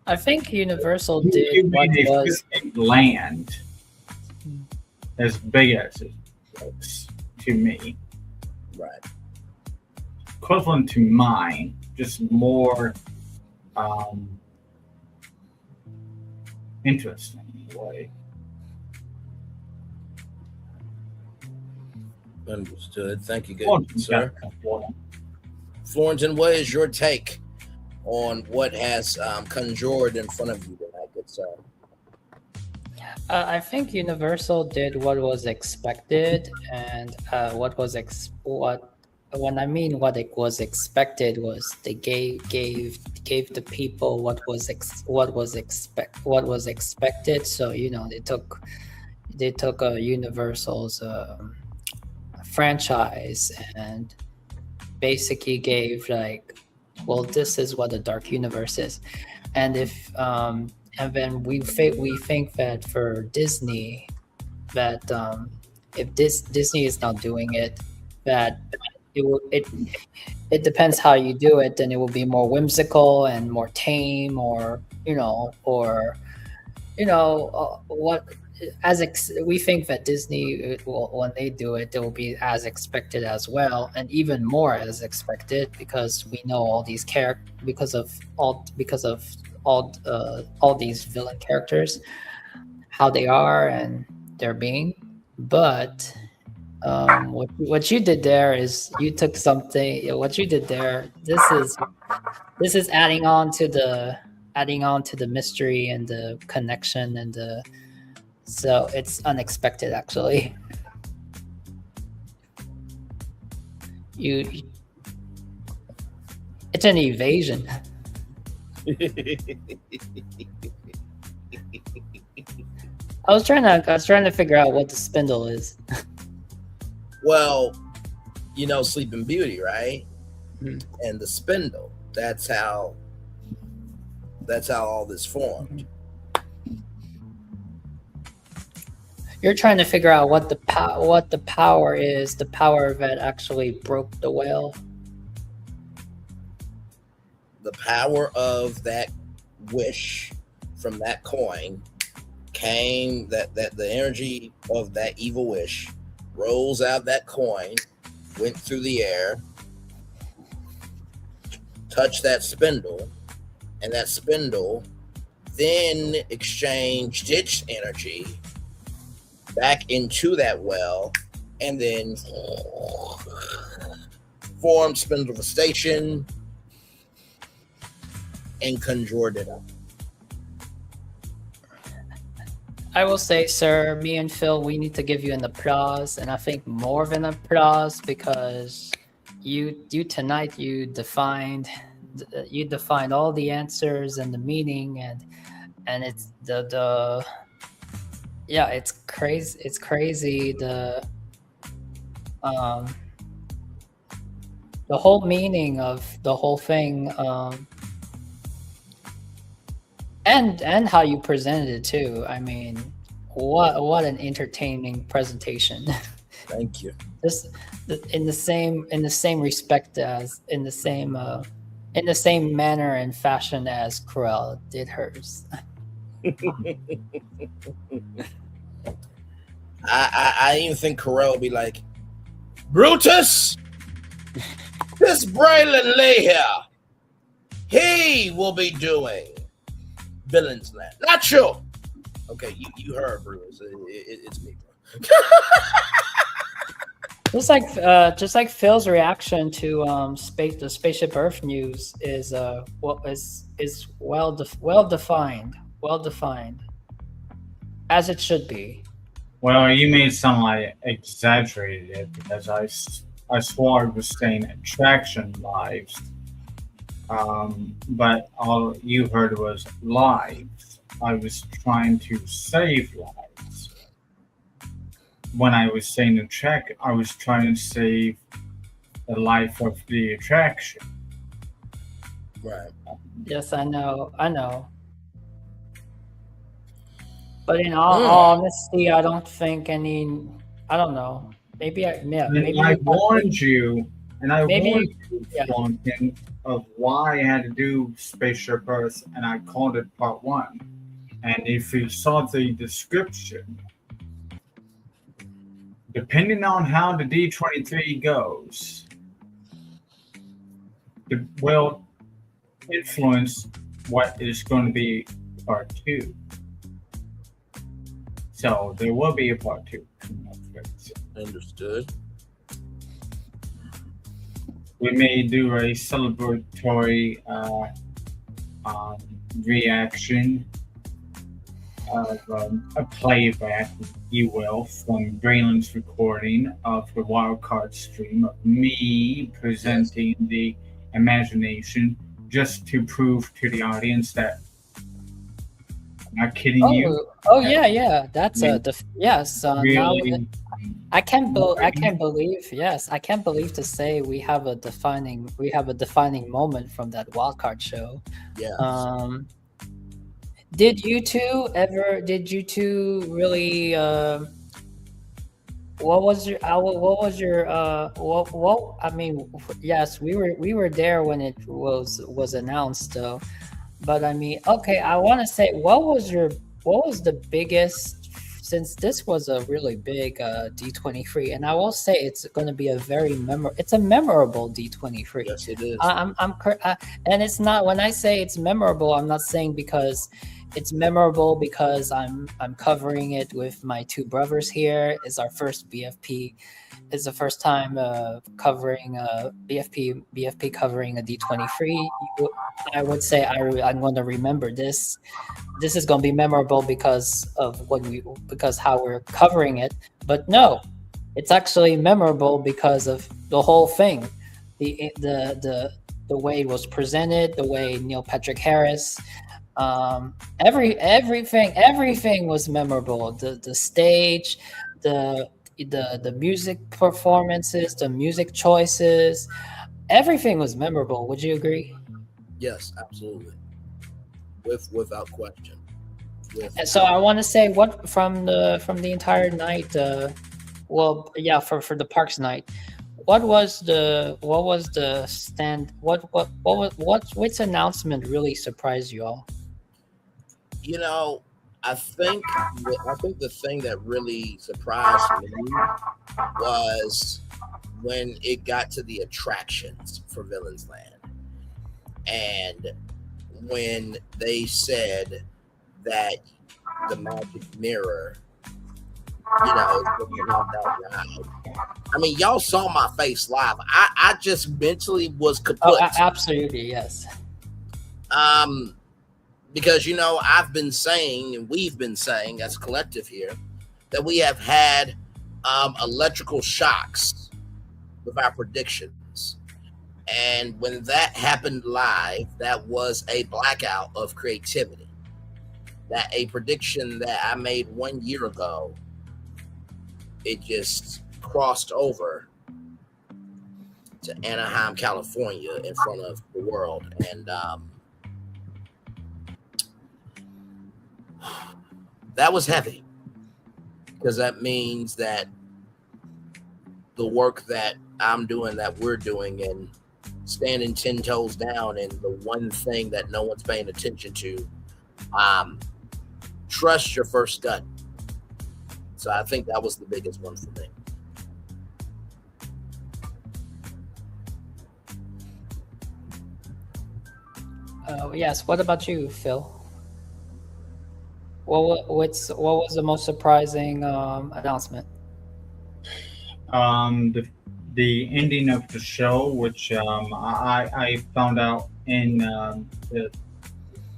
I think Universal did what was land as big as it looks to me. Right. Equivalent to mine, just more interesting in a way. Understood. Thank you, good sir. Florentin, what is your take on what has conjured in front of you tonight, good sir? I think Universal did what was expected, and what when I mean what it was expected was they gave the people what was expected. So they took a Universal's franchise and basically gave this is what the Dark Universe is, and and then we think that for Disney, that if Disney is not doing it, that it depends how you do it, then it will be more whimsical and more tame, or we think that Disney when they do it, it will be as expected as well, and even more as expected, because we know all these because of all these villain characters, how they are and their being. But what you did there is you took something. What you did there, this is adding on to the mystery and the connection and so it's unexpected actually. It's an evasion. I was trying to figure out what the spindle is. Well, Sleeping Beauty, right? Mm-hmm. And the spindle. That's how all this formed. You're trying to figure out what the power is, the power that actually broke the whale. The power of that wish from that coin came, that the energy of that evil wish rolls out that coin, went through the air, touched that spindle, and that spindle then exchanged its energy back into that well, and then formed spindlifestation and conjured it up. I will say, sir, me and Phil, we need to give you an applause, and I think more of an applause, because you tonight you defined all the answers and the meaning, and it's it's crazy. It's crazy the whole meaning of the whole thing, and how you presented it too. I mean, what an entertaining presentation. Thank you. Just in the same respect as in the same manner and fashion as Cruella did hers. I even think Cruella will be like, Brutus, this Braylon Lee here, he will be doing Villains Land. Not you. Okay, you heard Brutus. It's me. Just like Phil's reaction to the Spaceship Earth news is well defined, as it should be. Well, you made it sound like exaggerated it because I swore I was saying attraction lives, but all you heard was lives. I was trying to save lives. When I was saying attract, I was trying to save the life of the attraction. Right. Yes, I know. But in all honesty, I don't think any. I don't know. Maybe maybe I warned you, maybe, Flunkin, of why I had to do Spaceship Earth, and I called it Part 1. And if you saw the description, depending on how the D23 goes, it will influence what is going to be Part 2. So there will be a Part 2. Understood. We may do a celebratory reaction of a playback, if you will, from Braylon's recording of the wildcard stream of me presenting the imagination, just to prove to the audience that I'm not kidding you. Oh yeah. That's yes. Really, Now I can't believe. Yes, I can't believe to say we have a defining moment from that wildcard show. Yeah. Did you two really? What was your? I mean, yes, we were there when it was announced, though. But I mean, okay, I want to say, what was the biggest? Since this was a really big D23, and I will say it's going to be a memorable D23. Yes, it is. And it's not, when I say it's memorable, I'm not saying because it's memorable because I'm covering it with my two brothers here. It's our first BFP. It's the first time covering BFP covering a D23. I would say I'm going to remember this. This is going to be memorable because of because how we're covering it. But no, it's actually memorable because of the whole thing, the way it was presented, the way Neil Patrick Harris, everything was memorable. The stage, the music performances, the music choices, everything was memorable. Would you agree? Yes, absolutely. Without question. And so I want to say, what from the entire night, for the parks night, which announcement really surprised you all? You know, I think the thing that really surprised me was when it got to the attractions for Villains Land, and when they said that the magic mirror, is going to have that ride. I mean, y'all saw my face live. I just mentally was kaput. Oh, absolutely, yes. Because I've been saying, and we've been saying as a collective here, that we have had electrical shocks with our predictions. And when that happened live, that was a blackout of creativity. That a prediction that I made 1 year ago, it just crossed over to Anaheim, California, in front of the world. And that was heavy, because that means that the work that I'm doing, that we're doing, and standing 10 toes down, and the one thing that no one's paying attention to, trust your first gut. So I think that was the biggest one for me. Yes. What about you, Phil? What was the most surprising announcement? The ending of the show, which I found out in the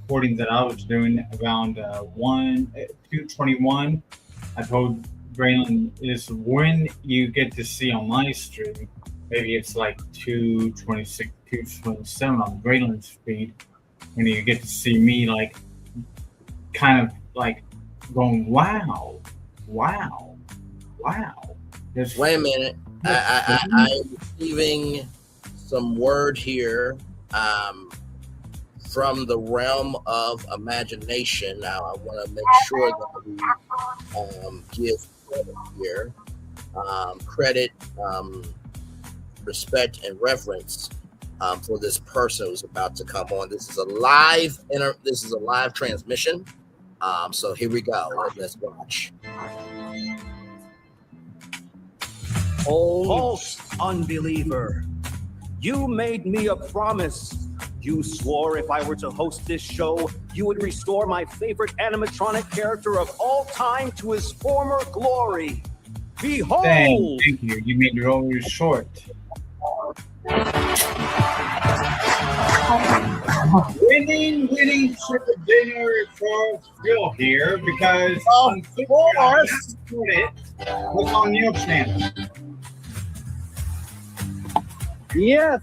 recording that I was doing around 2:21. I told Braylon, is when you get to see on my stream, maybe it's like 226, 227 on Braylon's feed, when you get to see me like kind of like going, wow. Wait a minute. I'm receiving some word here from the realm of imagination. Now, I want to make sure that we give credit here. Credit, respect, and reverence for this person who's about to come on. This is a live transmission. So here we go. Let's watch. False unbeliever. You made me a promise. You swore if I were to host this show, you would restore my favorite animatronic character of all time to his former glory. Behold! Thank you. You made it always short. Winning triple dinner for Phil here because of course it was on your channel. Yes.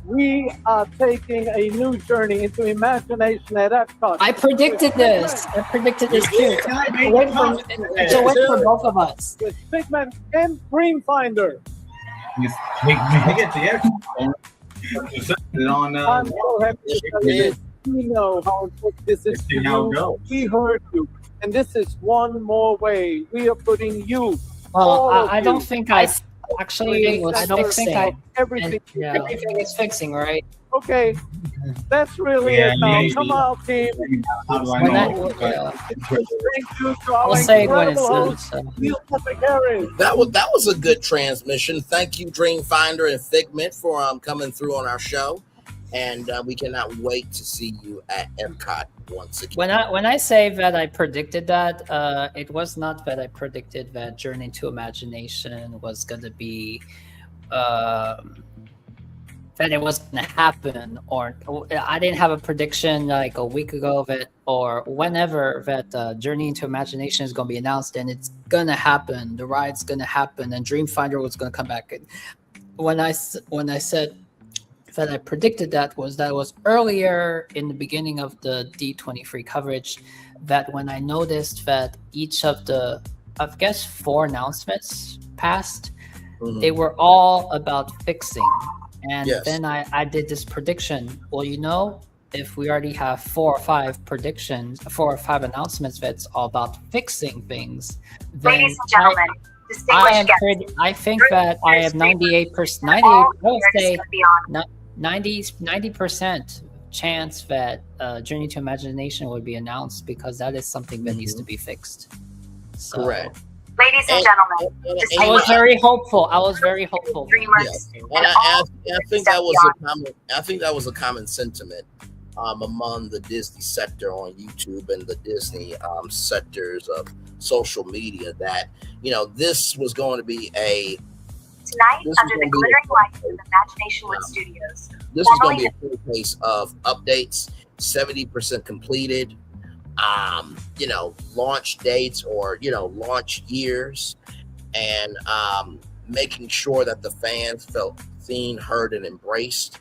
We are taking a new journey into imagination at Epcot. I predicted this. I predicted this too. It's a win for both of us. With Figment and Dreamfinder. You get the extra. I'm so happy because we know how important this is to you. We heard you. And this is one more way. We are putting you. Well, I don't think I actually. I don't think everything. Everything is fixing, right? Okay, that's really it now. Come on, team. How do I know? Thank you to our I'll say it when it's incredible done. So. host, Neil Patrick. That was a good transmission. Thank you, Dreamfinder and Figment, for coming through on our show, and we cannot wait to see you at Epcot once again. When I say that I predicted that, it was not that I predicted that Journey to Imagination was going to be that it was going to happen, or I didn't have a prediction like a week ago that or whenever that Journey into Imagination is going to be announced, and it's going to happen. The ride's going to happen, and Dreamfinder was going to come back. And when I said that I predicted that was earlier in the beginning of the D23 coverage, that when I noticed that each of the, I guess, 4 announcements passed, they were all about fixing. And then I did this prediction. Well, if we already have 4 or 5 announcements that's all about fixing things, then ladies and gentlemen, I think that I have 98%, I would say 90% chance that Journey to Imagination would be announced, because that is something that needs to be fixed. So, correct. Ladies and gentlemen, I was very hopeful. Dreamers. I think that was a common sentiment among the Disney sector on YouTube and the Disney sectors of social media, that this was going to be tonight under the glittering lights of Imagination Wood Studios. This is going to be a full case of updates, 70% completed. Launch dates or launch years, and making sure that the fans felt seen, heard, and embraced.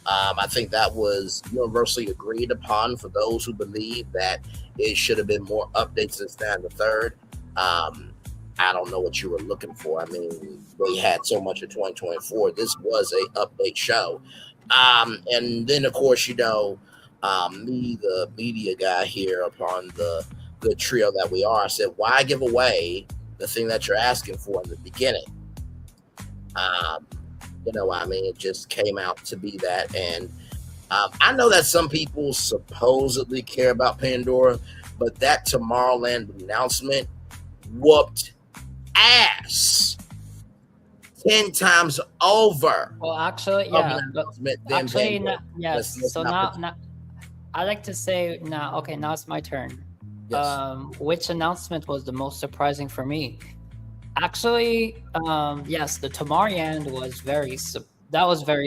I think that was universally agreed upon for those who believe that it should have been more updates this, that, and the third. I don't know what you were looking for. I mean, they had so much in 2024. This was a update show. And then, of course, me, the media guy here upon the good trio that we are, said, why give away the thing that you're asking for in the beginning? It just came out to be that. And I know that some people supposedly care about Pandora, but that Tomorrowland announcement whooped ass 10 times over. Well, actually, yeah. Yes. So now I like to say now. Okay, now it's my turn. Yes. Which announcement was the most surprising for me? Actually, yes, the Tomorrowland was very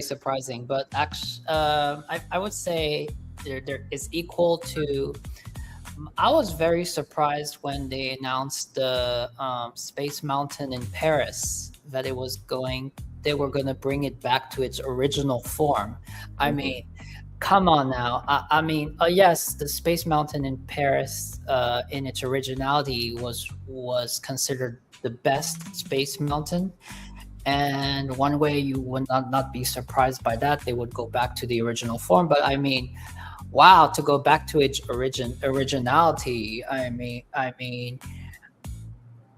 surprising. But actually, I would say there is equal to I was very surprised when they announced the Space Mountain in Paris that they were going to bring it back to its original form. I mean, come on now. I mean, yes, the Space Mountain in Paris, in its originality, was considered the best space mountain. And one way you would not be surprised by that, they would go back to the original form. But I mean, wow, to go back to its originality. I mean,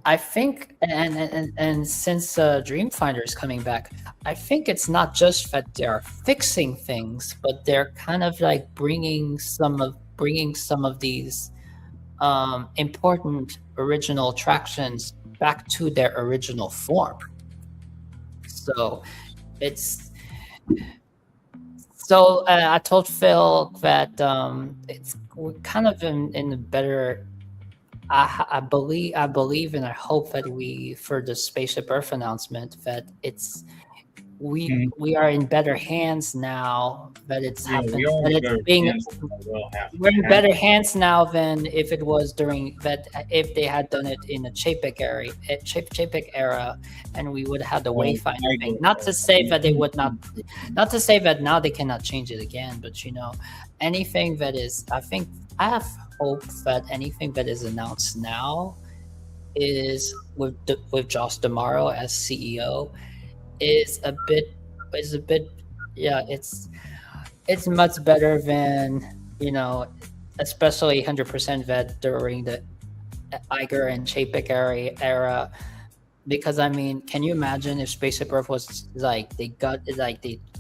I think, and since Dreamfinder is coming back, I think it's not just that they're fixing things, but they're kind of like bringing some of these important original attractions back to their original form. So it's I told Phil that it's we're kind of in a better. I believe and I hope that for the Spaceship Earth announcement that we are in better hands now that it's happened. We're in better hands now than if it was if they had done it in the Chapek era, and we would have the wayfinding thing. Not to say that they would not to say that now they cannot change it again, but anything that is, I have hope that anything that is announced now is with Josh D'Amaro as CEO is a bit it's much better than especially 100% vet during the Iger and Chapek era, because I mean, can you imagine if Spaceship Earth was they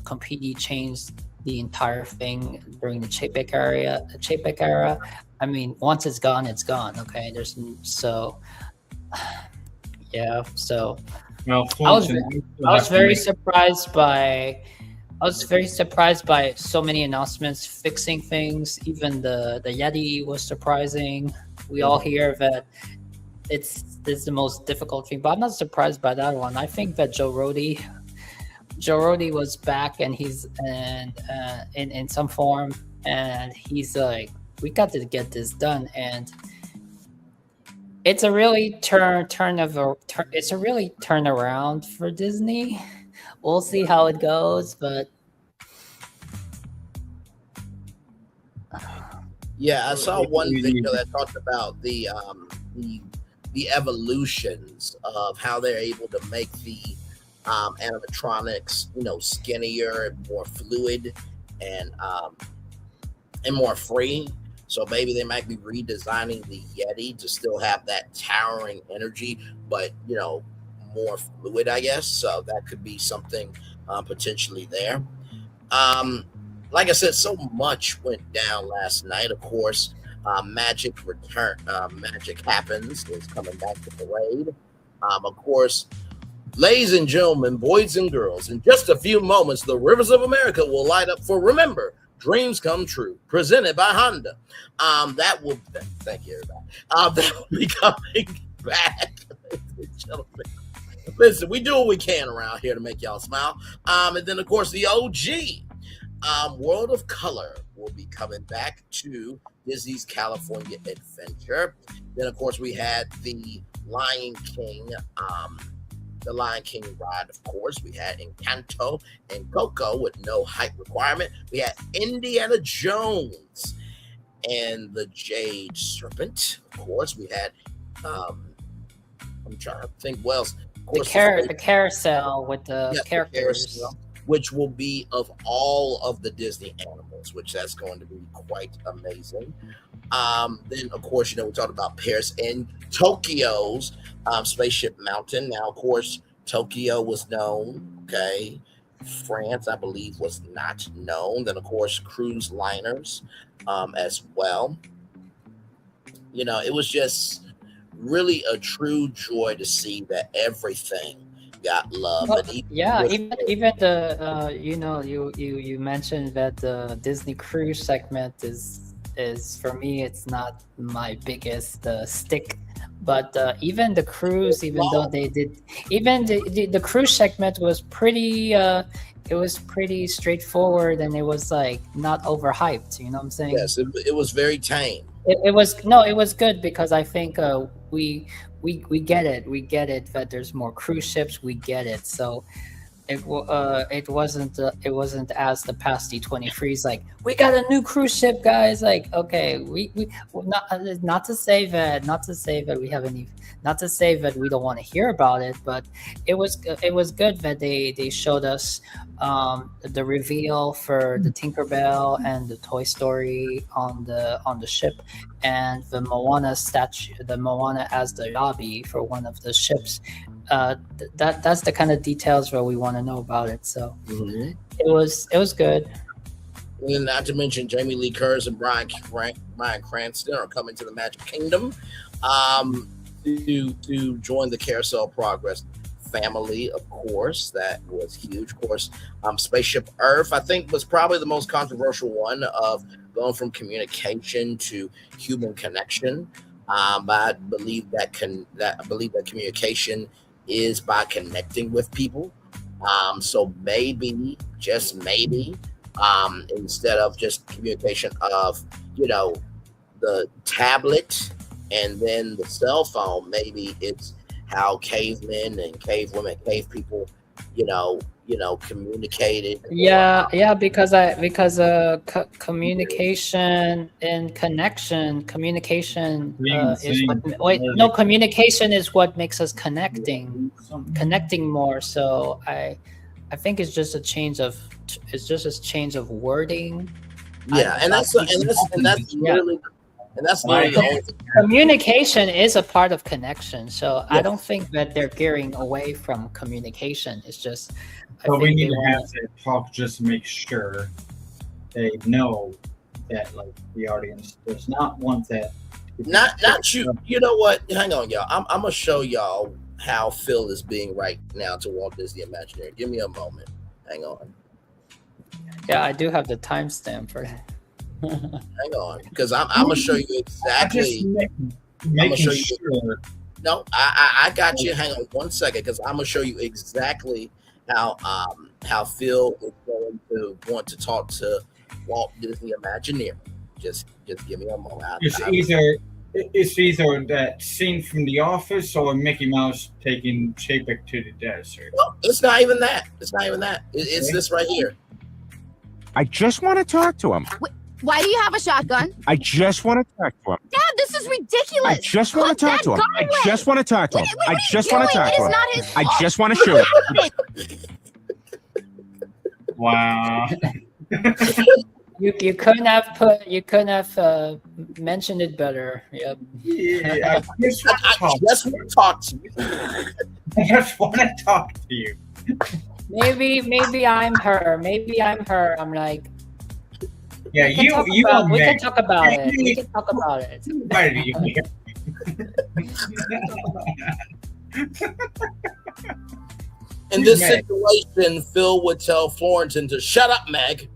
completely changed the entire thing during the Chapek era? I mean, once it's gone, it's gone. Okay, Well, I was very surprised by so many announcements fixing things. Even the Yeti was surprising. We all hear that it's the most difficult thing, but I'm not surprised by that one. I think that Joe Rody was back, and he's in some form, and he's like, we got to get this done, and it's a really turnaround for Disney. We'll see how it goes, but yeah, I saw one video that talked about the evolutions of how they're able to make the animatronics, skinnier, more fluid, and more free. So maybe they might be redesigning the Yeti to still have that towering energy, but more fluid, I guess. So that could be something potentially there. Like I said, so much went down last night. Of course, Magic Happens is coming back to Parade. Of course, ladies and gentlemen, boys and girls, in just a few moments, the rivers of America will light up for Remember Dreams Come True, presented by Honda. Thank you, everybody. That will be coming back, ladies and gentlemen. Listen, we do what we can around here to make y'all smile. And then, of course, the OG World of Color will be coming back to Disney's California Adventure. Then, of course, we had the Lion King ride, of course. We had Encanto and Coco with no height requirement. We had Indiana Jones and the Jade Serpent. Of course, we had I'm trying to think what else. Of course, the carousel with the characters, which will be of all of the Disney animals, which that's going to be quite amazing. Then, of course, we talked about Paris and Tokyo's Spaceship Mountain. Now, of course, Tokyo was known, okay? France, I believe, was not known. Then, of course, cruise liners as well. It was just really a true joy to see that everything got love. Well, even the you mentioned that the Disney cruise segment is for me, it's not my biggest stick, but even the cruise, though they did, even the cruise segment was pretty it was straightforward, and it was not overhyped, you know what I'm saying? Yes, it was very tame. it was good because I think we get it. We get it that there's more cruise ships. We get it. So it wasn't as the past D23 is like, we got a new cruise ship, guys. Like, okay, we not to say that we have any, not to say that we don't want to hear about it, but it was good that they showed us the reveal for the Tinkerbell and the Toy Story on the ship, and the Moana statue, the Moana as the lobby for one of the ships. That's the kind of details that we want to know about it. So it was good. And not to mention Jamie Lee Curtis and Bryan Cranston are coming to the Magic Kingdom to join the Carousel Progress family. Of course, that was huge. Of course, Spaceship Earth, I think, was probably the most controversial one of going from communication to human connection. But I believe that communication is by connecting with people. So maybe, just maybe, instead of just communication of, the tablet and then the cell phone, maybe it's how cavemen and cavewomen, cave people, communicated. Yeah, because communication and communication is what makes us connecting more. So I think it's just a change of wording. That's literally the only thing. Communication is a part of connection, so I don't think that they're gearing away from communication. It's just, but we need to have to talk just to make sure they know that, like, the audience does not want that. Not you. You know what? Hang on, y'all. I'm gonna show y'all how Phil is being right now to Walt Disney Imagineering. Give me a moment. Hang on. Yeah, I do have the timestamp for that. Hang on, because I'm gonna show you exactly. No, I got you. Hang on 1 second, because I'm gonna show you exactly how Phil is going to want to talk to Walt Disney Imagineering. Just give me a moment. It's either that scene from The Office or Mickey Mouse taking Chapek to the desert. No, it's not even that. It's this right here. I just want to talk to him. Why do you have a shotgun? I just want to talk to him. Dad, this is ridiculous. I just want to talk to him. I just want to talk to him. I just want to talk to him. I just want to shoot him. Wow. You couldn't have mentioned it better. Yep. Yeah, I just want to talk to you. I just want to talk to you. Maybe I'm her. I'm like, yeah, we can talk about it. We can talk about it. In this situation, Phil would tell Florentin to shut up, Meg.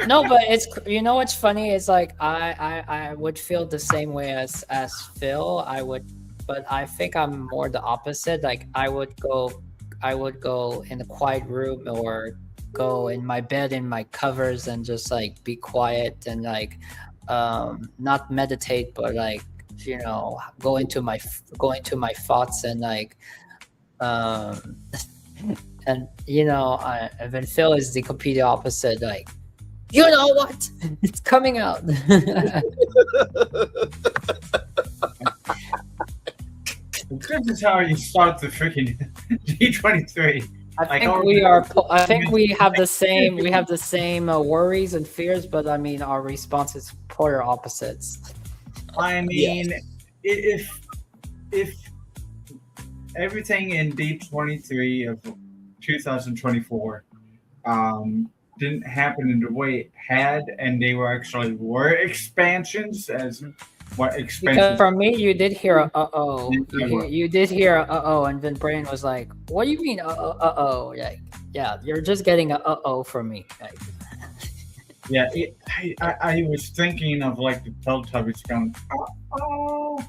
No, but what's funny is, like, I would feel the same way as Phil. But I think I'm more the opposite. Like, I would go in a quiet room or go in my bed in my covers and just, like, be quiet and, like, not meditate, but, like, go into my thoughts and, like, and then Phil is the complete opposite. Like, you know what? It's coming out. This is how you start the freaking D23. I think we have the same. We have the same worries and fears, but I mean, our response is polar opposites. I mean, if everything in D23 of 2024 didn't happen in the way it had, and they were expansions, as what expansions? Because for me, you did hear uh-oh. You did hear uh-oh, and then Brain was like, what do you mean uh-oh? Like, yeah, you're just getting a uh-oh from me. Like, yeah, I was thinking of, like, the Teletubbies going, uh-oh.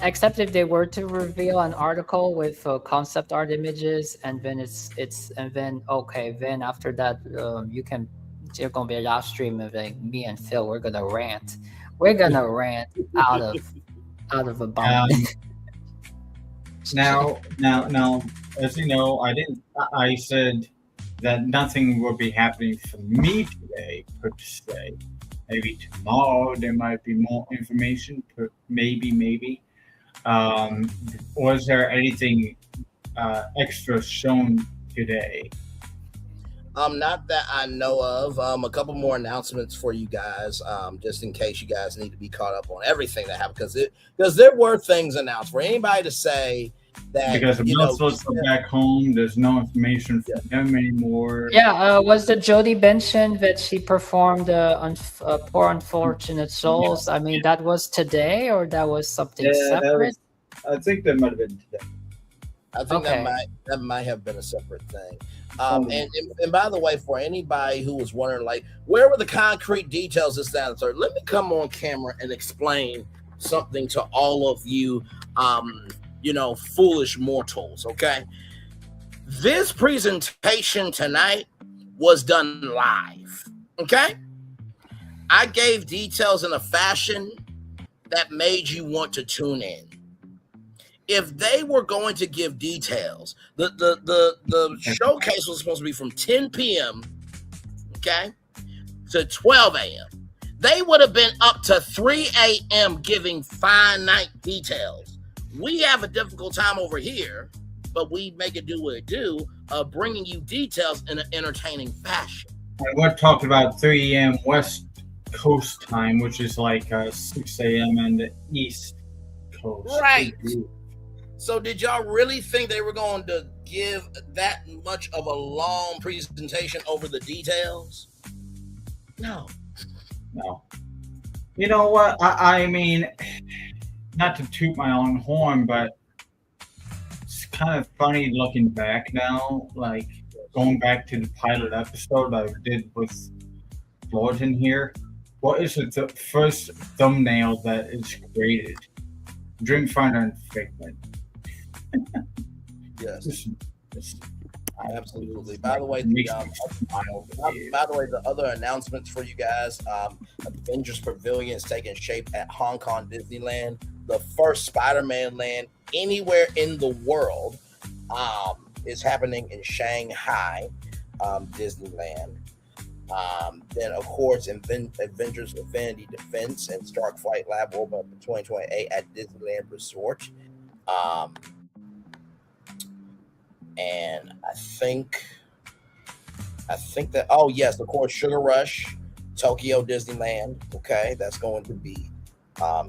Except if they were to reveal an article with concept art images, and then then after that There's gonna be a live stream of like me and Phil. We're gonna rant. We're gonna rant out of a bomb. Now, as you know, I said that nothing will be happening for me today, per se. Maybe tomorrow there might be more information. Maybe. Was there anything extra shown today? Not that I know of. A couple more announcements for you guys, just in case you guys need to be caught up on everything that happened, because there were things announced. For anybody to say that, Because the Muslims are back home, there's no information from them anymore. Yeah, was it Jodie mentioned that she performed Poor Unfortunate Souls? I mean, that was today, or that was something separate? I think that might have been today. I think that might have been a separate thing. And by the way, for anybody who was wondering, like, where were the concrete details, this, that, and the third, let me come on camera and explain something to all of you, foolish mortals, okay? This presentation tonight was done live, okay? I gave details in a fashion that made you want to tune in. If they were going to give details, the showcase was supposed to be from 10 p.m., okay, to 12 a.m. They would have been up to 3 a.m. giving finite details. We have a difficult time over here, but we make it do what it do, bringing you details in an entertaining fashion. And we're talking about 3 a.m. West Coast time, which is like 6 a.m. in the East Coast. Right. So did y'all really think they were going to give that much of a long presentation over the details? No. You know what? I mean, not to toot my own horn, but it's kind of funny looking back now, like going back to the pilot episode I did with Jordan here. What is the first thumbnail that is created? Dreamfinder and Figment. Yes, absolutely. By the way, the other announcements for you guys: Avengers Pavilion is taking shape at Hong Kong Disneyland. The first Spider-Man land anywhere in the world is happening in Shanghai Disneyland. Then, of course, Avengers Infinity Defense and Stark Flight Lab will open up in 2028 at Disneyland Resort. And I think that, oh yes, of course, Sugar Rush, Tokyo Disneyland. Okay, that's going to be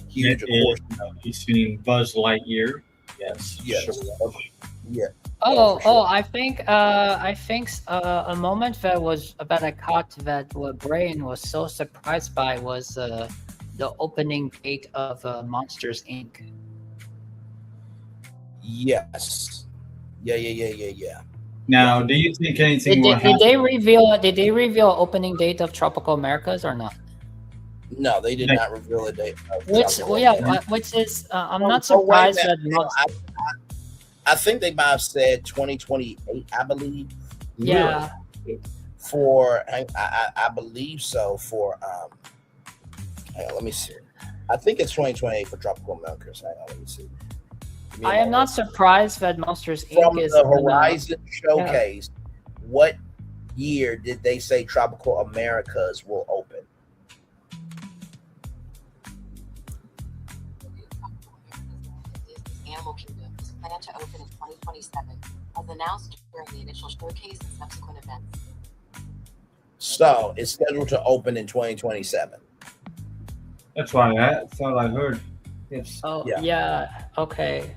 huge. Of course, you've seen Buzz Lightyear. Yes. Yeah. I think a moment that I caught that what Brain was so surprised by was the opening date of Monsters Inc. Yes. Yeah. Now, do you think anything did they reveal opening date of Tropical Americas or not? No, they did not reveal a date. Which is I'm not surprised that I think they might have said 2028, I believe. Yeah. For I believe so for hang on, let me see. I think it's 2028 for Tropical Americas. Hang on, let me see. I am not surprised that Monsters Inc. From is the Horizon Showcase. Yeah. What year did they say Tropical Americas will open? Animal Kingdom is planned to open in 2027, as announced during the initial showcase and subsequent events. So it's scheduled to open in 2027. That's all I heard. Yes. Oh yeah. Okay.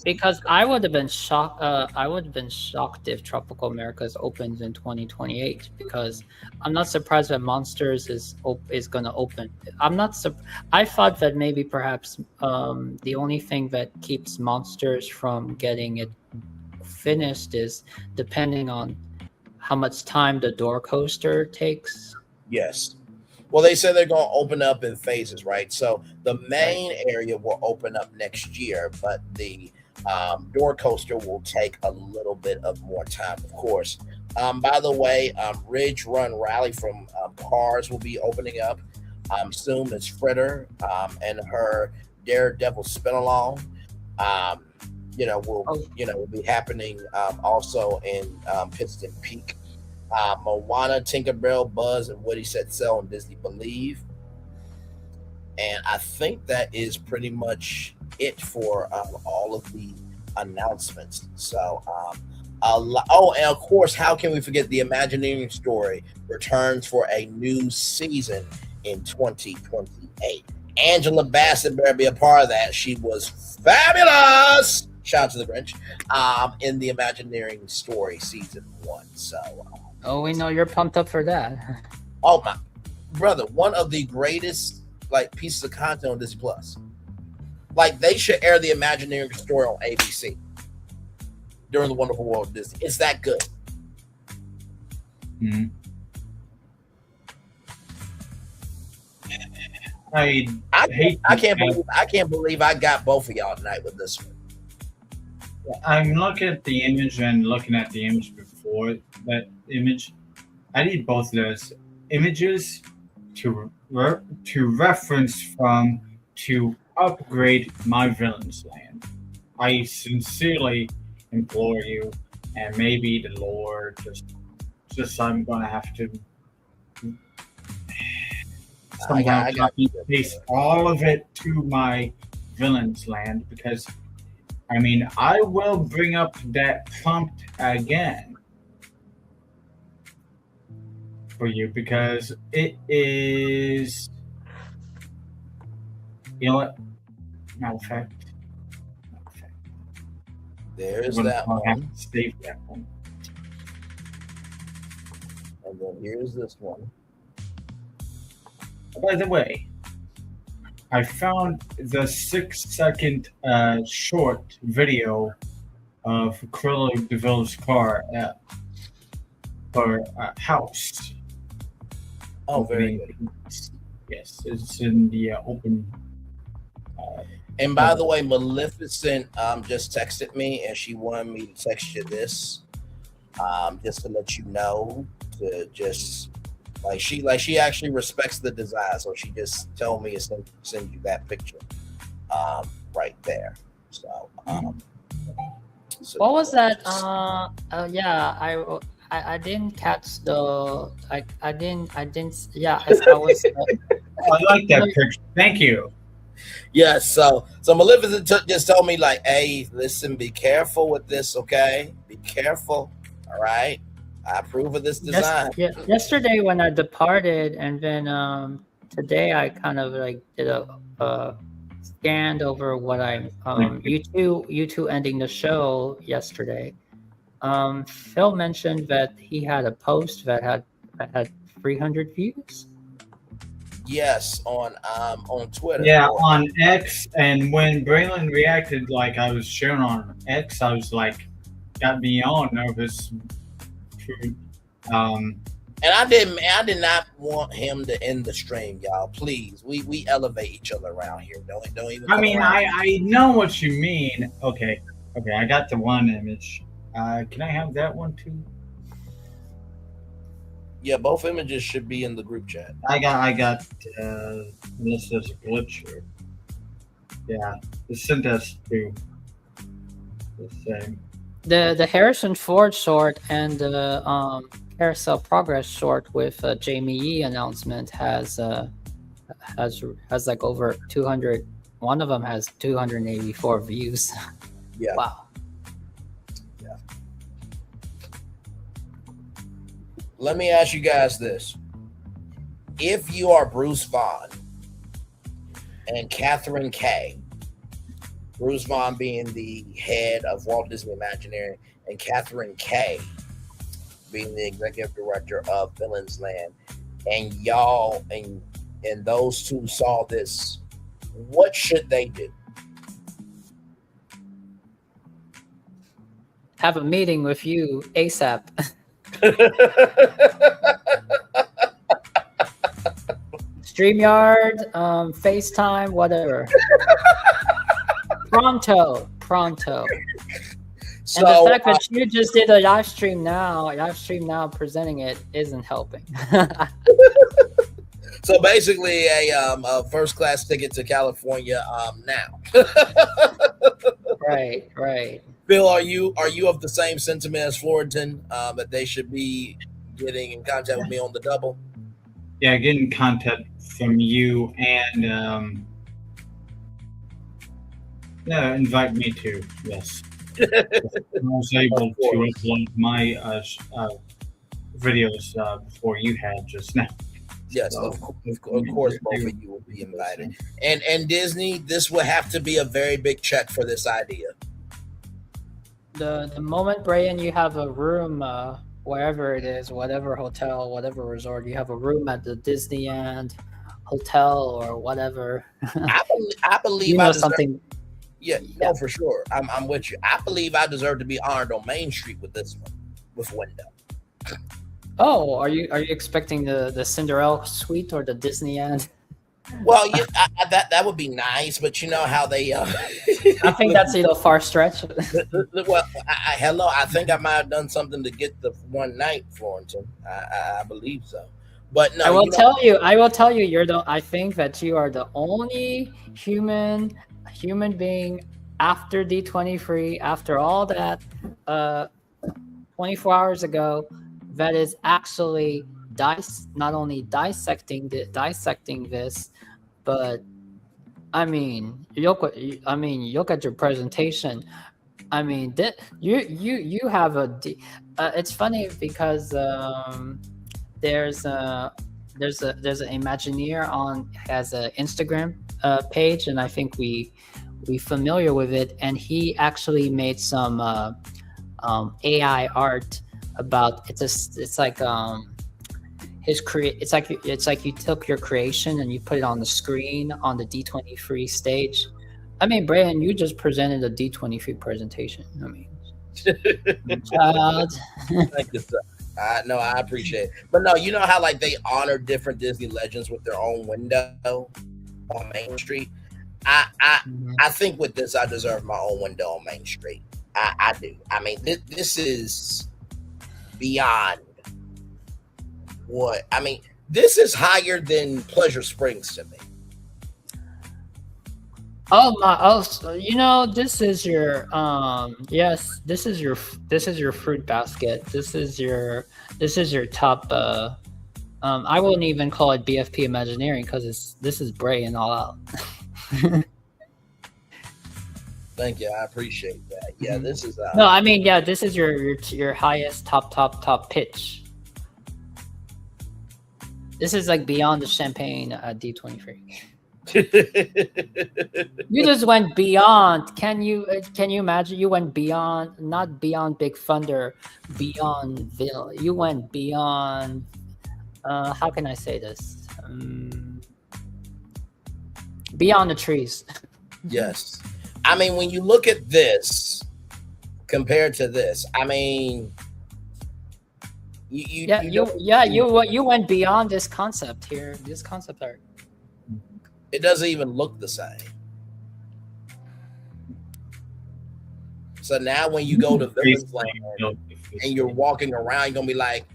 Because I would have been shocked. I would have been shocked if Tropical Americas opens in 2028. Because I'm not surprised that Monsters is going to open. I thought that maybe perhaps the only thing that keeps Monsters from getting it finished is depending on how much time the door coaster takes. Yes. Well, they said they're going to open up in phases, right? So the main area will open up next year, but the door coaster will take a little bit of more time. Of course, By the way, Ridge Run Rally from Cars will be opening up soon. It's Fritter and her Daredevil spin along. Will be happening also in Piston Peak. Moana, Tinkerbell, Buzz, and Woody Set Sail on Disney Believe. And I think that is pretty much it for all of the announcements. So, and of course, how can we forget the Imagineering Story returns for a new season in 2028. Angela Bassett better be a part of that. She was fabulous. Shout out to the Grinch in the Imagineering Story season 1. So, we know you're pumped up for that. Oh my brother, one of the greatest pieces of content on Disney Plus. They should air the Imagineering Story on ABC during the Wonderful World of Disney. It's that good. Mm-hmm. I can't believe I got both of y'all tonight with this one. I'm looking at the image and looking at the image before that image. I need both of those images to reference from to upgrade my villain's land. I sincerely implore you, and maybe the Lord just I'm gonna have to somehow copy paste all of it to my villain's land, because I will bring up that prompt again for you, because it is, you know what? Matter of fact, there's that one. I have to save that one. And then here's this one. By the way, I found the 6-second short video of Cruella DeVille's car at her house. Oh, very good. Yes, it's in the open. And by the way, Maleficent just texted me, and she wanted me to text you this, just to let you know, to just she actually respects the design, so she just told me to send you that picture, right there. So, what was that? I didn't catch the. I didn't. Yeah, I was. I like that picture. Thank you. Yeah, so Maleficent just told me, hey, listen, be careful with this, okay? Be careful, all right? I approve of this design. Yesterday when I departed, and then today I kind of did a scanned over what you two ending the show yesterday. Phil mentioned that he had a post that had 300 views. Yes, on Twitter. Yeah, on X. And when Braylon reacted, I was sharing on X, I was got me all nervous. And I did not want him to end the stream, y'all. Please, we elevate each other around here. Don't even. I know what you mean. Okay, I got the one image. Can I have that one too? Yeah, both images should be in the group chat. I got unless there's a glitch here. Yeah, it sent us to the same. The Harrison Ford short and the Carousel Progress short with Jamie Yee announcement has over 200. One of them has 284 views. Yeah. Wow. Yeah. Let me ask you guys this: if you are Bruce Vaughn and Catherine Kay, Bruce Vaughn being the head of Walt Disney Imagineering, and Catherine Kay being the executive director of Villains Land, and y'all and those two saw this, what should they do? Have a meeting with you ASAP. StreamYard, FaceTime, whatever. Pronto. So and the fact that you just did a live stream now presenting it isn't helping. So basically, a first class ticket to California now. Right. Bill, are you of the same sentiment as Florentin that they should be getting in contact with me on the double? Yeah, get in contact from you and invite me too. Yes, I was able to upload my videos before you had just now. Yes, of course, both of you will be invited. And Disney, this will have to be a very big check for this idea. The moment, Brian, you have a room wherever it is, whatever hotel, whatever resort, you have a room at the Disneyland hotel or whatever. I believe you know something. Yeah, no, for sure. I'm with you. I believe I deserve to be honored on Main Street with this one, with Window. Oh, are you expecting the Cinderella suite or the Disneyland? Well, yeah, that would be nice, but you know how they. I think that's a far stretch. Well, hello. I think I might have done something to get the one night, Florentin. I believe so, but no. I will tell you. I think that you are the only human being after D23, after all that, 24 hours ago, that is actually not only dissecting this, but I mean, look at your presentation. I mean, you have it's funny because there's an Imagineer has an Instagram page, and I think we familiar with it, and he actually made some AI art about it's like you took your creation and you put it on the screen on the D23 stage. I mean, Brian, you just presented a D23 presentation. I mean, child. Thank you, sir. No, I appreciate it. But no, you know how like they honor different Disney legends with their own window on Main Street? I think with this, I deserve my own window on Main Street. I do. I mean, this is beyond what I mean. This is higher than Pleasure Springs to me. This is your this is your fruit basket. This is your top. I wouldn't even call it BFP Imagineering because this is Bray and all out. Thank you. I appreciate that. Yeah, this is no. I mean, yeah, this is your highest top pitch. This is like beyond the champagne D23. You just went beyond. Can you imagine? You went beyond, not beyond Big Thunder, beyond Ville. You went beyond. How can I say this? Beyond the trees. Yes. I mean, when you look at this compared to this, I mean, you went beyond this concept here, this concept art. It doesn't even look the same. So now when you go to Village Land and you're walking around, you're gonna be like,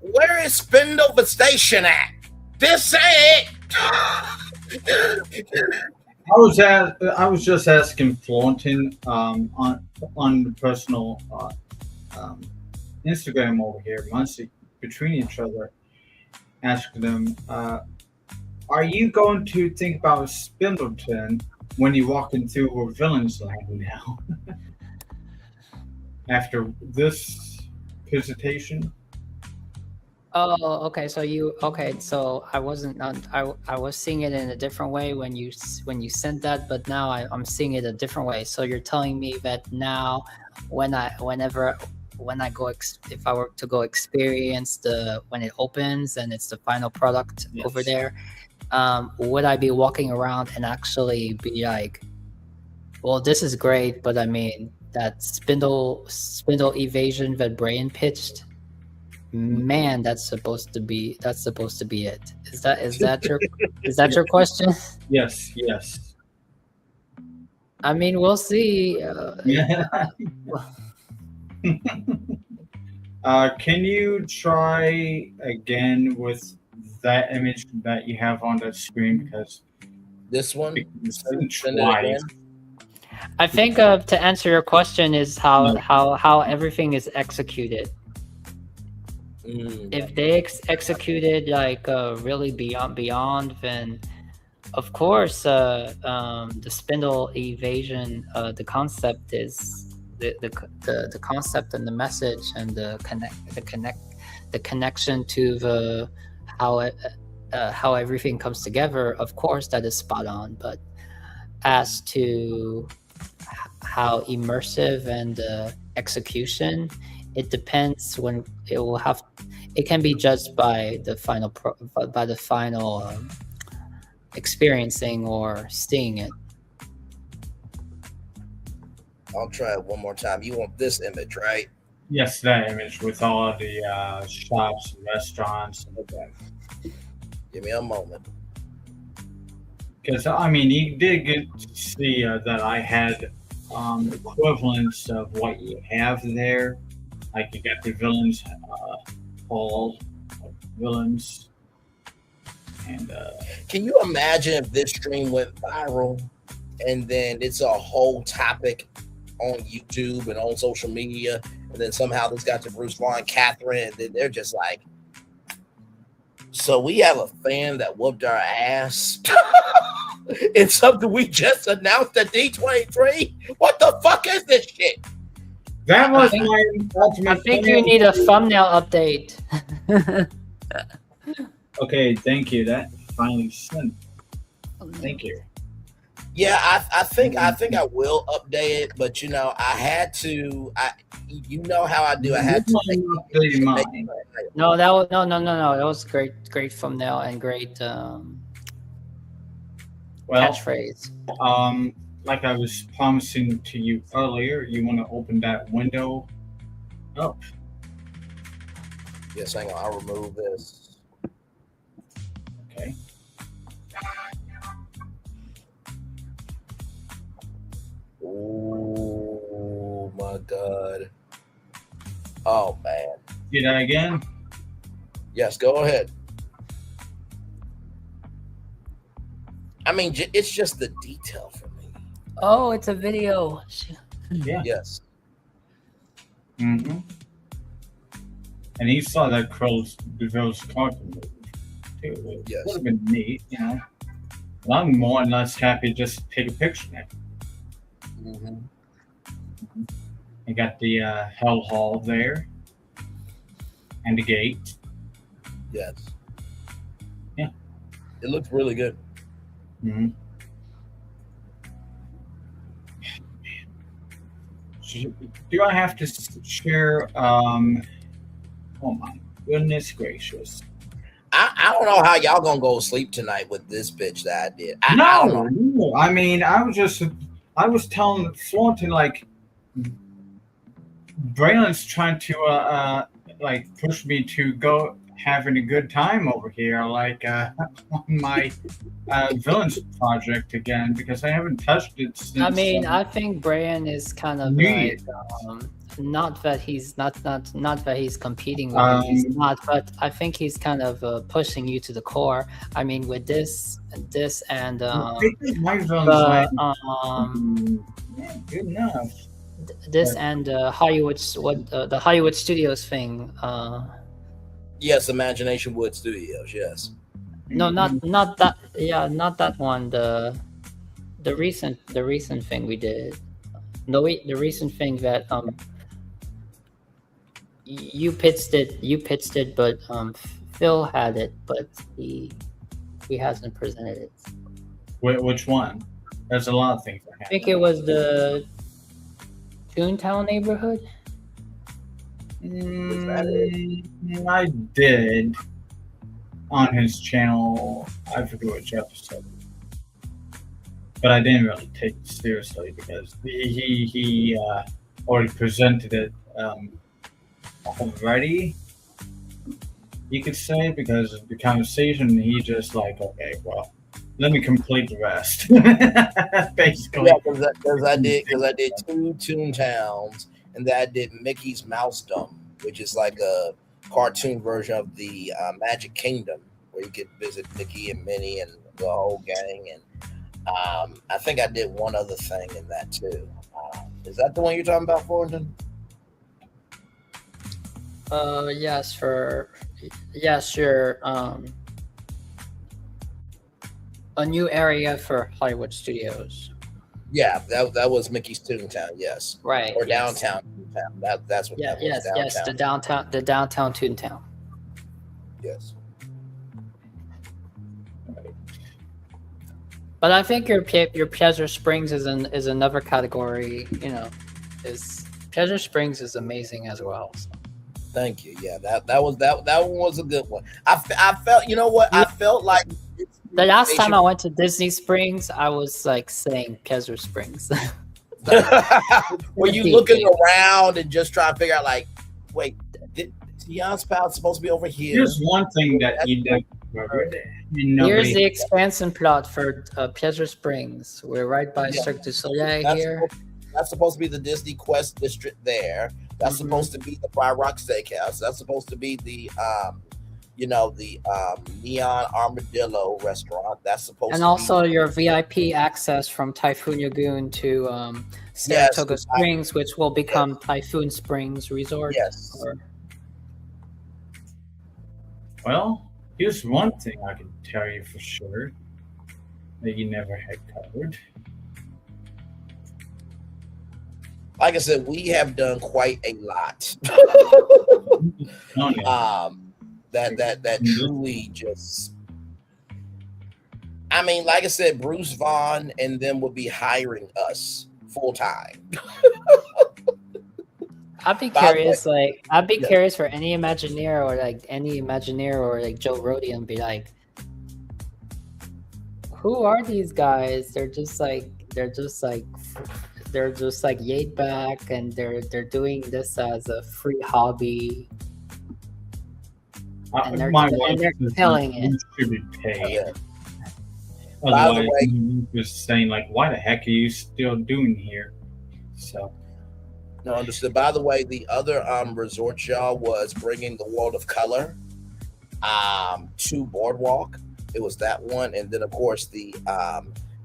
where is Spindover Station at? This ain't it. I was just asking Florentin on the personal Instagram over here, monthly between each other, asking them, are you going to think about Spindleton when you walk into a Villains Land now? After this presentation? Oh, okay. So I wasn't. I was seeing it in a different way when you sent that, but now I'm seeing it a different way. So you're telling me that now, if I were to go experience when it opens and it's the final product over there, would I be walking around and actually be like, well, this is great, but I mean that spindle evasion that Brian pitched. Man, that's supposed to be it. Is that your question? Yes. I mean, we'll see. Can you try again with that image that you have on the screen? Because this one, twice. I think to answer your question is how everything is executed. If they executed like really beyond, then of course the spindle evasion, the concept is the concept and the message and the connection to the how everything comes together. Of course, that is spot on. But as to how immersive and execution, it depends. When it can be judged by the final experiencing or seeing it. I'll try it one more time. You want this image, right? Yes, that image with all of the shops and restaurants. Give me a moment. Because, I mean, you did get to see that I had equivalents of what you have there. Like, you got the villains, hall of villains. And can you imagine if this stream went viral and then it's a whole topic on YouTube and on social media, and then somehow this got to Bruce Vaughn, Catherine, and then they're just like, so we have a fan that whooped our ass. It's something we just announced at D23. What the fuck is this shit? That was I think you need a thumbnail update. Okay, thank you. That finally sent. Thank you. Yeah, I think I will update it, but you know, I had to. You know how I do. I had to make No, that was no. That was great thumbnail and great catchphrase. Like I was promising to you earlier, you want to open that window up. Yes, hang on. I'll remove this. Okay. Oh my God. Oh man. See that again? Yes, go ahead. I mean, it's just the detail for me. Oh, it's a video. Yeah. Yes. Mm-hmm. And he saw that DeVille's cartoon movie too. It would have been neat, you know. But I'm more or less happy just to take a picture now. Mm-hmm. You got the Hell Hall there, and the gate. Yes. Yeah. It looks really good. Mm-hmm. Do I have to share? Oh my goodness gracious! I don't know how y'all gonna go to sleep tonight with this bitch that I did. I don't know. No. I mean, I was telling Thornton, like, Braylon's trying to like push me to go having a good time over here, like on my villains project again, because I haven't touched it since. I mean, I think Brian is kind of like not that he's not that he's competing with you, he's not, but I think he's kind of pushing you to the core. I mean, with this and my good enough. This and Hollywood, the Hollywood Studios thing. Yes, Imagination Wood Studios. Yes. No, not that. Yeah, not that one. The recent thing we did. No, wait, the recent thing that you pitched it, but Phil had it, but he hasn't presented it. Which one? There's a lot of things that I think it was the Toontown neighborhood. I did on his channel. I forget which episode, but I didn't really take it seriously because he already presented it already. You could say, because of the conversation, he just like, okay, well, let me complete the rest. Basically, Yeah, because I did 2 Toontowns, and then I did Mickey's Mousedom, which is like a cartoon version of the Magic Kingdom, where you could visit Mickey and Minnie and the whole gang. And I think I did one other thing in that too. Is that the one you're talking about, Thornton? Yes, sure. A new area for Hollywood Studios. Yeah, that was Mickey's Toontown. Yes, Right. or yes. downtown Toontown. That's what. Yeah. that was, Yes. The downtown Toontown. Yes. But I think your Pleasure Springs is another category. Is Pleasure Springs is amazing as well. So. Thank you. Yeah, that one was a good one. I felt, you know what? I felt like the last time I went to Disney Springs, I was like saying Pleasure Springs. Were you looking around and just trying to figure out, like, wait, Tion's Spout supposed to be over here? Here's one thing that you don't cover. Here's the expansion plot for Pleasure Springs. We're right by Cirque du Soleil here. That's supposed to be the Disney Quest district there. That's supposed to be the Fried Rock Steakhouse. That's supposed to be the Neon Armadillo restaurant. That's supposed and to also be your VIP access from Typhoon Lagoon to Saratoga Springs, which will become Typhoon Springs Resort. Yes. Well, here's one thing I can tell you for sure that you never had covered. Like I said, we have done quite a lot. That truly just. I mean, like I said, Bruce Vaughn and them will be hiring us full time. I'd be curious, curious for any Imagineer or Joe Rohde and be like, who are these guys? They're just like laid back, and they're doing this as a free hobby, and they're killing it. Should be paid. Yeah. Otherwise, you're just saying, like, why the heck are you still doing here? So. No, understood. By the way, the other resort, y'all, was bringing the World of Color to Boardwalk. It was that one, and then of course the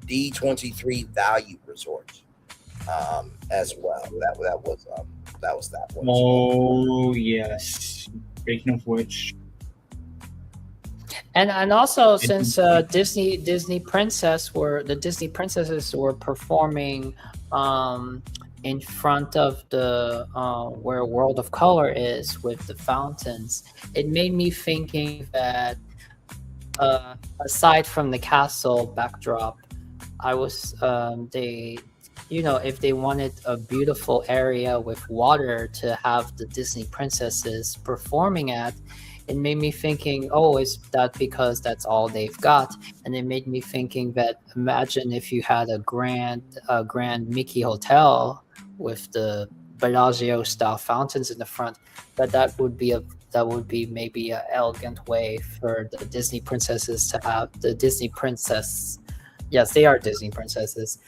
D23 Value Resort as well. That was that one. Oh yes. Speaking of which, and also since Disney princesses were performing in front of the where World of Color is with the fountains, it made me thinking that aside from the castle backdrop, I was if they wanted a beautiful area with water to have the Disney princesses performing at, it made me thinking, oh, is that because that's all they've got? And it made me thinking that imagine if you had a grand Mickey hotel with the Bellagio style fountains in the front, that would be maybe an elegant way for the Disney princesses to have the Disney princess. Yes, they are Disney princesses.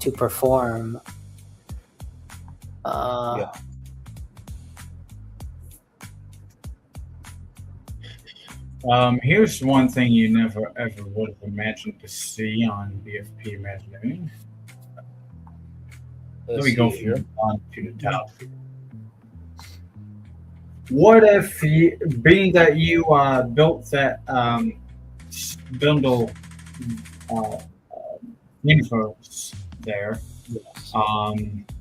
To perform. Here's one thing you never ever would have imagined to see on BFP Imagineering. Let me go from the bottom to the top. What if, being that you built that bundle universe there,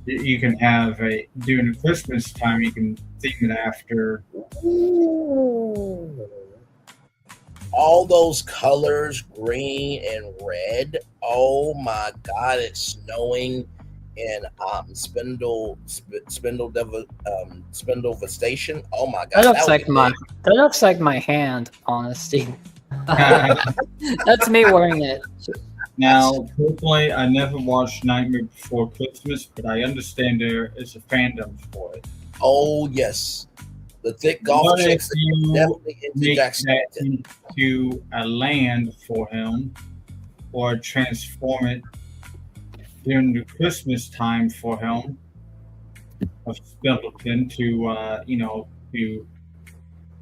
you can have during Christmas time, you can theme it after. All those colors, green and red. Oh my God! It's snowing in Spindle Station. Oh my God! That looks like my hand. Honestly, that's me wearing it. Now, personally, I never watched Nightmare Before Christmas, but I understand there is a fandom for it. Oh yes, The thick golf What if chicks you definitely into make Jack that Skellington. into a land for him, or transform it during the Christmas time for him of Spindleton to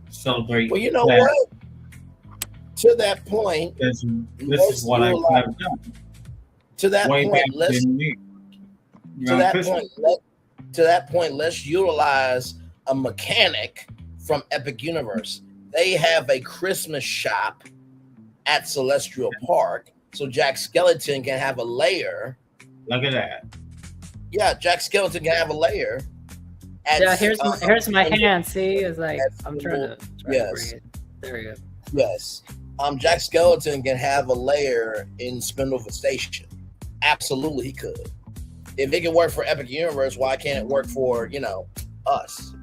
celebrate? Well, you know that. what? To that point, This is what I've done. To that Way point, back in the- to that point, let's utilize a mechanic from Epic Universe. They have a Christmas shop at Celestial Park, so Jack Skellington can have a lair. Look at that. Yeah, Jack Skellington can have a lair. Yeah, here's my hand. See, it's like I'm trying to bring it. There we go. Yes. Jack Skellington can have a lair in Spindleton Station. Absolutely, he could. If it can work for Epic Universe, why can't it work for, us?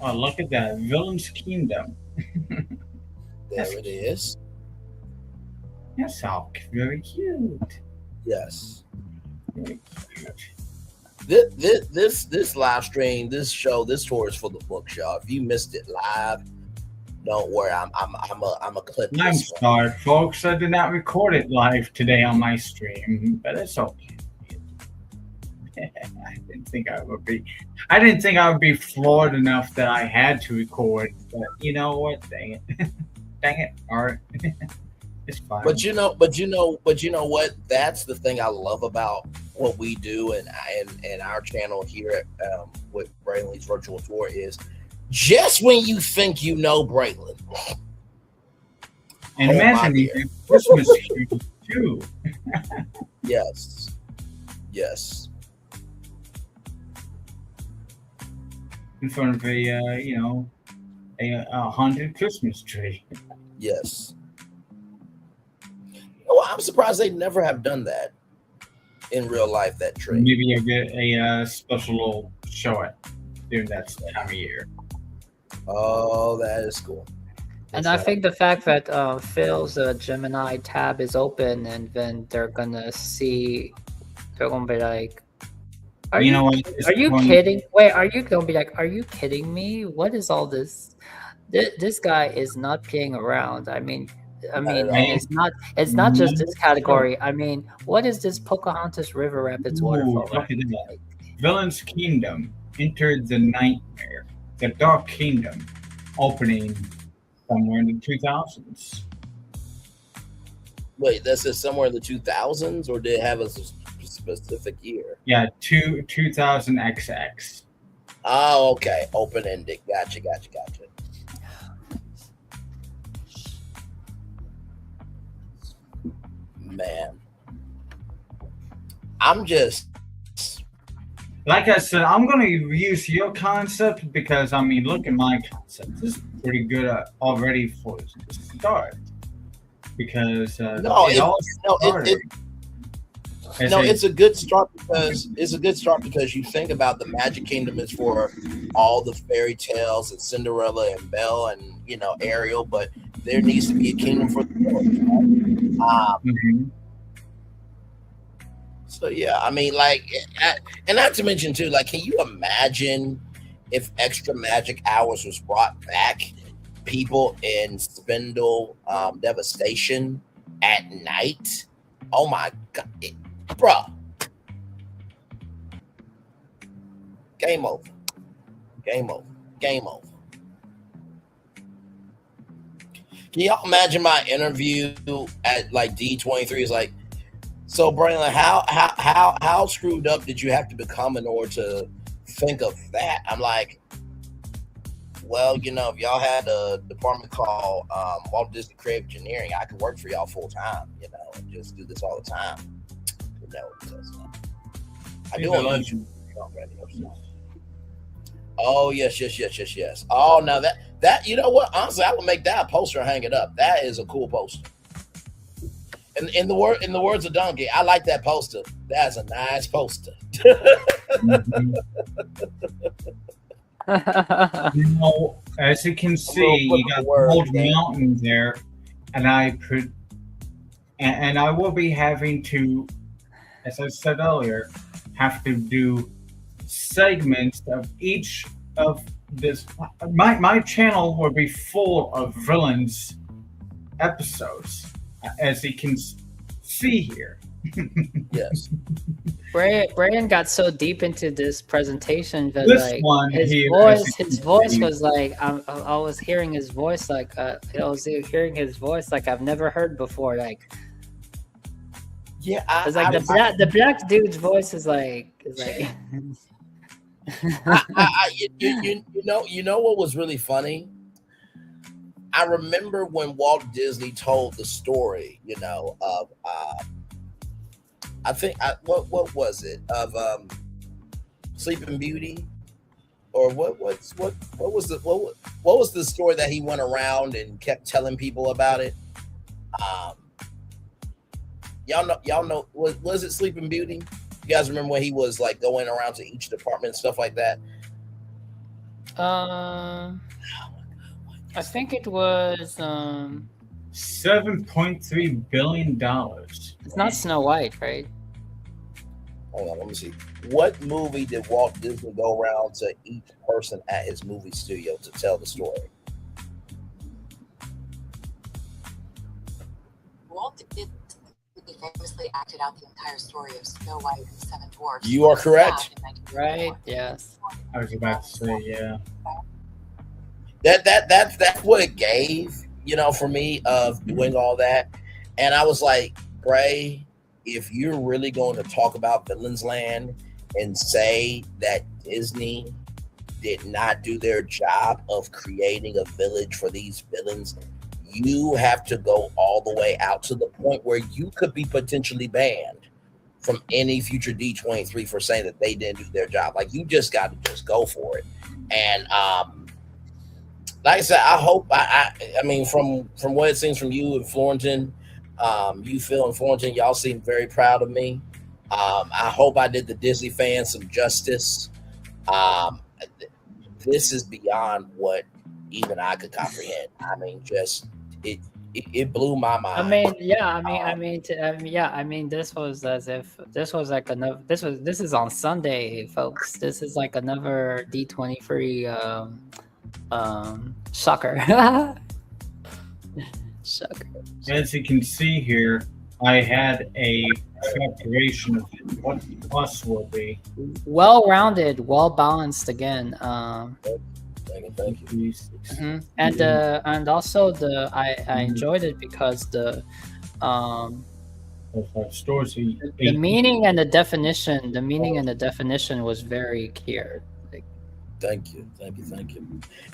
Oh, look at that. Villain's Kingdom. There it is. That's all very cute. Yes. Very cute. This live stream, this show, this tour is for the book, y'all. If you missed it live, don't worry. I'm a clip. I'm sorry, folks. I did not record it live today on my stream, but it's okay. I didn't think I would be floored enough that I had to record. But you know what? Dang it. Dang it. All right. It's fine. But you know what? That's the thing I love about what we do and our channel here at, with Braylon's Virtual Tour is just when you think you know Braylon. And imagine the Christmas tree too. Yes. Yes. In front of a haunted Christmas tree. Yes. Well, I'm surprised they never have done that in real life. That tree. Maybe I get a special little show it during that time of year. Oh, that is cool. And I think the fact that Phil's Gemini tab is open, and then they're gonna be like, Are you kidding? Wait, are you gonna be like, are you kidding me? What is all this? This guy is not playing around. I mean, it's not just this category. I mean, what is this Pocahontas River Rapids waterfall? Look at that. Villain's Kingdom, Enter the Nightmare, the Dark Kingdom, opening somewhere in the 2000s. Wait, this is somewhere in the 2000s, or did it have a specific year? Yeah, 2000 XX. Oh, okay. Open ended. Gotcha. Man, I'm just like I said, I'm going to use your concept because look at my concept. This is pretty good already for the start because it's a good start because you think about the Magic Kingdom is for all the fairy tales and Cinderella and Belle and Ariel, but there needs to be a kingdom for the villains, right? So yeah, and not to mention too, can you imagine if Extra Magic Hours was brought back? People in Spindle Devastation at night. Oh my God. Bruh. Game over. Can y'all imagine my interview at D23 is like, so Braylon, how screwed up did you have to become in order to think of that? I'm like, well, if y'all had a department called Walt Disney Creative Engineering, I could work for y'all full time, and just do this all the time. I do on YouTube already. Oh yes. Oh, now that you know what? Honestly, I would make that a poster and hang it up. That is a cool poster. And in the words of Donkey, I like that poster. That's a nice poster. As you can see, you got the old mountain there, and I will be having to, as I said earlier, have to do segments of each of this. My channel will be full of villains episodes, as you can see here. Yes. Brian got so deep into this presentation that This like one his here, his voice was like I was hearing his voice like I've never heard before. Like yeah, it's like the black dude's voice is like you know what was really funny? I remember when Walt Disney told the story, of I think what was it of Sleeping Beauty, or what was the story that he went around and kept telling people about it? Y'all know was it Sleeping Beauty? You guys remember when he was like going around to each department and stuff like that? I think it was $7.3 billion. It's not Snow White, right? Hold on, let me see. What movie did Walt Disney go around to each person at his movie studio to tell the story? Walt Disney famously acted out the entire story of Snow White and the Seven Dwarfs. You are correct. Right? Yes. I was about to say, yeah. That's what it gave, for me of doing all that. And I was like, Bray, if you're really going to talk about Villains Land and say that Disney did not do their job of creating a village for these villains, you have to go all the way out to the point where you could be potentially banned from any future D23 for saying that they didn't do their job. Like, you just got to just go for it. And like I said, I hope I mean from what it seems from you and Florentin, you, Phil, and Florentin, y'all seem very proud of me. I hope I did the Disney fans some justice. This is beyond what even I could comprehend. I mean, just it blew my mind. This was as if this was like another. This is on Sunday, folks. This is like another D23 sucker. Sucker. As you can see here, I had a calculation of what the cost will be. Well-rounded, well-balanced again. Thank you. And also I enjoyed it because the meaning and the definition was very clear. Thank you.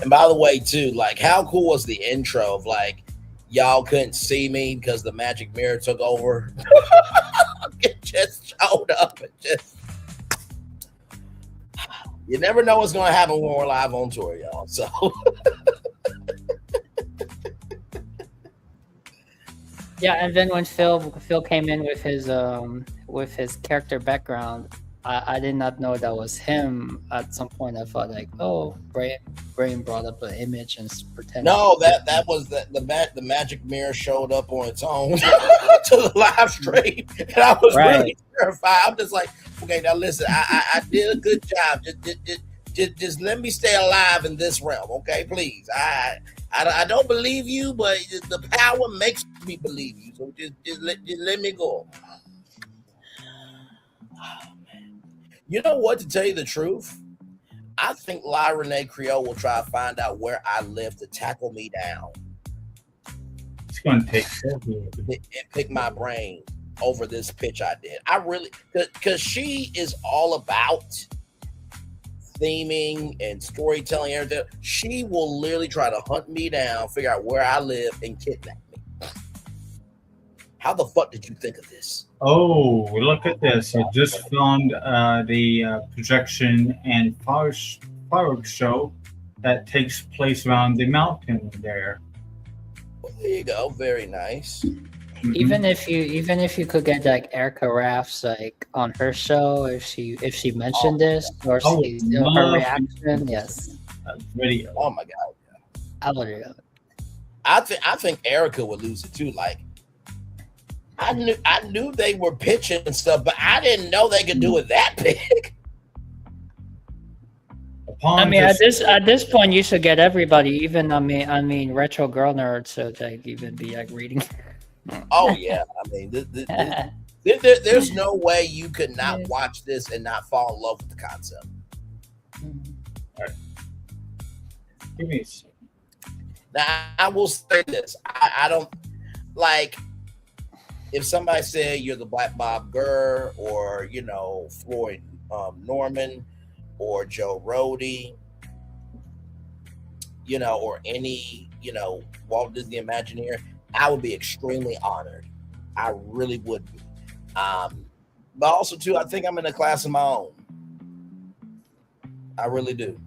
And by the way, too, like, how cool was the intro of like, y'all couldn't see me because the magic mirror took over? It just showed up and just. You never know what's going to happen when we're live on tour, y'all. So, yeah, and then when Phil came in with his character background, I did not know that was him. At some point, I thought like, oh, Brain brought up an image and pretended. No, that was the magic mirror showed up on its own to the live stream, and I was really terrified. I'm just like, okay, now listen, I did a good job. Just let me stay alive in this realm, okay? Please, I don't believe you, but the power makes me believe you. So just let me go. You know what? To tell you the truth, I think La Renee Creole will try to find out where I live to tackle me down. It's going to take several. And pick my brain over this pitch I did. I really, because she is all about theming and storytelling and everything. She will literally try to hunt me down, figure out where I live, and kidnap me. How the fuck did you think of this? Oh, look at this. I just found the projection and fireworks show that takes place around the mountain there. Well, there you go. Very nice. Even if you could get like Erica Raff's like on her show, if she mentioned this or her reaction, yes. Video. Oh my god. I would love it. I think Erica would lose it too. Like, I knew they were pitching and stuff, but I didn't know they could do it that big. I mean, at this point, you should get everybody. Even I mean, retro girl nerds, so they even be like reading. Oh yeah, I mean, there's no way you could not watch this and not fall in love with the concept. Give me a second. Now, I will say this: I don't like if somebody said you're the Black Bob Gurr or Floyd Norman or Joe Rody, or any Walt Disney Imagineer, I would be extremely honored. I really would be. But also too, I think I'm in a class of my own. I really do.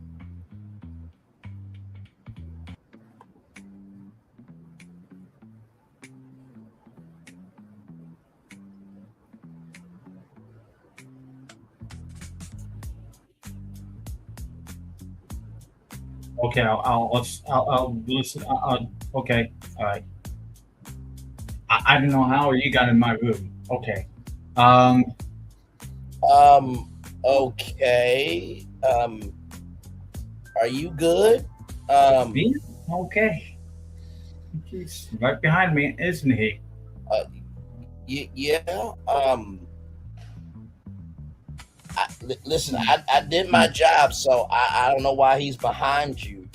Okay, I'll listen. Okay, all right. I don't know how you got in my room. Okay. Okay. Are you good? Me? Okay. He's right behind me, isn't he? Yeah. Listen, I did my job, so I don't know why he's behind you.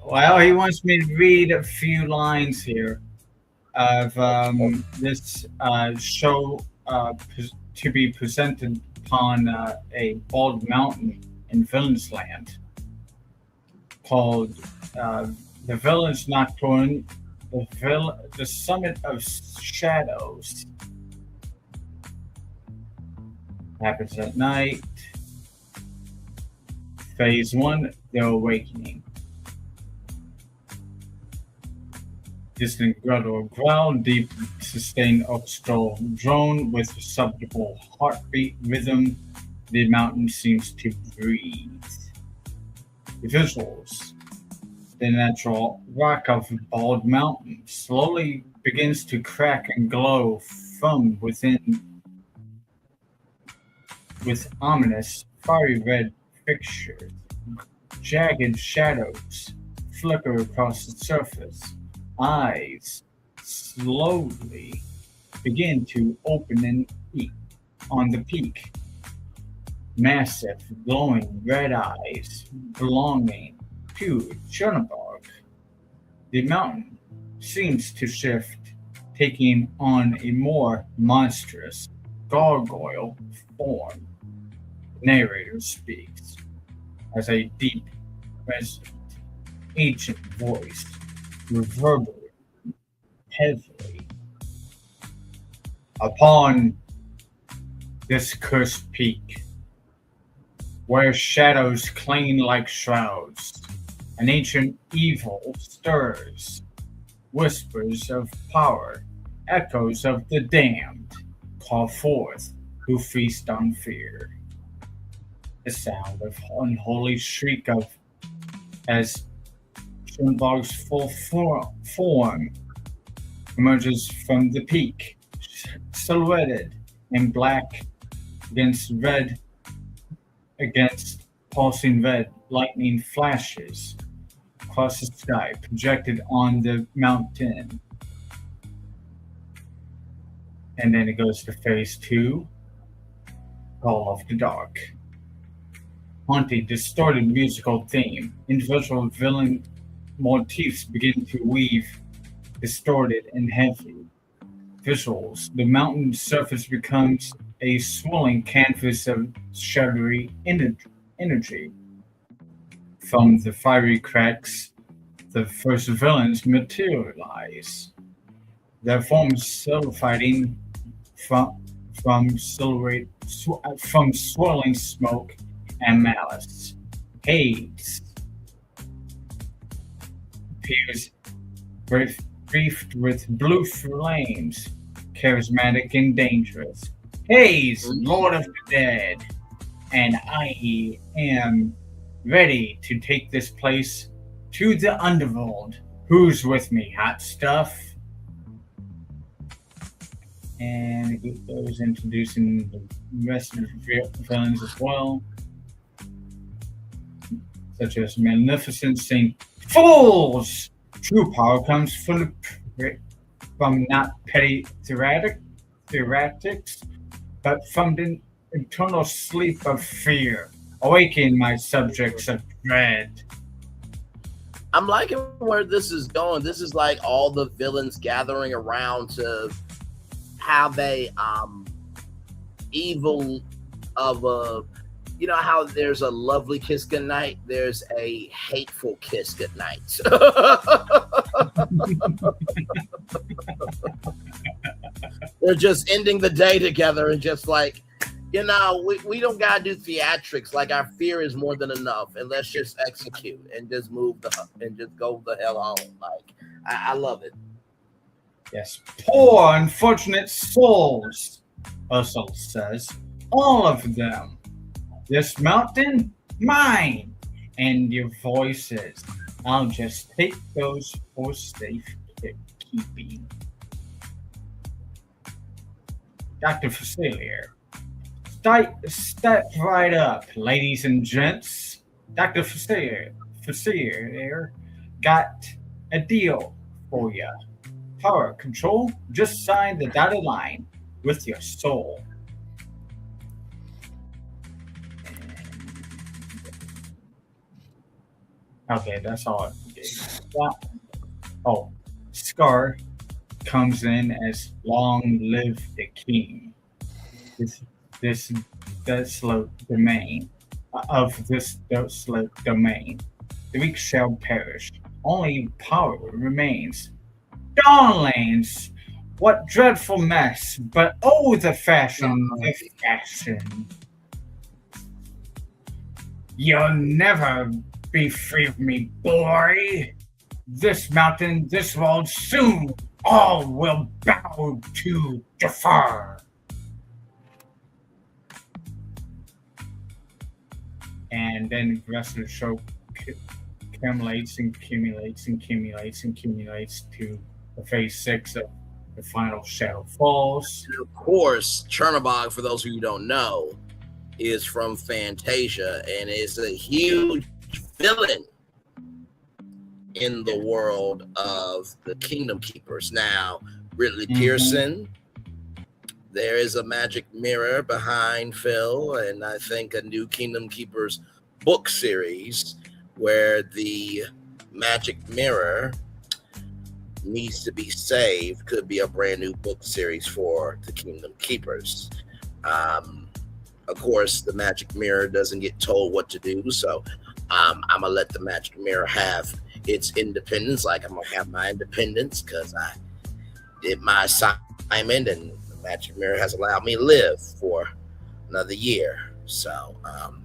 Well, he wants me to read a few lines here of this show to be presented upon a bald mountain in Villain's Land called The Village Nocturne, the Summit of Shadows. Happens at night. Phase 1, The Awakening. Distant guttural growl, deep sustained orchestral drone with subdual heartbeat rhythm. The mountain seems to breathe. The visuals. The natural rock of Bald Mountain slowly begins to crack and glow from within, with ominous, fiery red fixtures. Jagged shadows flicker across the surface. Eyes slowly begin to open and eat on the peak. Massive, glowing red eyes belonging to Chernobyl. The mountain seems to shift, taking on a more monstrous gargoyle form. Narrator speaks as a deep, resonant, ancient voice reverberating heavily upon this cursed peak, where shadows cling like shrouds. An ancient evil stirs, whispers of power, echoes of the damned call forth who feast on fear. The sound of unholy shriek of as Schoenberg's full form emerges from the peak, silhouetted in black against pulsing red lightning flashes across the sky, projected on the mountain. And then it goes to phase 2, Call of the Dark. Haunting, distorted musical theme. Individual villain motifs begin to weave, distorted and heavy. Visuals. The mountain surface becomes a swirling canvas of shadowy energy. From the fiery cracks, the first villains materialize. Their forms solidifying from swirling smoke and malice. Haze appears briefed with blue flames, charismatic and dangerous. Haze, Lord of the Dead, and I am ready to take this place to the underworld. Who's with me, hot stuff? And it goes introducing the rest of the villains as well. such as Magnificent saying, "Fools! True power comes from not petty theoretics, but from the eternal sleep of fear. Awaken my subjects of dread." I'm liking where this is going. This is like all the villains gathering around to have a evil of a, you know how there's a lovely kiss goodnight, there's a hateful kiss goodnight. They're just ending the day together and just like, you know, we don't gotta do theatrics. Like our fear is more than enough, and let's just execute and just and just go the hell home. Like I love it. Yes, poor unfortunate souls, Ursula says, all of them. This mountain, mine, and your voices. I'll just take those for safekeeping. Dr. Facilier. Step right up, ladies and gents. Dr. Facilier got a deal for you. Power control, just sign the dotted line with your soul. Okay, that's all it gave. Oh, Scar comes in as "Long live the king." This desolate domain the weak shall perish. Only power remains. Darlings, what dreadful mess! But oh, the fashion, the fashion! You'll never be free of me, boy. This mountain, this world, soon all will bow to Jafar. And then the rest of the show accumulates to the phase 6 of the final Shadow Falls. And of course, Chernobog, for those of you who don't know, is from Fantasia and is a huge villain in the world of the Kingdom Keepers. Now, Ridley Pearson, there is a magic mirror behind Phil, and I think a new Kingdom Keepers book series where the magic mirror needs to be saved could be a brand new book series for the Kingdom Keepers. Of course, the magic mirror doesn't get told what to do, so I'm gonna let the magic mirror have its independence, like I'm gonna have my independence because I did my assignment and the magic mirror has allowed me to live for another year. So,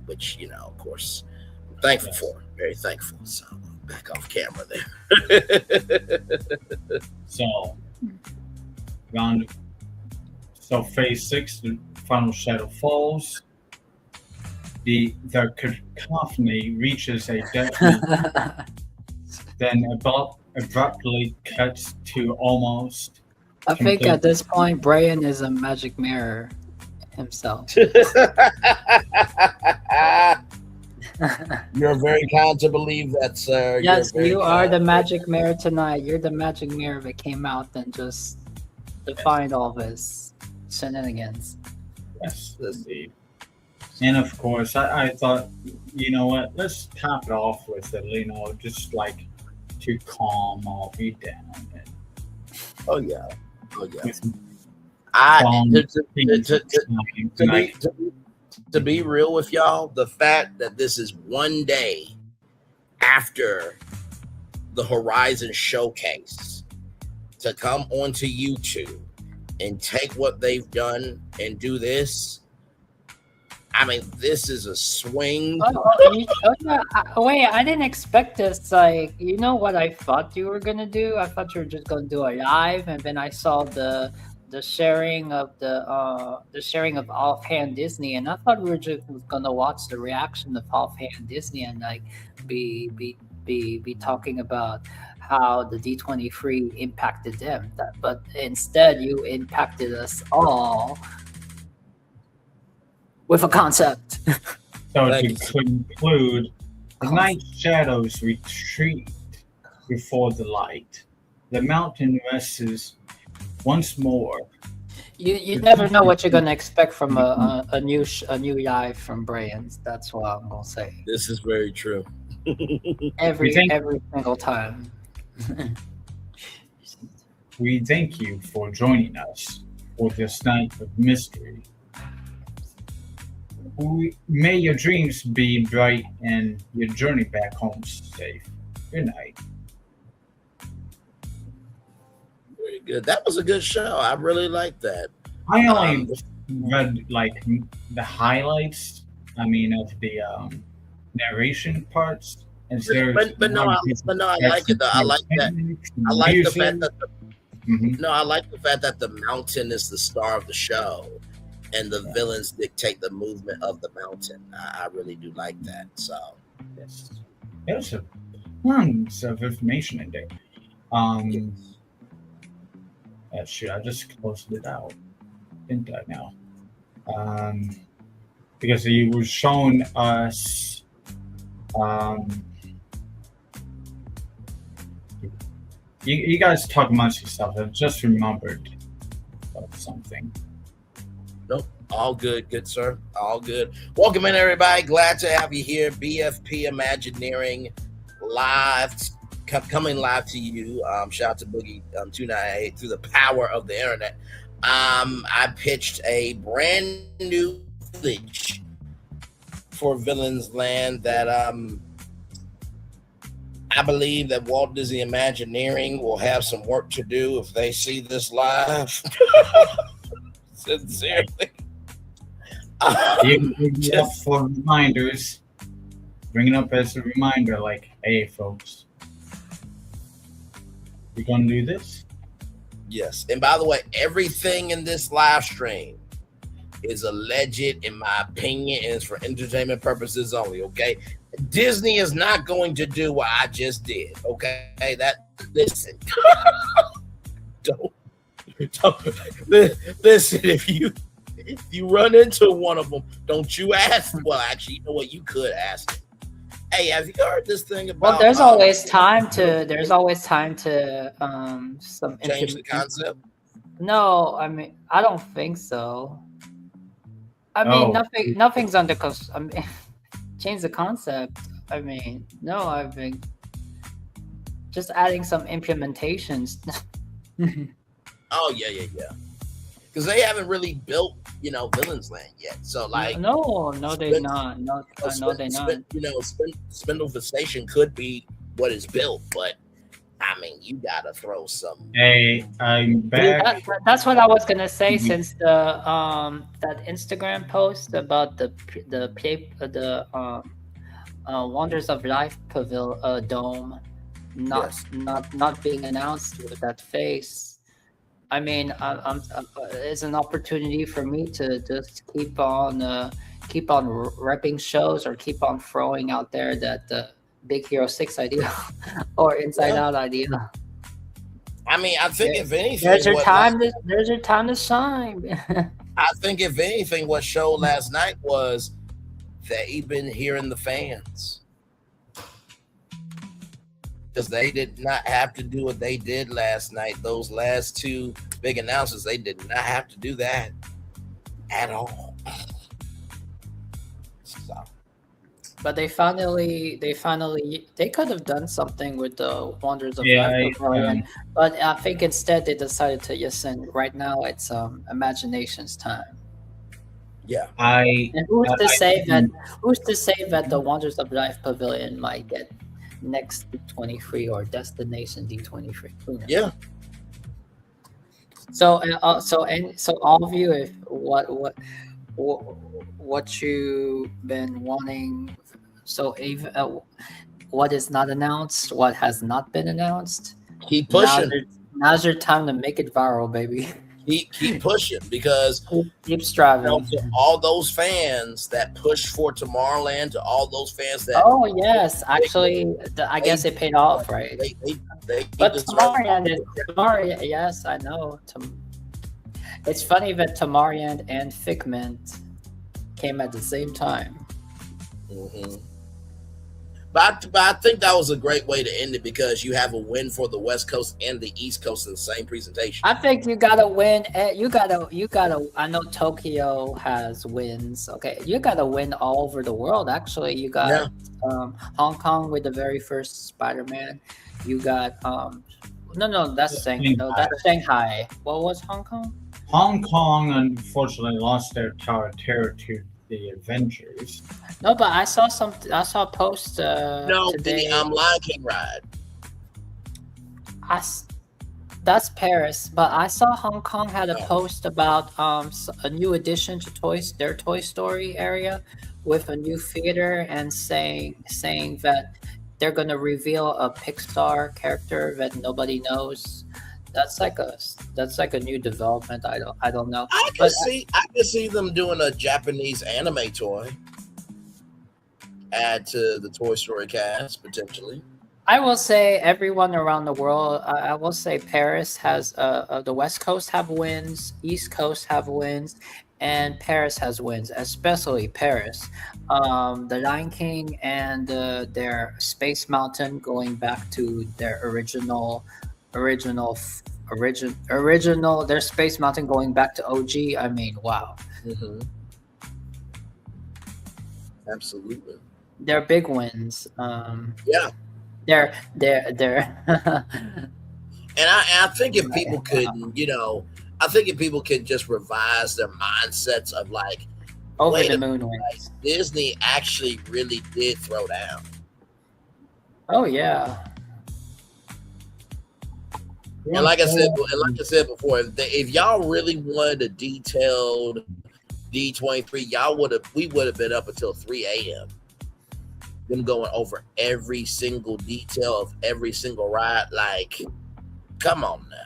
which, you know, of course, I'm thankful for, very thankful. So, back off camera there. So phase 6, the final Shadow Falls. The cacophony reaches a definite, then abruptly cuts to almost. I think at this point, Brian is a magic mirror himself. You're very kind to believe that, sir. Yes, you are the magic mirror tonight. You're the magic mirror that came out and just defined all this shenanigans. Yes, indeed. And of course, I thought, you know what, let's top it off with it, you know, just like to calm all me down. And oh yeah. To be real with y'all, the fact that this is one day after the Horizon Showcase to come onto YouTube and take what they've done and do this, I mean, this is a swing. Wait, I didn't expect this. Like, you know what I thought you were gonna do? I thought you were just gonna do a live, and then I saw the sharing of the Offhand Disney, and I thought we were just gonna watch the reaction of Offhand Disney and like be talking about how the D23 impacted them. But instead, you impacted us all with a concept. So to conclude, The night shadows retreat before the light. The mountain rests once more. You never know what you're gonna expect from a new live from Brian's. That's what I'm gonna say. This is very true. every single time. We thank you for joining us for this night of mystery. May your dreams be bright and your journey back home safe. Good night. Very good. That was a good show. I really liked that. I only read like the highlights. I mean, of the narration parts. But no, I like it though. I like that. I like the fact that I like the fact that the mountain is the star of the show, and the villains dictate the movement of the mountain. I really do like that. So yes, there's a tons of information in there. Shoot, I just closed it out, didn't I? Now, because he was showing us. You guys talk amongst yourself. I just remembered of something. Nope. All good. Good, sir. All good. Welcome in, everybody. Glad to have you here. BFP Imagineering live, coming live to you. Shout out to Boogie 298 through the power of the internet. I pitched a brand new village for Villains Land that I believe that Walt Disney Imagineering will have some work to do if they see this live. Sincerely. Just for reminders, bring it up as a reminder, like, hey, folks, we're going to do this? Yes. And by the way, everything in this live stream is alleged, in my opinion, and it's for entertainment purposes only, okay? Disney is not going to do what I just did, okay? Listen. don't listen, if you run into one of them, don't you ask. Well, actually, you know what? You could ask. Hey, have you heard this thing about? Well, there's always time to some change the concept. No, I mean, I don't think so. I mean, nothing's under. I mean, change the concept. I mean, no, I've been just adding some implementations. Oh yeah. Because they haven't really built, Villains Land yet. So like, no, they're not. No, they're not. Spindlefoot Station could be what is built, but I mean, you gotta throw some. Hey, I'm back. That's what I was gonna say. Since the that Instagram post about the Wonders of Life Pavilion dome not being announced with that face. I mean, it's an opportunity for me to just keep on repping shows or keep on throwing out there that Big Hero 6 idea or Inside Out idea. I mean, I think if anything, there's your time to shine. I think if anything, what showed last night was they've been hearing the fans. Because they did not have to do what they did last night. Those last two big announcements, they did not have to do that at all. So. But they could have done something with the Wonders of Life Pavilion. But I think instead they decided to just send. Right now, it's imagination's time. Yeah. And who's to say that the Wonders of Life Pavilion might get next D23 or Destination D23? Yeah. So all of you, if what you've been wanting. So what is not announced, what has not been announced. Keep pushing. Now's your time to make it viral, baby. Keep pushing, because keep striving. To all those fans that pushed for Tomorrowland, to all those fans that actually, I guess it paid off, right? But Tomorrowland, yes, I know. It's funny that Tomorrowland and Figment came at the same time. Mm-hmm. But I think that was a great way to end it because you have a win for the West Coast and the East Coast in the same presentation. I think you gotta win. You gotta. I know Tokyo has wins. Okay, you gotta win all over the world. Actually, you got Hong Kong with the very first Spider-Man. You got that's Shanghai. What was Hong Kong? Hong Kong unfortunately lost their territory to the Avengers. No, but I saw a post today. The Lion King ride. That's Paris, but I saw Hong Kong had a post about a new addition to their Toy Story area with a new theater and saying that they're gonna reveal a Pixar character that nobody knows. That's like a new development. I don't know. I can see them doing a Japanese anime toy. Add to the Toy Story cast potentially. I will say everyone around the world. I will say Paris has the West Coast have wins, East Coast have wins, and Paris has wins. Especially Paris, the Lion King and their Space Mountain going back to their original. Their Space Mountain going back to OG. I mean, wow. Mm-hmm. Absolutely. They're big wins. Yeah. They're And I think if people could, I think if people could just revise their mindsets of like, over the moon wins. Disney actually really did throw down. Oh yeah. And like I said before, if y'all really wanted a detailed D23, we would have been up until 3 a.m. Them going over every single detail of every single ride. Like, come on now.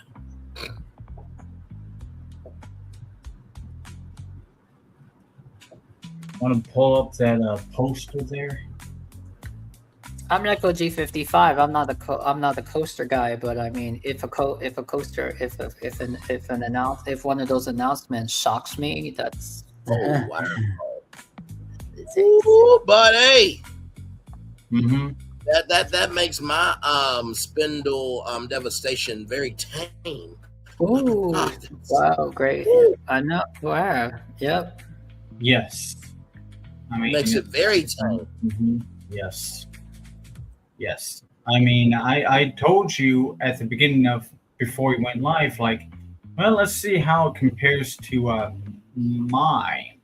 Want to pull up that poster there? I'm not go G55. I'm not a coaster guy, but I mean, if one of those announcements shocks me, that's wow. Ooh, buddy. Mm-hmm. That makes my spindle devastation very tame. Ooh, wow, great. I know. Wow. Yep. Yes. I mean, makes it very tame. Mm-hmm. Yes. I mean, I told you at the beginning before we went live, like, well, let's see how it compares to mine.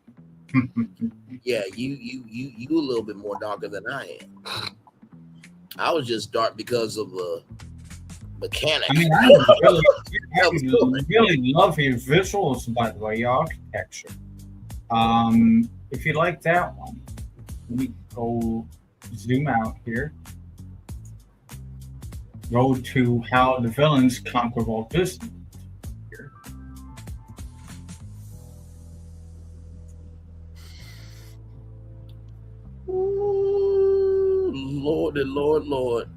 Yeah, you a little bit more darker than I am. I was just dark because of the mechanics. I mean, I really love your visuals, by the way, your architecture. If you like that one, let me go zoom out here. Go to how the villains conquer Walt Disney. Ooh, Lord.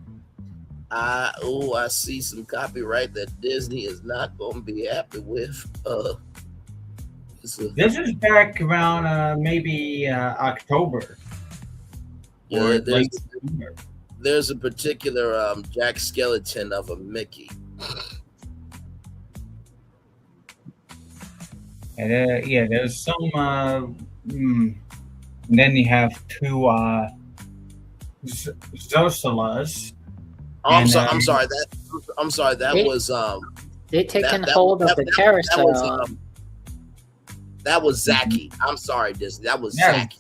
I see some copyright that Disney is not going to be happy with. This is back around maybe October. Yeah, there's a particular Jack Skeleton of a Mickey. And there's some. And then you have two socialize. I'm sorry. That was they taken hold of the carousel. That was Zaki. I'm sorry, Disney. That was Zaki.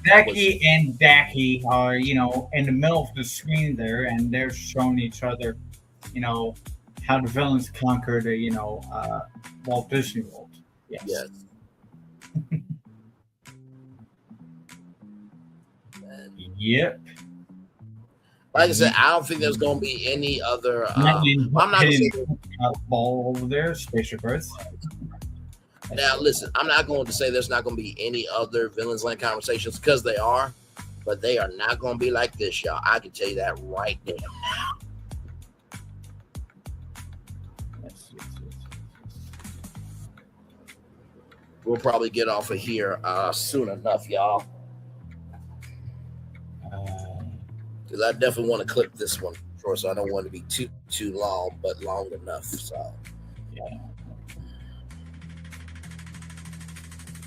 Zaki and Daki are, in the middle of the screen there, and they're showing each other, how the villains conquered, Walt Disney World. Yes. Yep. Like I said, I don't think there's going to be any other. I'm not going to say ball over there, Spaceship Earth. Now, listen, I'm not going to say there's not going to be any other Villains Land conversations because they are, but they are not going to be like this, y'all. I can tell you that right now. We'll probably get off of here soon enough, y'all. Because I definitely want to clip this one short, so I don't want it to be too long, but long enough. So yeah.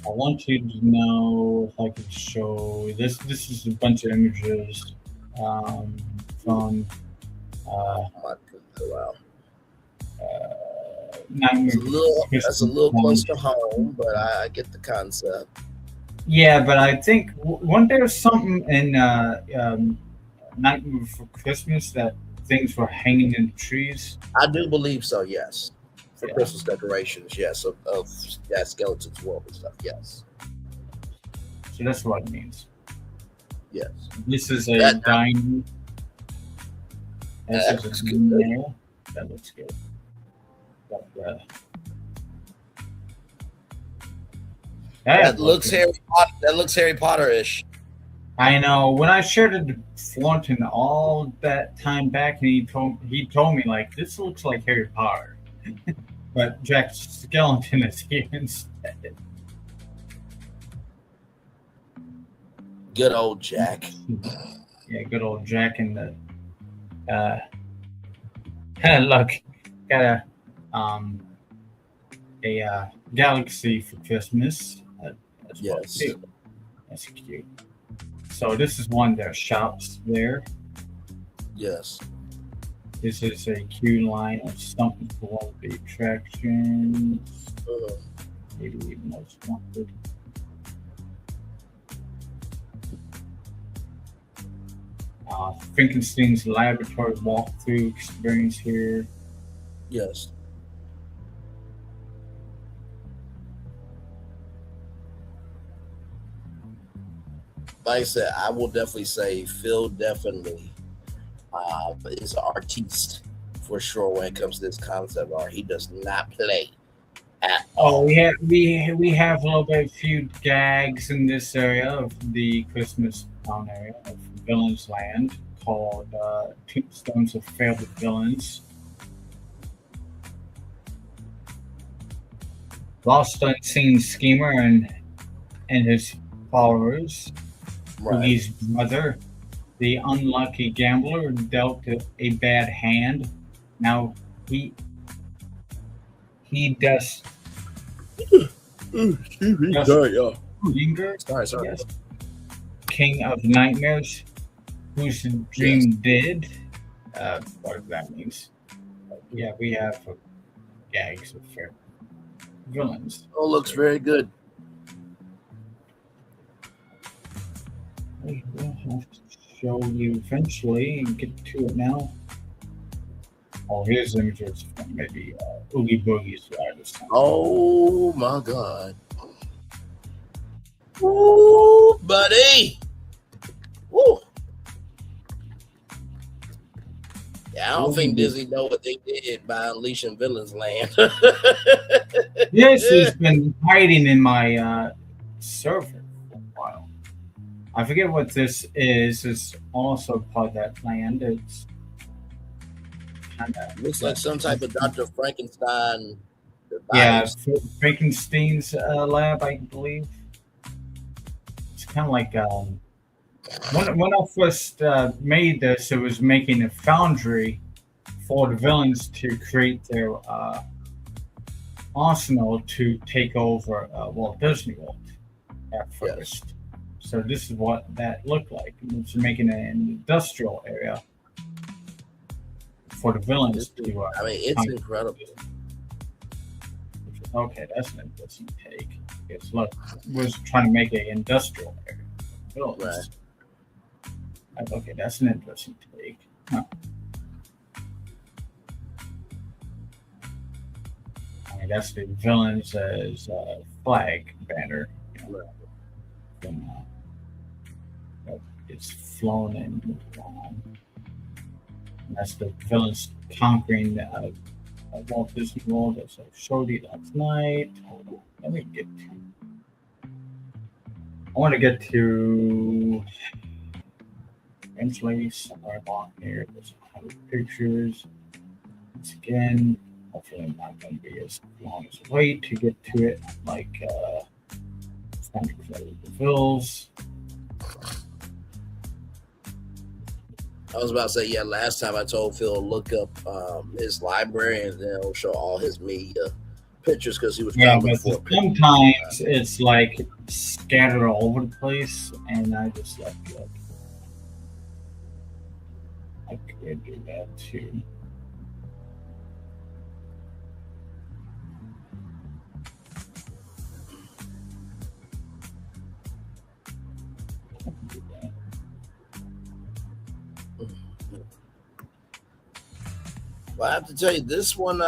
I want you to know if I could show this. This is a bunch of images from wow. Nightmare. That's a little close to home, but I get the concept. Yeah, but I think wasn't there something in Nightmare Before Christmas that things were hanging in the trees? I do believe so. Yes, for Christmas decorations. Yes, of skeletons, world and stuff. Yes. So that's what it means. Yes. This is a dining. That looks good. That looks good. But, that looks Harry Potter. That looks Harry Potter-ish. I know. When I shared it to Thornton all that time back, and he told me like this looks like Harry Potter, but Jack Skellington is here instead. Good old Jack. Yeah, good old Jack and the look, got a galaxy for Christmas. That's cute. That's cute. So this is one of their shops there. Yes. This is a queue line of something for one of the attractions. Maybe most wanted. Frankenstein's laboratory walkthrough experience here. Yes. Like I said, I will definitely say Phil definitely is an artiste for sure when it comes to this concept art. He does not play at all. Oh, we have a little bit, a few gags in this area of the Christmas town area of Villains Land called Tombstones of Failed Villains. Lost Unseen Schemer and his followers. Boogie's brother, the unlucky gambler, dealt a bad hand. Now he does. Sorry. Yes. King of Nightmares, whose dream did. What that means. Yeah, we have gags of fair villains. Oh, looks very good. I will have to show you eventually and get to it now. Oh, here's images from maybe Oogie Boogie's ride. Oh my God. Ooh, buddy. Ooh. Yeah, I don't think Disney know what they did by unleashing Villains Land. This has been hiding in my server for a while. I forget what this is. It's also part of that land. It's kind of looks like some type of Dr. Frankenstein device. Yeah, Frankenstein's lab, I believe. It's kind of like when I first made this, it was making a foundry for the villains to create their arsenal to take over Walt Disney World at first. Yes. So this is what that looked like. It's making an industrial area for the villains to. I mean, it's incredible. Okay, that's an interesting take. Because look, was trying to make an industrial area. Villains. Right. Okay, that's an interesting take. Huh. I mean, that's the villains as flag banner. You know, and, it's flown and that's the villains conquering Walt Disney World, as I showed you last night. Hold on, let me get to. I want to get to eventually somewhere along here. There's 100 pictures. Once again, hopefully I'm not going to be as long as I wait to get to it. Like Friends-Villians. I was about to say, yeah, last time I told Phil to look up his library and then it'll show all his media pictures because he was trying to look for a picture. Sometimes it's like scattered all over the place, and I just like I could do that too. Well, I have to tell you, this one,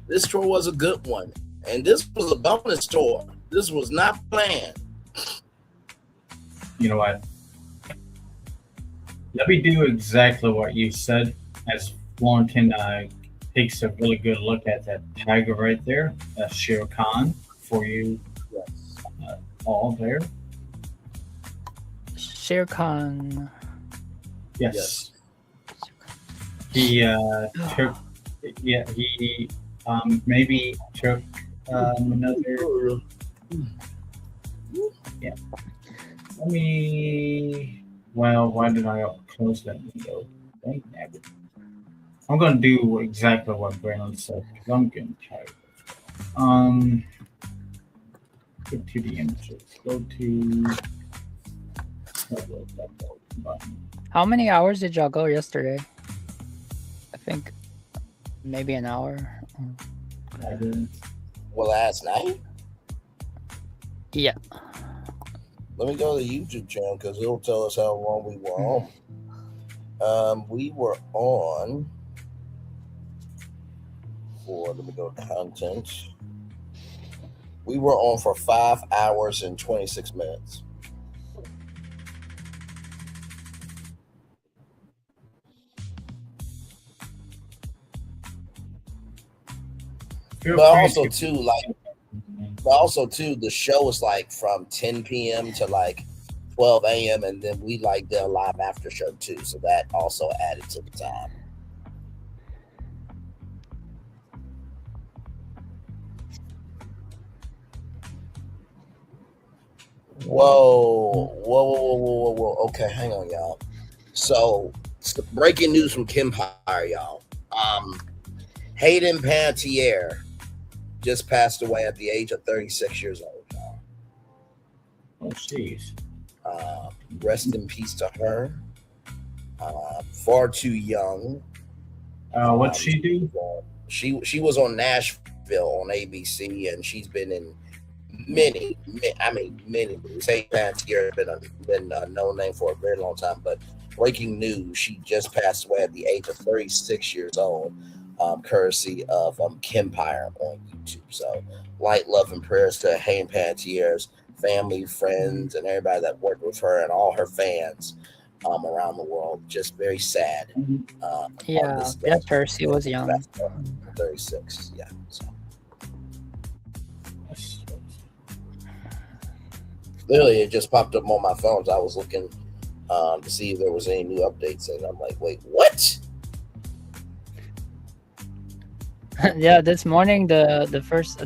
this tour was a good one. And this was a bonus tour. This was not planned. You know what? Let me do exactly what you said as Florentine takes a really good look at that tiger right there. That's Shere Khan for you all there. Shere Khan. Yes. He took, he maybe took another, yeah. Let me, well, why did I close that window? I'm going to do exactly what Brandon said because I'm getting tired. Go to the images. Go to button. How many hours did y'all go yesterday? I think maybe an hour. Well, last night? Yeah. Let me go to the YouTube channel because it'll tell us how long we were on. We were on for, let me go to content. We were on for 5 hours and 26 minutes. But also too, the show was like from 10 p.m. to like 12 a.m. and then we like did a live after show too, so that also added to the time. Whoa. Okay, hang on, y'all. So, breaking news from Kempire, y'all. Hayden Panettiere just passed away at the age of 36 years old, y'all. Oh, jeez. Rest in peace to her. Far too young. What'd she do? She was on Nashville on ABC, and she's been in many. Say Panettiere has been a known name for a very long time, but breaking news, she just passed away at the age of 36 years old, courtesy of Kempire on YouTube. So, light, love, and prayers to Hayden Panettiere's family, friends, and everybody that worked with her and all her fans around the world. Just very sad. Yeah, her. She was young. 36, yeah. So. Literally, it just popped up on my phone. So I was looking to see if there was any new updates, and I'm like, wait, what? Yeah, this morning the first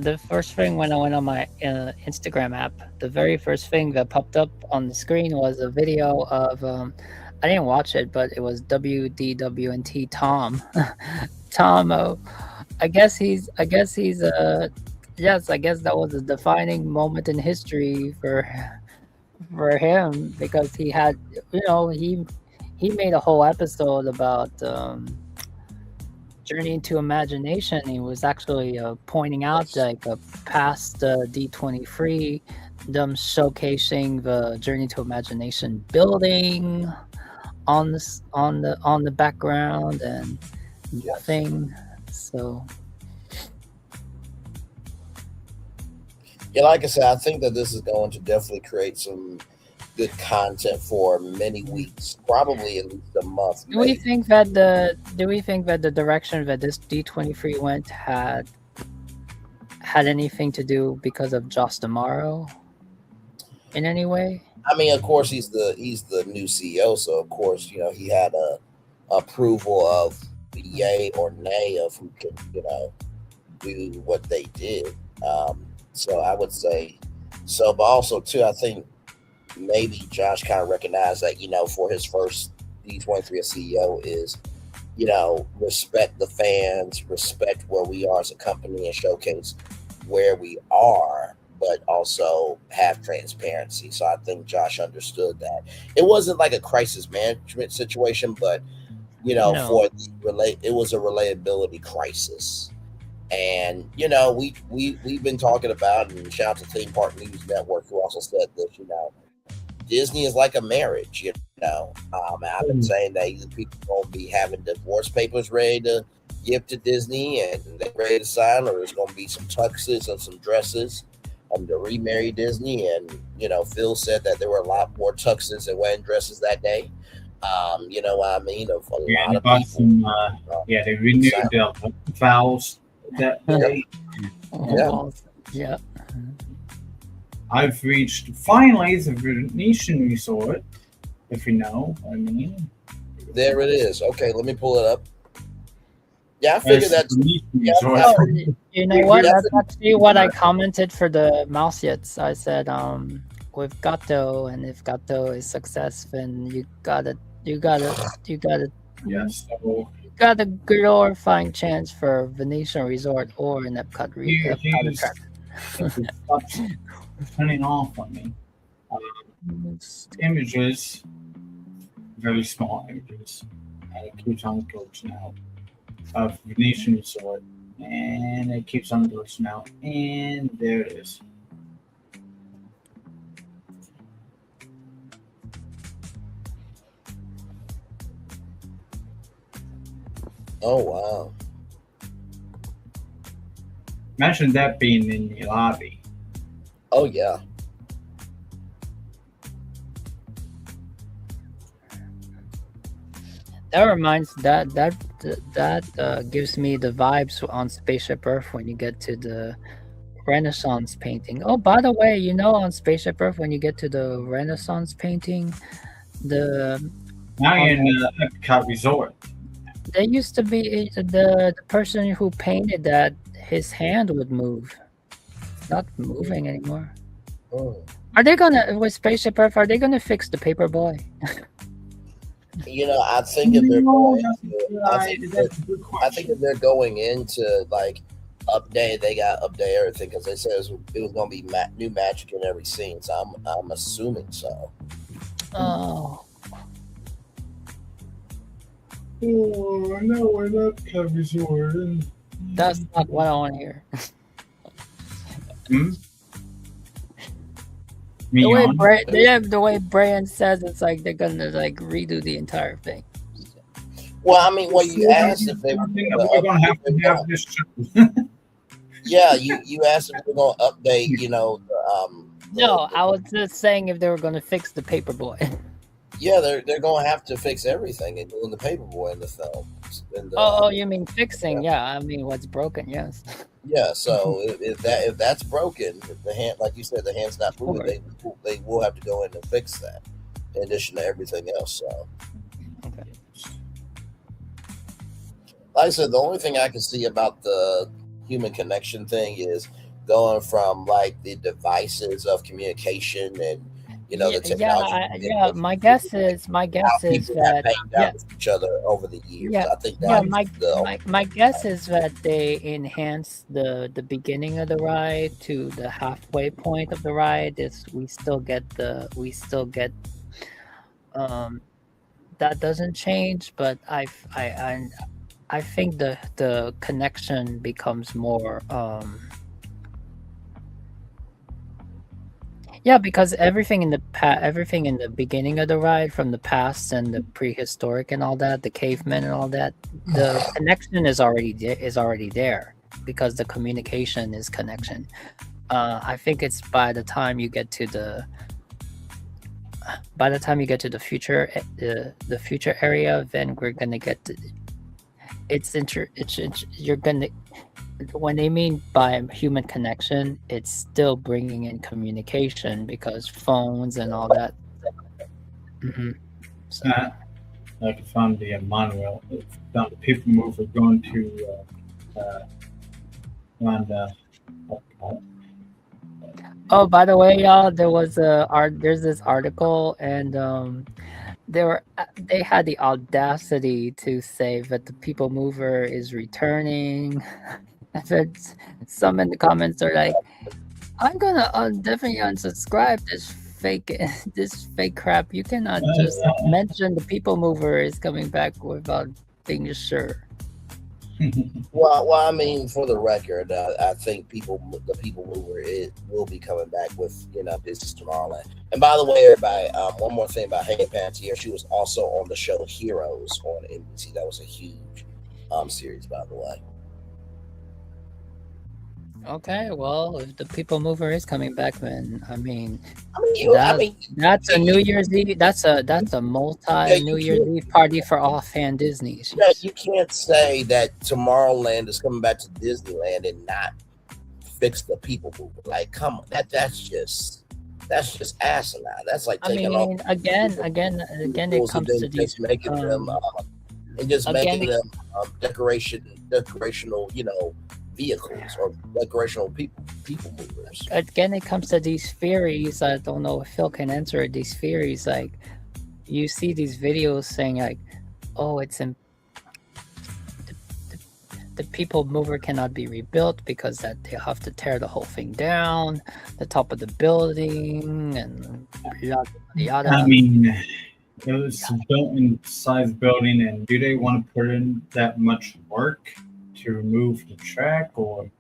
thing when I went on my Instagram app, the very first thing that popped up on the screen was a video of I didn't watch it, but it was WDWNT Tom. Tom, I guess that was a defining moment in history for him, because he had, he made a whole episode about Journey into Imagination. He was actually pointing out like a past D23, them showcasing the Journey to Imagination building on the background and thing. So yeah, like I said, I think that this is going to definitely create some good content for many weeks, probably at least a month. Do we think that the direction that this D23 went had anything to do because of Josh D'Amaro in any way? I mean, of course, he's the new CEO, so of course, he had a approval of yay or nay of who can, do what they did. So I would say so, but also too, I think maybe Josh kind of recognized that, for his first D23 as CEO is, you know, respect the fans, respect where we are as a company, and showcase where we are, but also have transparency. So I think Josh understood that. It wasn't like a crisis management situation, but you know, No. it was a relatability crisis. And you know, we've been talking about, and shout out to Theme Park News Network who also said this, you know, Disney is like a marriage, you know. I've been saying that either people will be having divorce papers ready to give to Disney and they're ready to sign, or there's going to be some tuxes and some dresses to remarry Disney. And, you know, Phil said that there were a lot more tuxes and wedding dresses that day. You know what I mean? Of a lot of people. Some, they renewed their vows that day. Yeah. I've reached finally the Venetian Resort, if you know what I mean. There it is. Okay, let me pull it up. Yeah, I figured that's. You know what? That's actually what I commented for the mouse yets. I said, with Gato, and if Gato is success, then you gotta. Yes. So you got a glorifying chance for Venetian Resort or an Epcot attraction. Turning off on me. Images, very small images, and it keeps on glitching out of Venetian Resort, and it keeps on glitching out, and there it is. Oh wow! Imagine that being in the lobby. Oh yeah. That reminds that gives me the vibes on Spaceship Earth when you get to the Renaissance painting. Oh, by the way, you know, on Spaceship Earth when you get to the Renaissance painting, now you're in the Epcot Resort. There used to be the person who painted that, his hand would move. It's not moving anymore. Oh. Are they gonna, with Spaceship Earth, are they gonna fix the Paperboy? You know, I think if they're going I think if they're going into like update, they got to update everything because they said it was going to be new magic in every scene. So I'm assuming so. Oh. Oh, no, we're not Resort. That's not what I want to hear. The way Brian says, it's like they're gonna like redo the entire thing. Well, I mean, you asked if they were going to have to have this show. Yeah, you asked if they're going to update, you know. No, I was just saying if they were going to fix the Paperboy. Yeah, they're going to have to fix everything, including the Paperboy in the film. You mean fixing? Yeah, I mean what's broken. Yes. Yeah, so if that's broken, if the hand, like you said, the hand's not moving, they will have to go in and fix that, in addition to everything else. So, okay. Like I said, the only thing I can see about the human connection thing is going from like the devices of communication and the technology. My guess is that with each other over the years. Yeah, I think my guess is that they enhance the beginning of the ride to the halfway point of the ride. We still get that doesn't change, but I think the connection becomes more. Yeah, because everything in the beginning of the ride, from the past and the prehistoric and all that, the cavemen and all that, the connection is already there because the communication is connection. I think it's by the time you get to the future, the future area, then we're gonna get to. You're gonna. When they mean by human connection, it's still bringing in communication because phones and all that. Mm-hmm. So. Like I found the monorail, found the people mover going to Oh, by the way, y'all, there's this article, and they had the audacity to say that the People Mover is returning. And then some in the comments are like, I'm gonna definitely unsubscribe this fake crap. You cannot just mention the People Mover is coming back without being sure. Well, I mean, for the record, I think the People Mover will be coming back with This is Tomorrowland. And by the way, everybody, one more thing about Hayden Panettiere, she was also on the show Heroes on NBC. That was a huge series, by the way. Okay, well, if the People Mover is coming back, then that's a New Year's Eve. That's a multi New Year's Eve party for all fan Disneys. Yeah, you can't say that Tomorrowland is coming back to Disneyland and not fix the People Mover. Like, come on, that's just asinine. That's like taking off. Again, it comes to these making them making them decorational, vehicles or decorational people movers. Again, it comes to these theories. I don't know if Phil can answer it. These theories, like you see these videos saying like, "Oh, it's in the People Mover cannot be rebuilt because that they have to tear the whole thing down, the top of the building, and yada yada." I mean, it was built inside the building, and do they want to put in that much work to remove the track? Or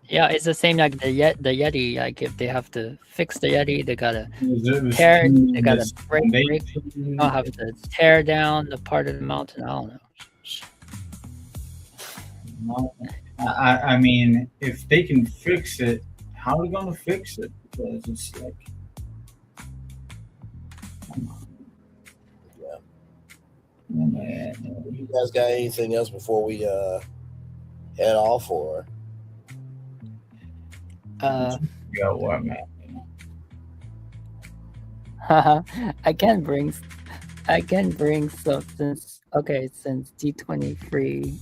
yeah, it's the same like the Yeti. Like if they have to fix the Yeti, they gotta tear, they gotta break. They'll have to tear down the part of the mountain. I don't know. I mean, if they can fix it, how are they gonna fix it? Because it's like, You guys got anything else before we head off, or yeah, what man? I can bring substance. Okay, since D23,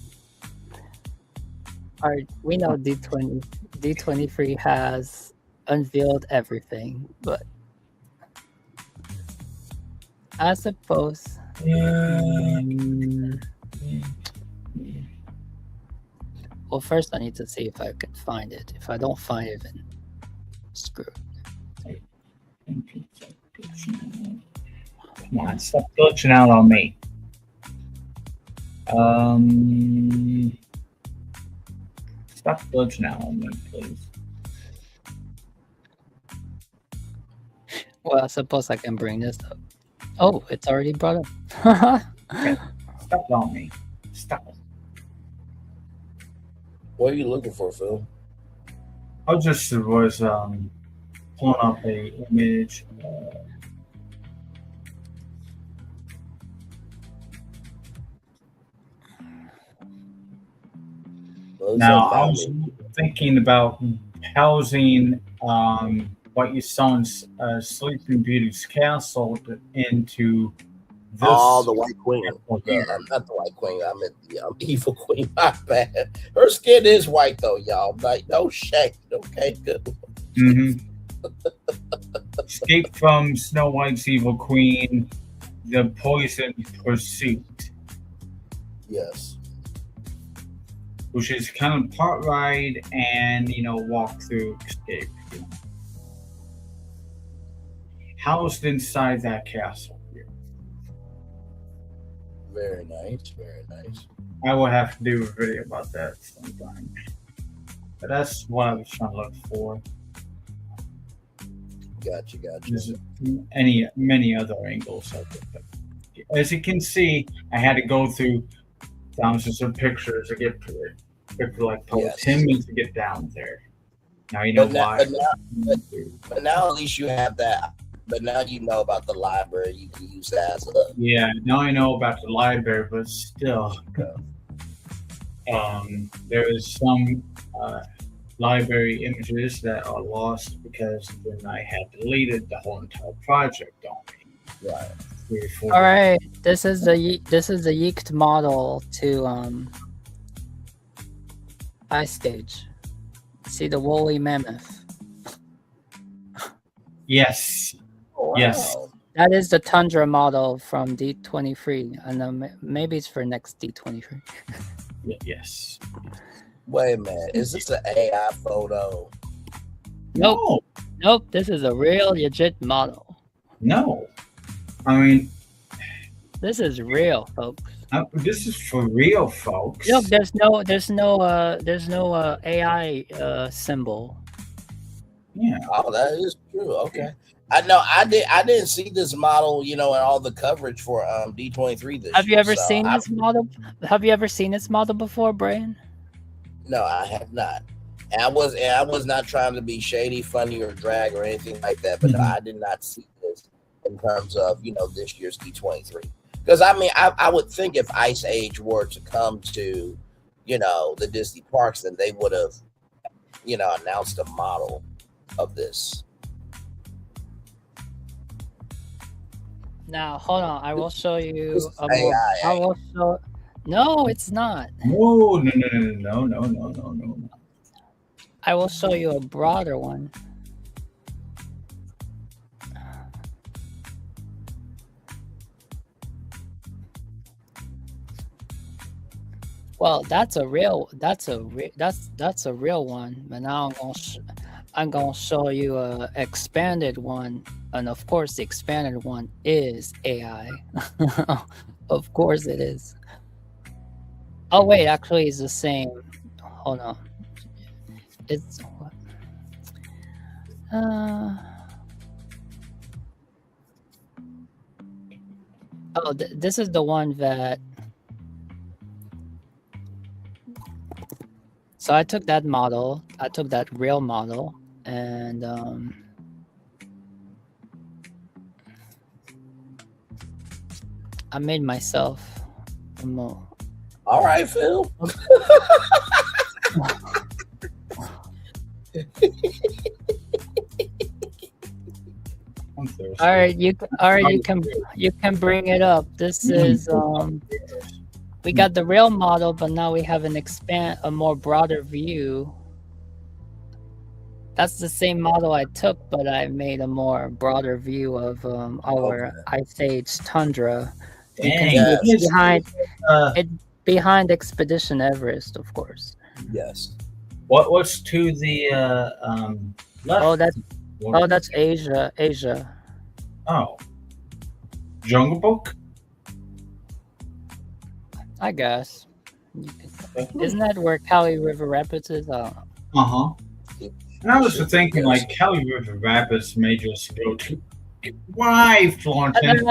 we know D23 has unveiled everything, but I suppose. Well, first I need to see if I can find it. If I don't find it, then screw it. Come on, stop glitching out on me. Stop glitching out on me, please. Well, I suppose I can bring this up. Oh, it's already brought up. Okay. Stop on me. Stop. What are you looking for, Phil? I just was pulling up a image. Now I was thinking about housing what you saw in Sleeping Beauty's castle into this. Oh, the White Queen. Not the White Queen. I meant the Evil Queen. My bad. Her skin is white though, y'all. Like, no shade. Okay, good. Escape from Snow White's Evil Queen, the Poison Pursuit. Yes. Which is kind of part ride and walk through escape. Housed inside that castle here. Very nice, very nice. I will have to do a video about that sometime. But that's what I was trying to look for. Gotcha. There's many other angles of it. But as you can see, I had to go through thousands of pictures to get to it. It took like 10 minutes to get down there. Now you know why. But now at least you have that. But now you know about the library. You can use that as a... Yeah, now I know about the library, but still. There is some library images that are lost because then I had deleted the whole entire project on me. Right. All right, this is the yeeked model to Ice Stage. See the woolly mammoth. Yes. Wow. Yes. That is the Tundra model from D23, and maybe it's for next D23. Yes. Wait a minute. Is this an AI photo? Nope. Nope. This is a real legit model. No. I mean, this is real, folks. This is for real, folks. Look, there's no AI symbol. Yeah. Oh, that is true. Okay. I know. I didn't see this model, in all the coverage for D23 this Have you year, ever so seen this model? Have you ever seen this model before, Brian? No, I have not. And I was not trying to be shady, funny, or drag or anything like that. But no, I did not see this in terms of this year's D23. Because I would think if Ice Age were to come to, the Disney parks, then they would have, announced a model of this. Now, hold on. I will show you a AI. more. I will show. No, it's not. No. I will show you a broader one. Well, that's a real one. But now I'm gonna show you a expanded one, and of course, the expanded one is AI. Of course, it is. Oh wait, actually, it's the same. Hold on. It's this is the one that. So I took that model. I took that real model, and I made myself a more. All right, Phil. All right, you can bring it up. This is we got the real model, but now we have a more broader view. That's the same model I took, but I made a more broader view of our Ice Age Tundra. Behind Expedition Everest, of course. Yes. What's to the left? That's Asia. Oh. Jungle Book? I guess. Isn't that where Cali River Rapids is? Uh-huh. And I was thinking, like, Cali River Rapids may just go to... Why, Florentine?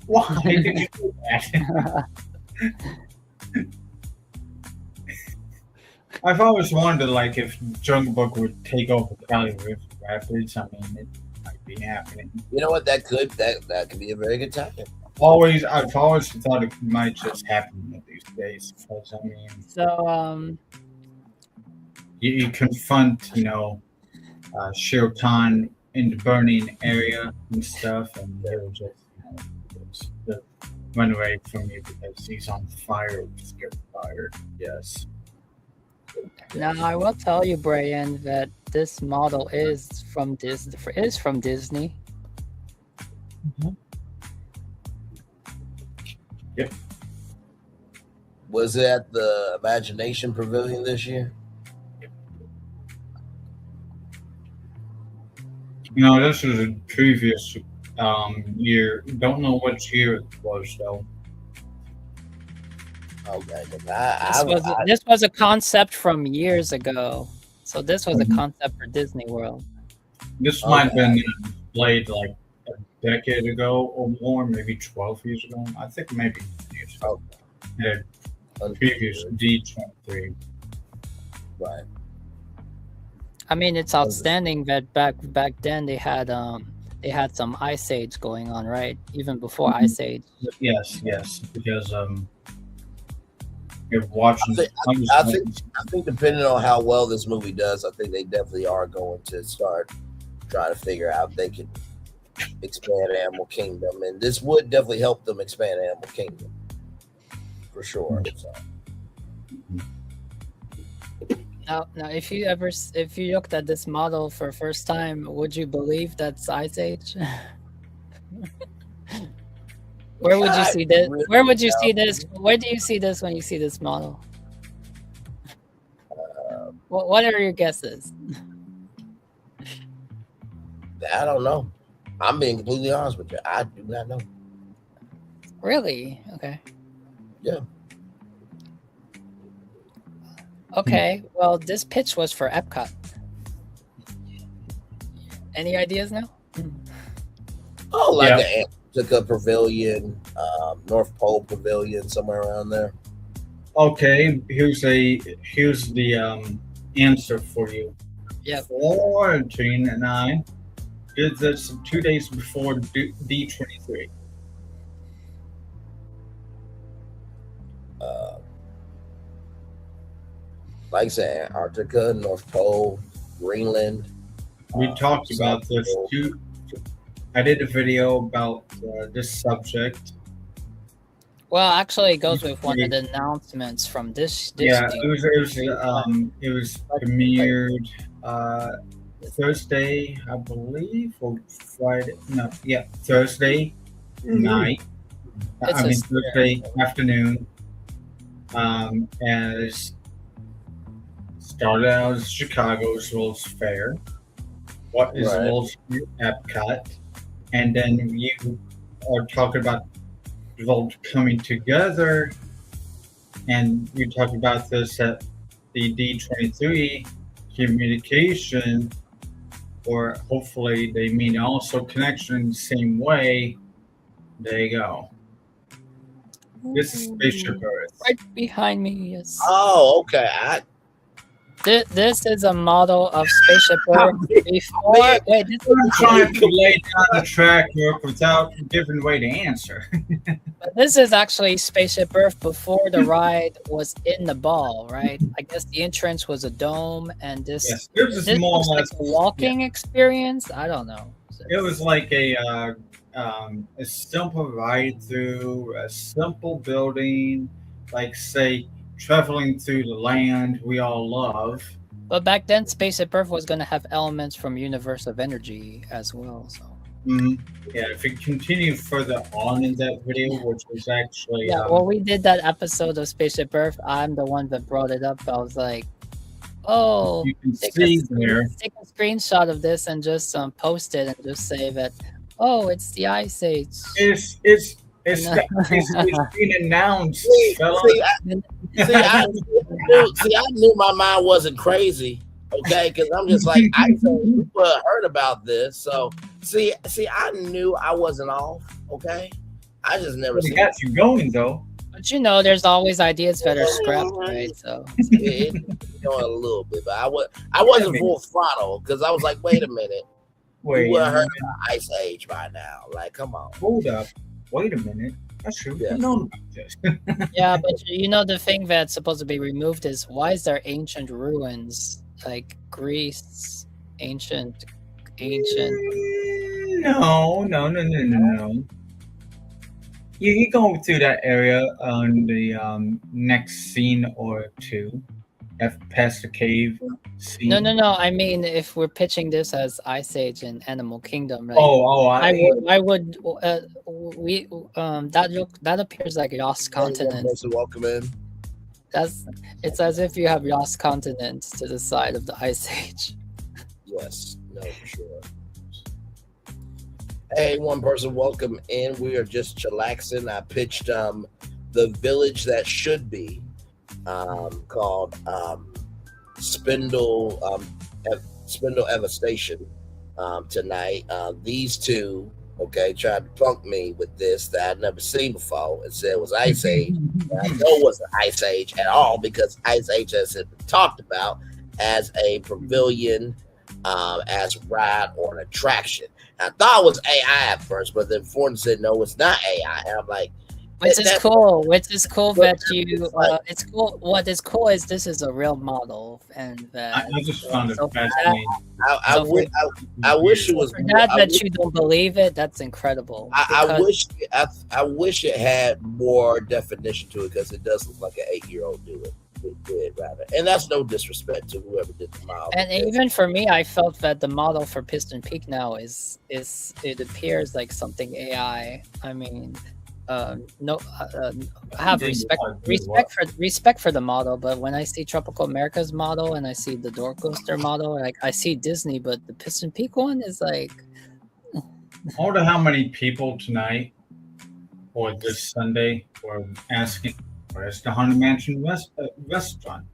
Why did you do that? I've always wondered, like, if Jungle Book would take over Cali River Rapids. I mean, it might be happening. You know what? That could be a very good time. I've always thought it might just happen these days, because I mean, so you confront Shere Khan in the burning area and stuff, and they will just run away from you because he's on fire. Scared of fire. Yes. Now I will tell you, Brian, that this model is from Disney. Mm-hmm. Yep. Was it at the Imagination Pavilion this year? No, this was a previous year. Don't know which year it was though. Okay. This was a concept from years ago. So this was a concept for Disney World. This might have been played like a decade ago or more, maybe 12 years ago. I think maybe years ago. Yeah, previous D23. Right. I mean, it's outstanding that back then they had some Ice Age going on, right? Even before Ice Age. Yes, because you're watching. I think depending on how well this movie does, I think they definitely are going to start trying to figure out if they can expand Animal Kingdom, and this would definitely help them expand Animal Kingdom for sure. So. Now, if you looked at this model for first time, would you believe that's Ice Age? Where would you see this? Where would you see this? Where do you see this when you see this model? What are your guesses? I don't know. I'm being completely honest with you. I do not know. Really? Okay. Yeah. Okay. Well, this pitch was for Epcot. Any ideas now? Oh, like the Antarctica Pavilion, North Pole Pavilion, somewhere around there. Okay, here's the answer for you. Yep. 429 did this 2 days before D23. Like I said, Antarctica, North Pole, Greenland. We talked about this too. I did a video about this subject. Well, actually, it goes with one of the announcements from this. Yeah, it was premiered Thursday, I believe, or Friday. No, yeah, Thursday night. Thursday afternoon. As started out as Chicago's World's Fair. What is World's Fair? Epcot, and then you are talking about Volt coming together, and you talk about this at the D23 communication, or hopefully they mean also connection in the same way. There you go. This is Spaceship Earth. Right behind me, yes. Oh, okay. This is a model of Spaceship Earth before. Wait, this I'm trying to lay down the track work without a different way to answer. This is actually Spaceship Earth before the ride was in the ball, right? I guess the entrance was a dome, and this more looks like a walking experience. I don't know. It was like a simple ride through a simple building, like say traveling through the land we all love. But back then, Spaceship Earth was going to have elements from Universe of Energy as well. So. Yeah, if we continue further on in that video, which was actually well, we did that episode of Spaceship Earth. I'm the one that brought it up. I was like, "Oh, you can see there. Take a screenshot of this and just post it and just say that, oh, it's the Ice Age." It's being announced. I knew my mind wasn't crazy. Okay, because I'm just like, I heard about this. So see, I knew I wasn't off. Okay, I just never seen got you going though. But there's always ideas that are scrapped, right? So it a little bit, but I wasn't full throttle because I was like, wait a minute, you would have heard about Ice Age by now. Like, come on, hold up, wait a minute. That's true. Yeah. Yeah, but the thing that's supposed to be removed is why is there ancient ruins like Greece, ancient? No. You go through that area on the next scene or two. Past the cave scene. No. I mean, if we're pitching this as Ice Age and Animal Kingdom, right? I would. That appears like Lost Continent. Welcome in. It's as if you have Lost Continent to the side of the Ice Age. Yes, no, for sure. Hey, one person, welcome in. We are just chillaxing. I pitched the village that should be called Spindle Evastation tonight. These two, tried to punk me with this that I'd never seen before and said it was Ice Age. And I know it wasn't Ice Age at all because Ice Age has been talked about as a pavilion, as a ride or an attraction. And I thought it was AI at first, but then Ford said no, it's not AI. And I'm like, Which is cool that you. It's cool. What is cool is this is a real model, and I just found it fascinating. I wish it was. That you don't believe it. That's incredible. I wish it had more definition to it because it does look like an 8-year-old do it. It did, rather. And that's no disrespect to whoever did the model. And even for me, I felt that the model for Piston Peak now is it appears like something AI. I mean, no, I have respect for the model, but when I see Tropical America's model and I see the Door Coaster model, like I see Disney, but the Piston Peak one is like. I wonder how many people tonight or this Sunday were asking, where's the Haunted Mansion restaurant?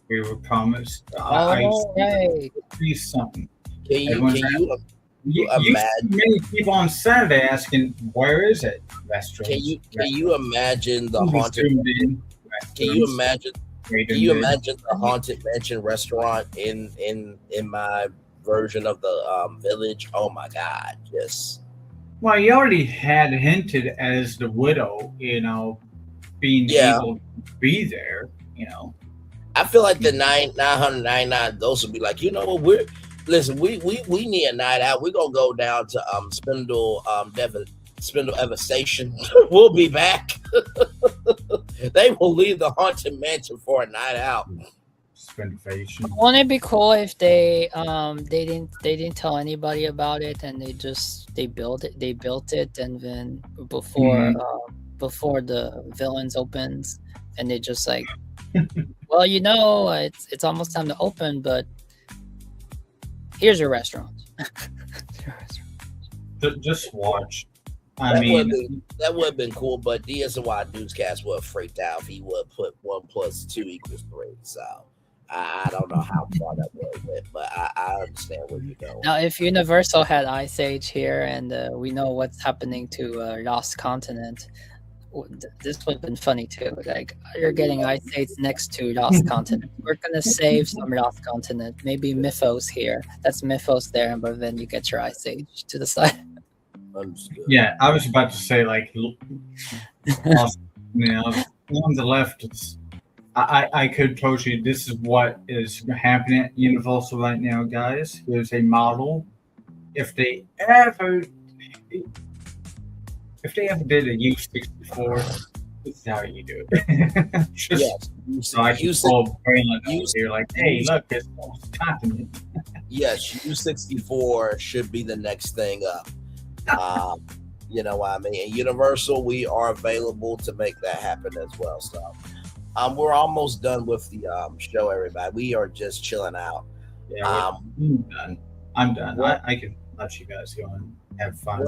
We were promised. Right. Something. Can you imagine? Many people on Saturday asking, where is it? Restaurant. Can you imagine the haunted? Can you imagine? Can you imagine the Haunted Mansion restaurant in my version of the village? Oh my God! Yes. Well, you already had hinted as the widow, being able to be there. I feel like the 999 those would be like, what, we need a night out. We're gonna go down to Spindle Ever Station. We'll be back. They will leave the Haunted Mansion for a night out. Wouldn't it be cool if they didn't tell anybody about it and they built it and then before the Villains opens and they just like well it's almost time to open, but here's your restaurant. Just watch. That would have been cool, but DSY Newscast would have freaked out if he would put 1 + 2 = 3. So I don't know how far that went, but I understand where you're going. Now, if Universal had Ice Age here and we know what's happening to Lost Continent, this would have been funny too. Like, you're getting Ice Age next to Lost Continent. We're gonna save some Lost Continent. Maybe Mythos here. That's Mythos there, but then you get your Ice Age to the side. Understood. Yeah, I was about to say on the left. I could told you this is what is happening at Universal right now, guys. There's a model. If they ever did a U64, this is how you do it. So I can call Braylon here like, hey, look, it's happening. Yes, U64 should be the next thing up. You know what I mean? And Universal, we are available to make that happen as well. So we're almost done with the show, everybody. We are just chilling out. Yeah, I'm done. I'm done. I can let you guys go and have fun.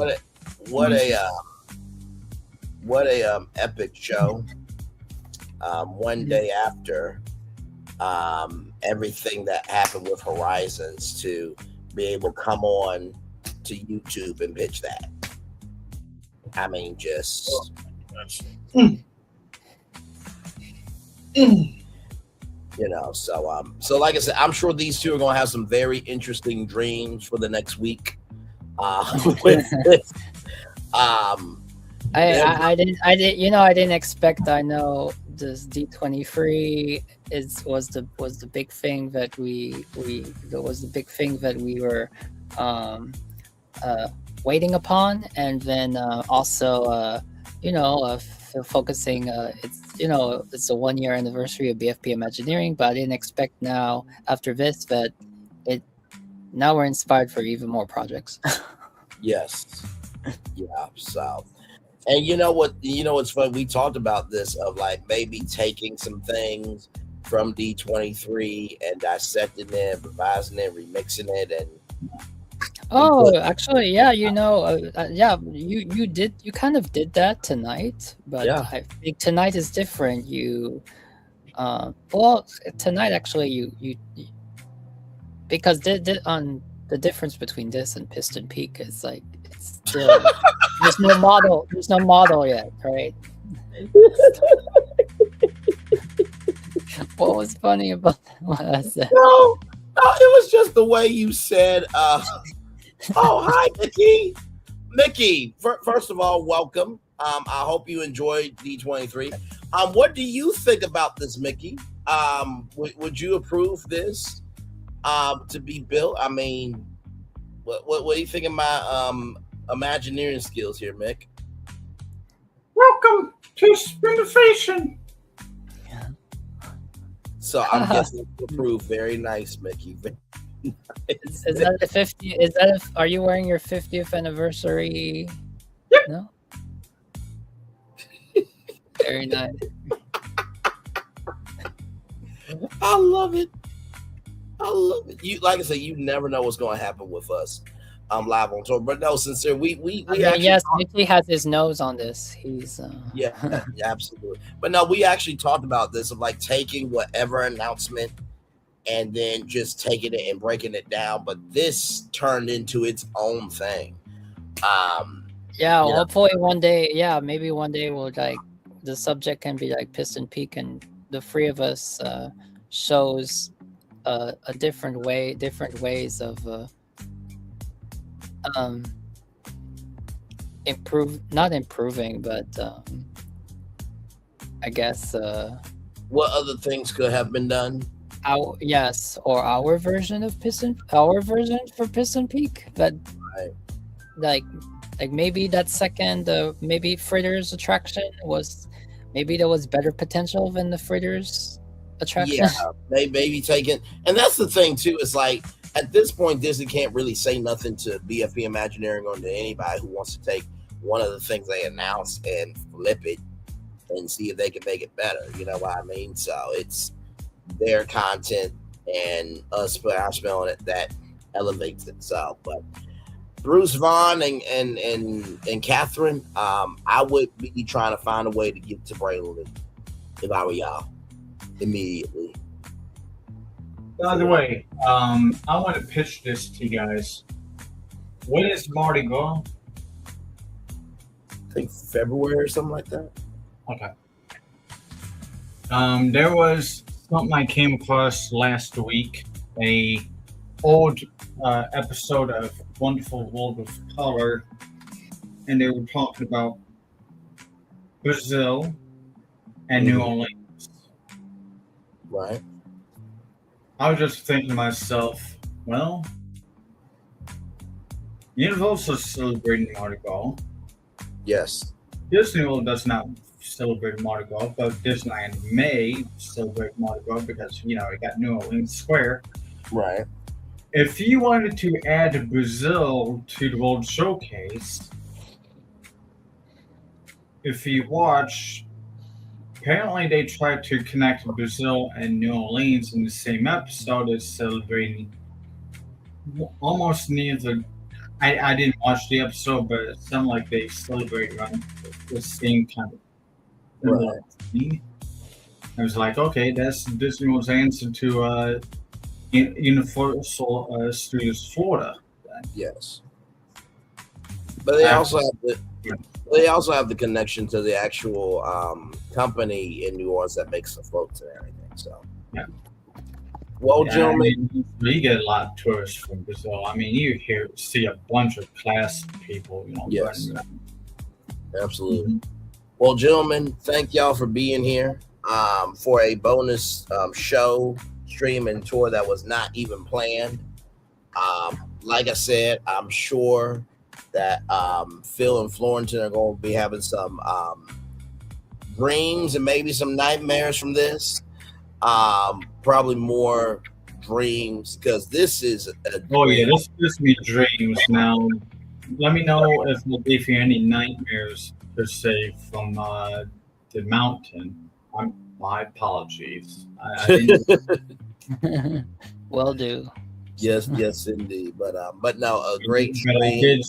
What a epic show. One day after everything that happened with Horizons, to be able to come on to YouTube and pitch that. I mean, just so like I said, I'm sure these two are gonna have some very interesting dreams for the next week. With this. I didn't expect. I know this D23 was the big thing that we were waiting upon, and then also focusing. It's a 1-year anniversary of BFP Imagineering, but I didn't expect now after this that now we're inspired for even more projects. Yes. Yeah. So. And what's funny? We talked about this of like maybe taking some things from D23 and dissecting it, revising it, remixing it, and actually, yeah, you kind of did that tonight, but I think tonight is different. Tonight actually you because on the difference between this and Piston Peak is like it's still. There's no model yet, right? What was funny about what I said? No, it was just the way you said, oh, hi, Mickey. Mickey, first of all, welcome. I hope you enjoyed D23. What do you think about this, Mickey? Would you approve this to be built? I mean, what do you think of my Imagineering skills here, Mick? Welcome to Spinnovation. So I'm guessing it'll prove very nice, Mickey. Is that the 50? Are you wearing your 50th anniversary? No. Very nice. I love it. You, like I said, you never know what's going to happen with us. Live on tour, but no, sincere. We actually yes, Mickey has his nose on this. He's yeah, absolutely. But no, we actually talked about this of like taking whatever announcement and then just taking it and breaking it down. But this turned into its own thing. Yeah, hopefully one day. Yeah, maybe one day we'll like the subject can be like Piston Peak, and the three of us shows a different ways of. Not improving, but I guess what other things could have been done? Our version for Piston Peak, but like maybe that second maybe Fritters attraction maybe there was better potential than the Fritters attraction. Yeah, maybe taking, and that's the thing too. Is like at this point, Disney can't really say nothing to BFE Imagineering or to anybody who wants to take one of the things they announced and flip it and see if they can make it better. You know what I mean? So it's their content and us put our spell on it that elevates it. So, but Bruce Vaughn and Catherine, I would be trying to find a way to get to Braylon if I were y'all immediately. By the way, I want to pitch this to you guys. When is Mardi Gras? I think February or something like that. Okay. There was something I came across last week, a old episode of Wonderful World of Color, and they were talking about Brazil and New Orleans. Right. I was just thinking to myself, well, Universal is celebrating Mardi Gras. Yes. Disney World does not celebrate Mardi Gras, but Disneyland may celebrate Mardi Gras because, it got New Orleans Square. Right. If you wanted to add Brazil to the World Showcase, if you watch, apparently they tried to connect Brazil and New Orleans in the same episode as celebrating almost neither. I didn't watch the episode, but it sounded like they celebrated around the same kind of thing. I was like, okay, that's Disney World's answer to Universal Studios Florida. Yes. But they also have the connection to the actual company in New Orleans that makes the floats and everything. So well, gentlemen, you get a lot of tourists from Brazil. I mean, you see a bunch of class people. Yes, absolutely. Mm-hmm. Well, gentlemen, thank y'all for being here for a bonus show, stream, and tour that was not even planned. Like I said, I'm sure that Phil and Florentin are going to be having some dreams and maybe some nightmares from this. Probably more dreams because this is this gives me dreams. Now let me know if you have any nightmares per se from the mountain. My apologies. I Will do. Yes, indeed. But no, a great dream. I did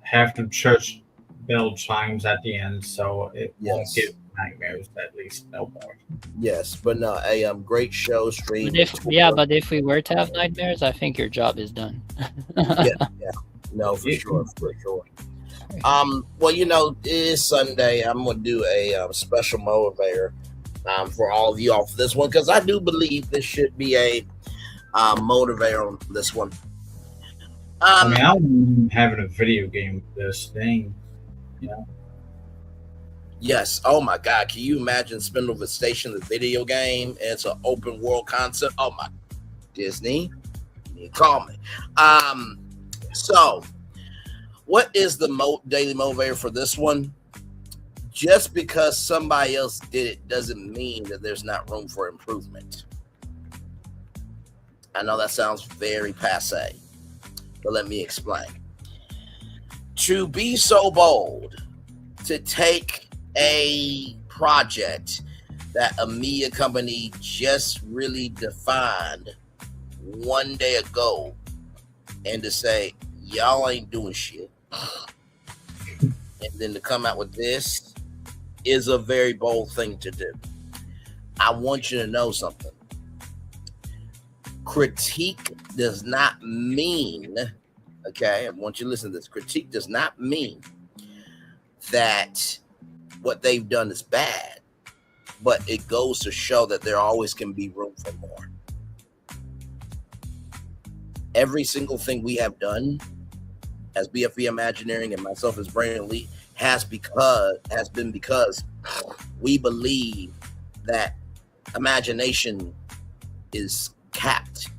have the church bell chimes at the end, so it won't give nightmares, at least no more. Yes, but no, a great show stream. But if we were to have nightmares, I think your job is done. yeah, no, for sure. Well, it is Sunday. I'm gonna do a special motivator for all of you all for this one because I do believe this should be a motivator on this one. I'm having a video game with this thing, Yes. Oh my God. Can you imagine Spindlewood Station, the video game? And it's an open world concept. Oh my Disney. You call me. So what is the daily motivator for this one? Just because somebody else did it doesn't mean that there's not room for improvement. I know that sounds very passe, but let me explain. To be so bold to take a project that a media company just really defined one day ago and to say, y'all ain't doing shit, and then to come out with this is a very bold thing to do. I want you to know something. Critique does not mean, okay, I want you to listen to this. Critique does not mean that what they've done is bad, but it goes to show that there always can be room for more. Every single thing we have done as BFB Imagineering and myself as Brandon Lee has been because we believe that imagination is capped.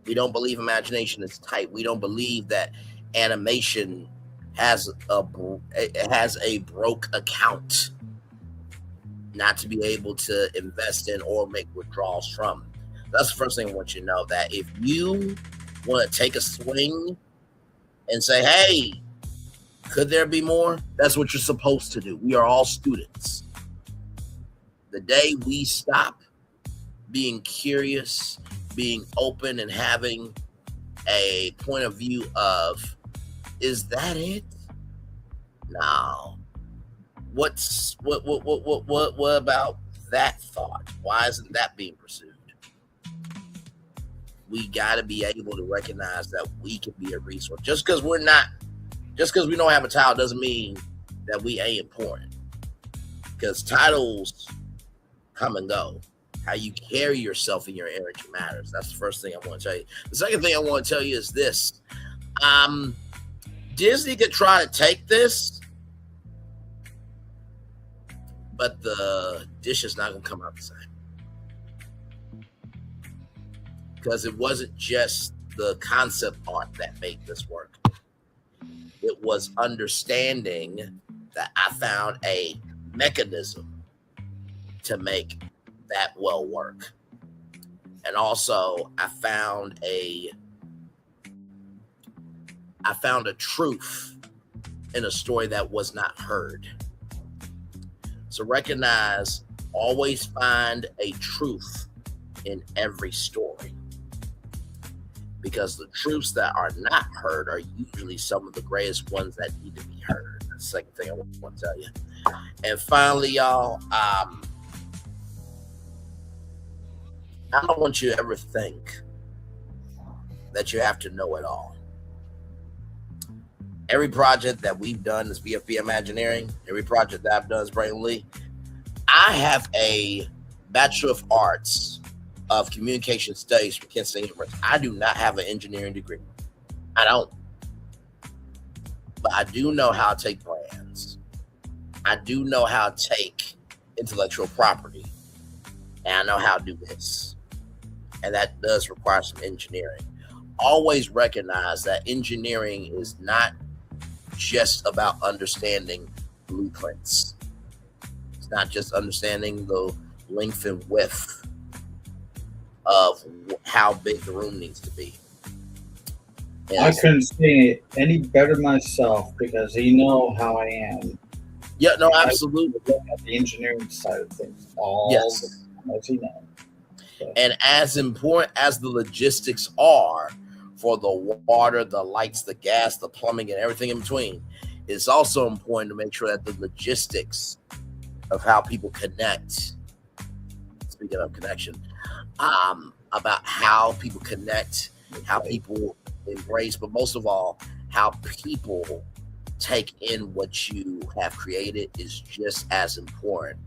We don't believe imagination is tight. We don't believe that animation has a broke account not to be able to invest in or make withdrawals from. That's the first thing I want you to know, that if you want to take a swing and say, hey, could there be more? That's what you're supposed to do. We are all students. The day we stop being curious, being open, and having a point of view of, is that it? No. What about that thought? Why isn't that being pursued? We got to be able to recognize that we can be a resource. Just because we don't have a title doesn't mean that we ain't important. Because titles come and go. How you carry yourself and your energy matters. That's the first thing I want to tell you. The second thing I want to tell you is this. Disney could try to take this, but the dish is not going to come out the same. Because it wasn't just the concept art that made this work. It was understanding that I found a mechanism to make that well work. And also I found a truth in a story that was not heard. So recognize, always find a truth in every story, because the truths that are not heard are usually some of the greatest ones that need to be heard. That's the second thing I want to tell you. And finally, y'all, I don't want you to ever think that you have to know it all. Every project that we've done is BFB Imagineering. Every project that I've done is Brandon Lee. I have a Bachelor of Arts of Communication Studies from Kent State University. I do not have an engineering degree. I don't. But I do know how to take brands. I do know how to take intellectual property. And I know how to do this. And that does require some engineering. Always recognize that engineering is not just about understanding blueprints. It's not just understanding the length and width of how big the room needs to be. And I couldn't say it any better myself, because you know how I am. Yeah, no, absolutely. I look at the engineering side of things all yes. the time, as you know. So. And as important as the logistics are for the water, the lights, the gas, the plumbing, and everything in between, it's also important to make sure that the logistics of how people connect, speaking of connection, about how people connect, how people embrace, but most of all, how people take in what you have created is just as important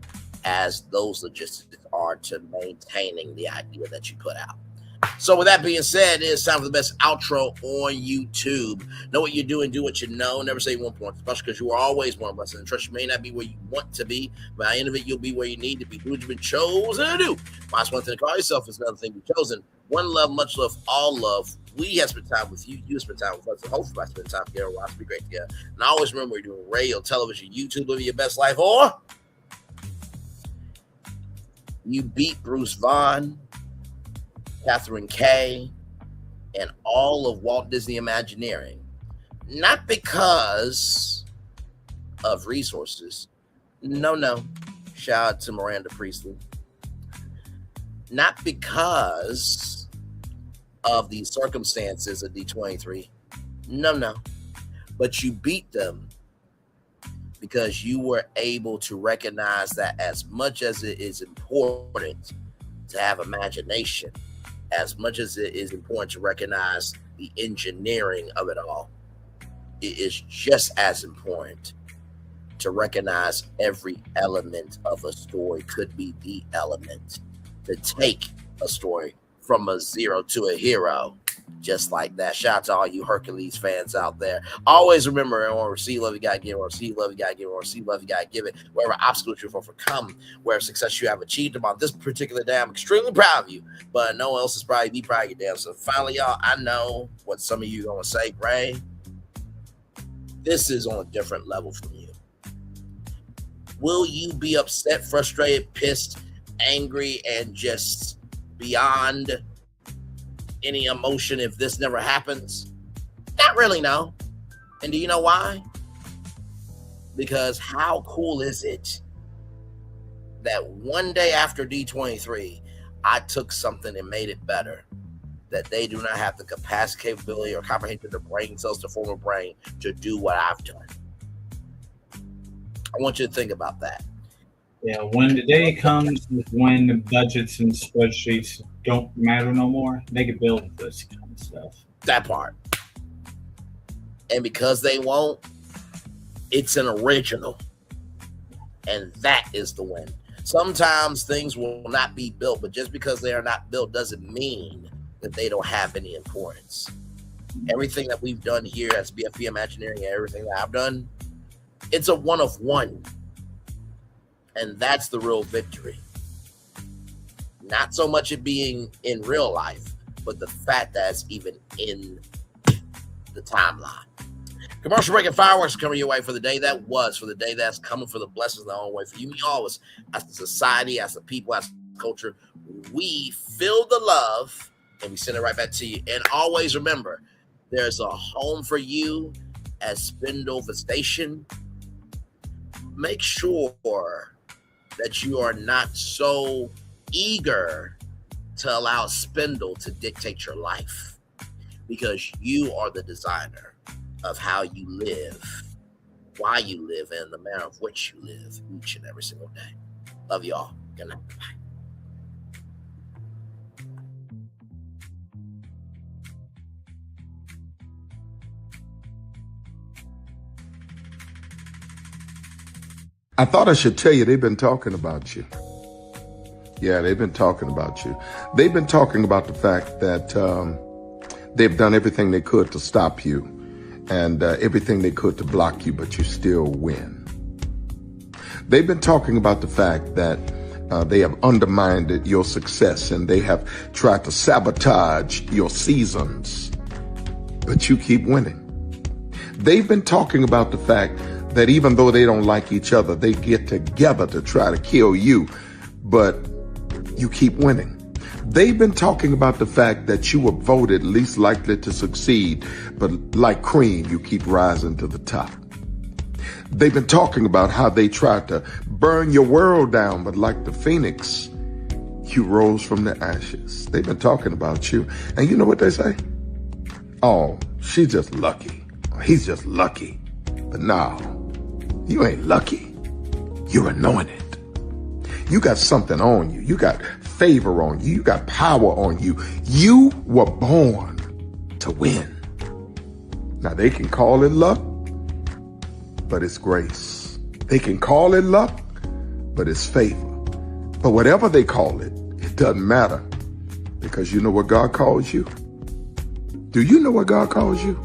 as those logistics are to maintaining the idea that you put out. So with that being said, it's time for the best outro on YouTube. Know what you're doing, do what you know. Never say one point, especially because you are always one blessing. And trust, you may not be where you want to be, but at the end of it, you'll be where you need to be. Do what you've been chosen to do. Find one thing to call yourself is another thing to be chosen. One love, much love, all love. We have spent time with you. You have spent time with us. And hopefully I spend time together. We'll be great together. And I always remember, we're doing radio, television, YouTube, living your best life, or you beat Bruce Vaughn Catherine Kay, and all of Walt Disney Imagineering. Not because of resources. No. Shout out to Miranda Priestley. Not because of the circumstances of D23. No. But you beat them because you were able to recognize that as much as it is important to have imagination, as much as it is important to recognize the engineering of it all, it is just as important to recognize every element of a story could be the element to take a story from a zero to a hero, just like that. Shout out to all you Hercules fans out there. Always remember, or receive love, you gotta give, or receive love, you gotta give, or receive love, you gotta give it. Wherever obstacles you've overcome, where success you have achieved on this particular day, I'm extremely proud of you, but no one else is probably be proud of you, damn. So finally, y'all, I know what some of you are gonna say, Ray. This is on a different level from you. Will you be upset, frustrated, pissed, angry, and just beyond any emotion if this never happens? Not really, no. And do you know why? Because how cool is it that one day after D23, I took something and made it better, that they do not have the capacity, capability, or comprehension of their brain cells to form a brain to do what I've done. I want you to think about that. Yeah, when the day comes when the budgets and spreadsheets don't matter no more, they can build this kind of stuff. That part. And because they won't, it's an original. And that is the win. Sometimes things will not be built, but just because they are not built doesn't mean that they don't have any importance. Everything that we've done here as BFP Imagineering, everything that I've done, it's a one of one. And that's the real victory. Not so much it being in real life, but the fact that it's even in the timeline. Commercial break and fireworks coming your way for the day that was, for the day that's coming, for the blessings that are on the way for you. We always, as a society, as a people, as a culture, we feel the love and we send it right back to you. And always remember, there's a home for you at Spindlever Station. Make sure that you are not so eager to allow Spindle to dictate your life, because you are the designer of how you live, why you live, and the manner of which you live each and every single day. Love y'all. Good night. Bye. I thought I should tell you they've been talking about you. Yeah, they've been talking about you. They've been talking about the fact that they've done everything they could to stop you and everything they could to block you, but you still win. They've been talking about the fact that they have undermined your success and they have tried to sabotage your seasons, but you keep winning. They've been talking about the fact that even though they don't like each other, they get together to try to kill you, but you keep winning. They've been talking about the fact that you were voted least likely to succeed, but like cream, you keep rising to the top. They've been talking about how they tried to burn your world down, but like the phoenix, you rose from the ashes. They've been talking about you. And you know what they say? Oh, she's just lucky. He's just lucky. But no, you ain't lucky. You're anointed. You got something on you. You got favor on you. You got power on you. You were born to win. Now they can call it luck, but it's grace. They can call it luck, but it's favor. But whatever they call it, it doesn't matter, because you know what God calls you? Do you know what God calls you?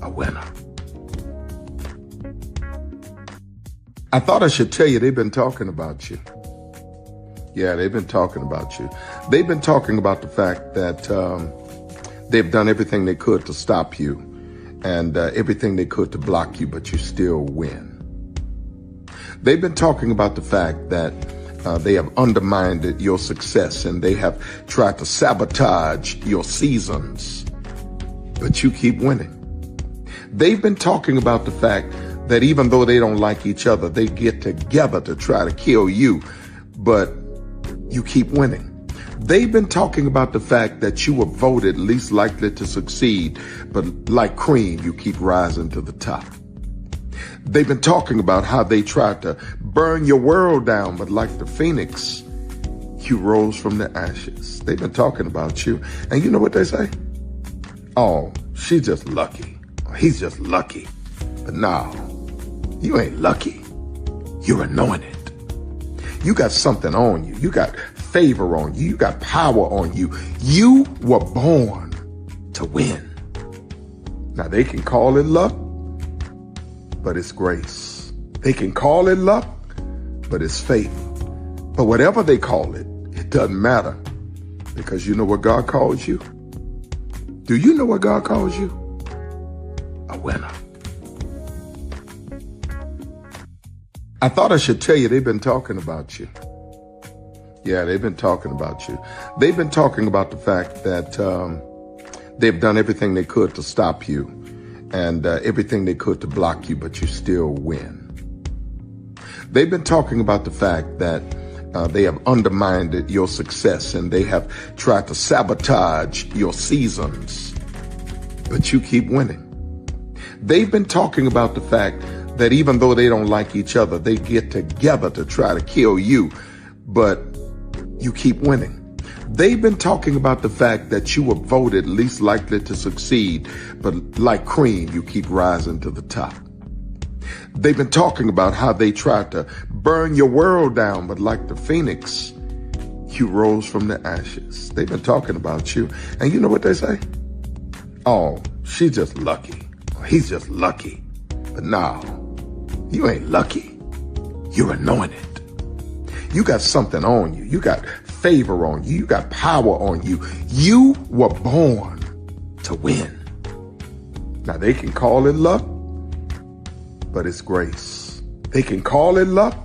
A winner. I thought I should tell you they've been talking about you. Yeah, they've been talking about you. They've been talking about the fact that they've done everything they could to stop you and everything they could to block you, but you still win. They've been talking about the fact that they have undermined your success, and they have tried to sabotage your seasons. But you keep winning. They've been talking about the fact that even though they don't like each other, they get together to try to kill you, but you keep winning. They've been talking about the fact that you were voted least likely to succeed, but like cream, you keep rising to the top. They've been talking about how they tried to burn your world down, but like the phoenix, you rose from the ashes. They've been talking about you, and you know what they say? Oh, she's just lucky. He's just lucky. But no, you ain't lucky. You're anointed. You got something on you. You got favor on you. You got power on you. You were born to win. Now, they can call it luck, but it's grace. They can call it luck, but it's favor. But whatever they call it, it doesn't matter, because you know what God calls you? Do you know what God calls you? A winner. I thought I should tell you, they've been talking about you. Yeah, they've been talking about you. They've been talking about the fact that they've done everything they could to stop you, and everything they could to block you, but you still win. They've been talking about the fact that they have undermined your success, and they have tried to sabotage your seasons, but you keep winning. They've been talking about the fact that even though they don't like each other, they get together to try to kill you, but you keep winning. They've been talking about the fact that you were voted least likely to succeed, but like cream, you keep rising to the top. They've been talking about how they tried to burn your world down, but like the phoenix, you rose from the ashes. They've been talking about you, and you know what they say? Oh, she's just lucky. He's just lucky. But no, you ain't lucky. You're anointed. You got something on you. You got favor on you. You got power on you. You were born to win. Now, they can call it luck, but it's grace. They can call it luck,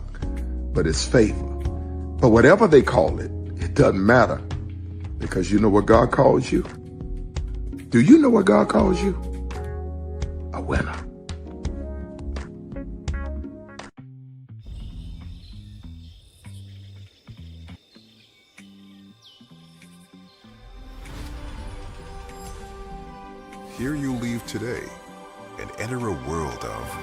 but it's favor. But whatever they call it, it doesn't matter, because you know what God calls you? Do you know what God calls you? A winner. Here you leave today and enter a world of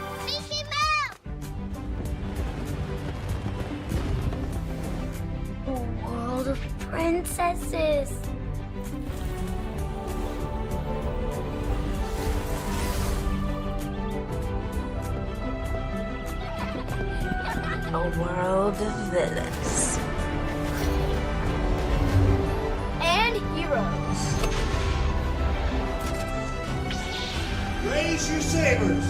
A world of princesses. A world of villains. And heroes. Raise your sabers!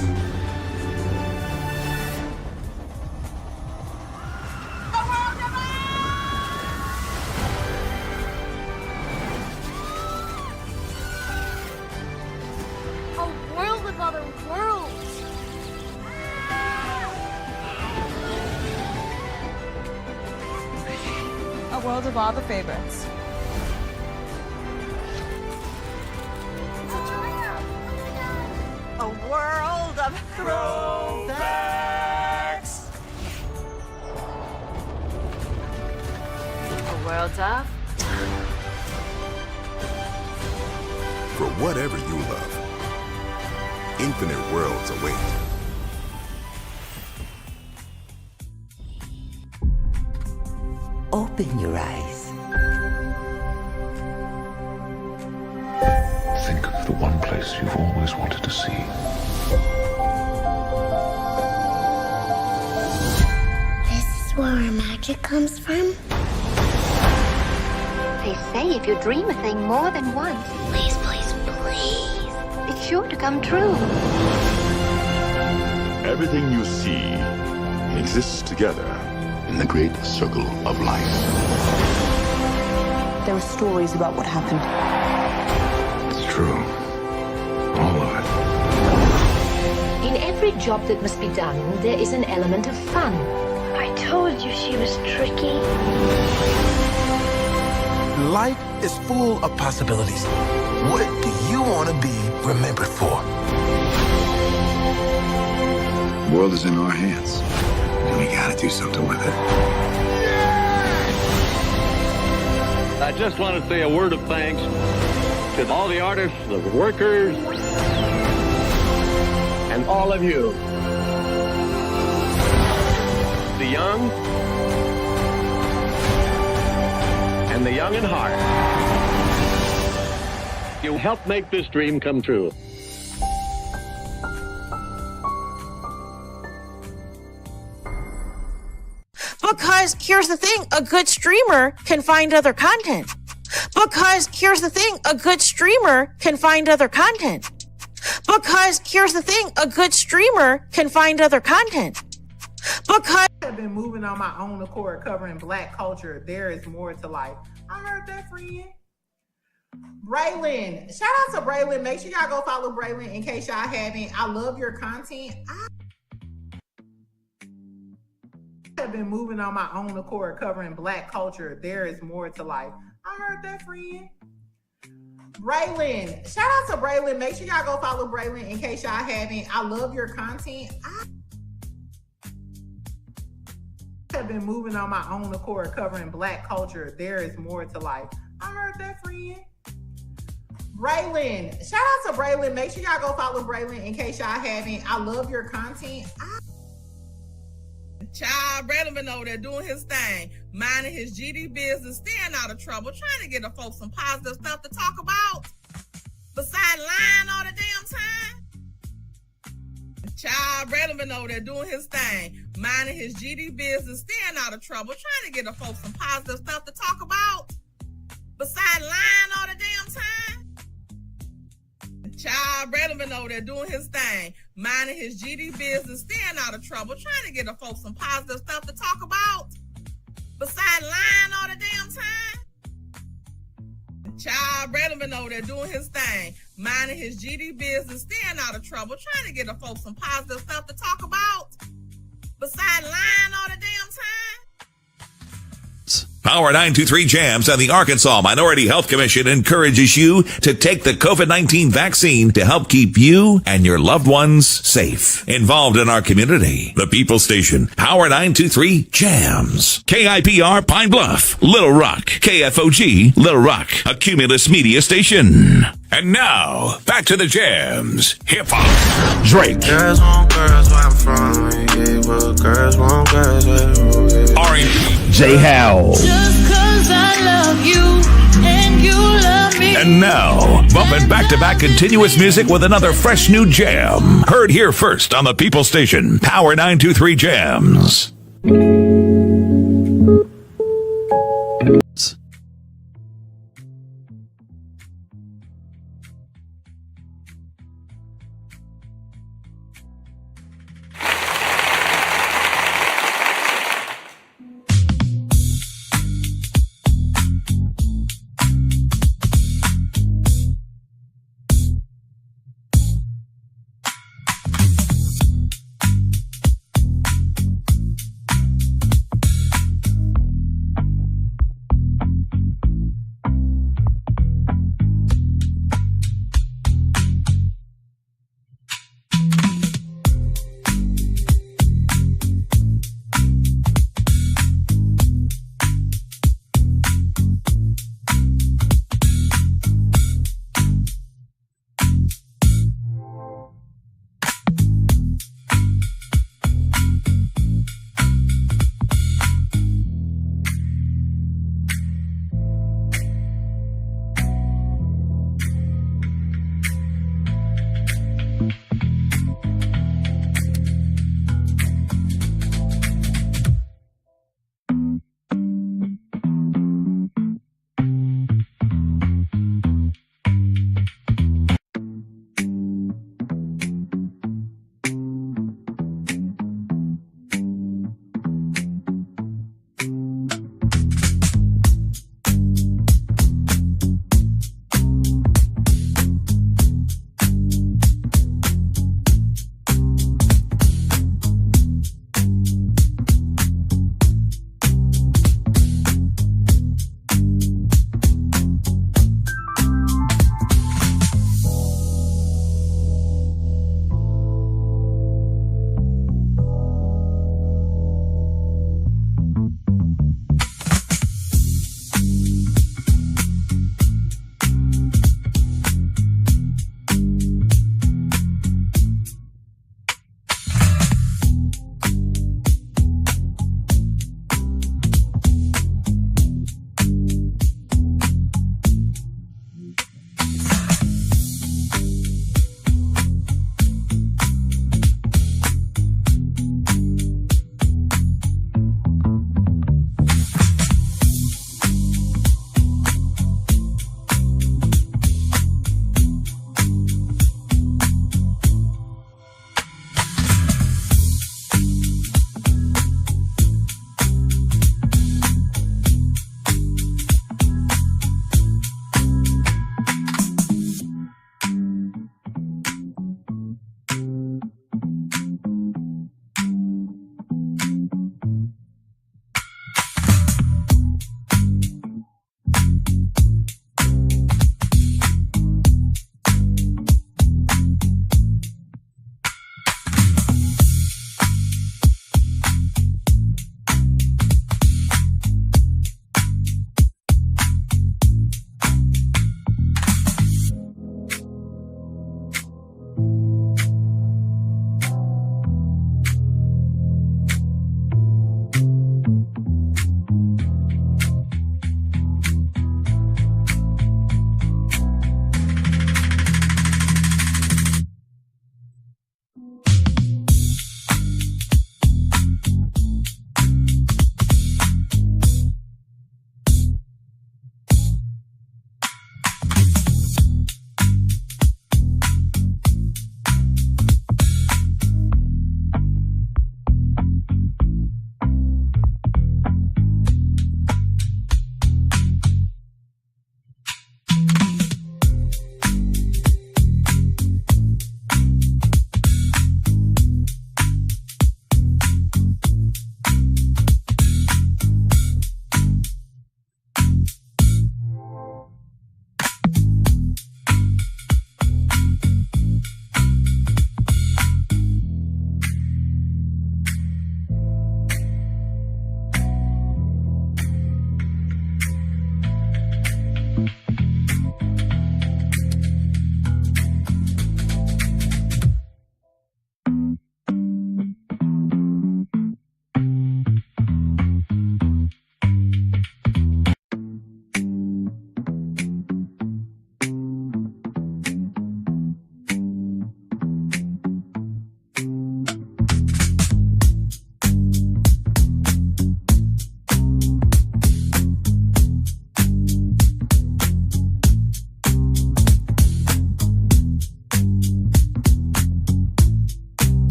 A world of other worlds. A world of all the favorites. A world of throwbacks. A world of for whatever you love. Infinite worlds await. Open your eyes. Think of the one place you've always wanted to see. This is where our magic comes from. They say if you dream a thing more than once, Please, please, please. it's sure to come true. Everything you see exists together in the great circle of life. There were stories about what happened. It's true. All of it. In every job that must be done, there is an element of fun. I told you she was tricky. Life is full of possibilities. What do you want to be remembered for? The world is in our hands, and we gotta do something with it. I just want to say a word of thanks to all the artists, the workers, and all of you. The young and the young in heart. You helped make this dream come true. Because here's the thing, a good streamer can find other content. Because here's the thing, a good streamer can find other content. Because here's the thing, a good streamer can find other content. Because I've been moving on my own accord, covering Black culture. There is more to life. I heard that, friend. Braylon, shout out to Braylon. Make sure y'all go follow Braylon in case y'all haven't. I love your content. I've been moving on my own accord, covering Black culture. There is more to life. I heard that, friend. Braylon, shout out to Braylon. Make sure y'all go follow Braylon in case y'all haven't. I love your content. I've been moving on my own accord, covering Black culture. There is more to life. I heard that, friend. Braylon, shout out to Braylon. Make sure y'all go follow Braylon in case y'all haven't. I love your content. Child, Braylon been over there doing his thing, minding his GD business, staying out of trouble, trying to get the folks some positive stuff to talk about. Besides lying all the damn time. Child, Braylon been over there doing his thing, minding his GD business, staying out of trouble, trying to get the folks some positive stuff to talk about. Besides lying all the damn time. Child, Braylon been over there doing his thing, minding his GD business, staying out of trouble, trying to get the folks some positive stuff to talk about. Besides lying all the damn time. Child, Braylon been over there doing his thing, minding his GD business, staying out of trouble, trying to get the folks some positive stuff to talk about. Besides lying all the damn time. Power 923 Jams and the Arkansas Minority Health Commission encourages you to take the COVID-19 vaccine to help keep you and your loved ones safe. Involved in our community, the People Station, Power 923 Jams. KIPR Pine Bluff, Little Rock, KFOG, Little Rock, a Cumulus Media Station. And now, back to the jams. Hip-hop. Drake. Girls want girls where I'm from. Yeah, well, girls want girls where R&B. J. Howell. Just 'cause I love you and you love me. And now, bumping back-to-back continuous music with another fresh new jam. Heard here first on the People Station, Power 923 Jams.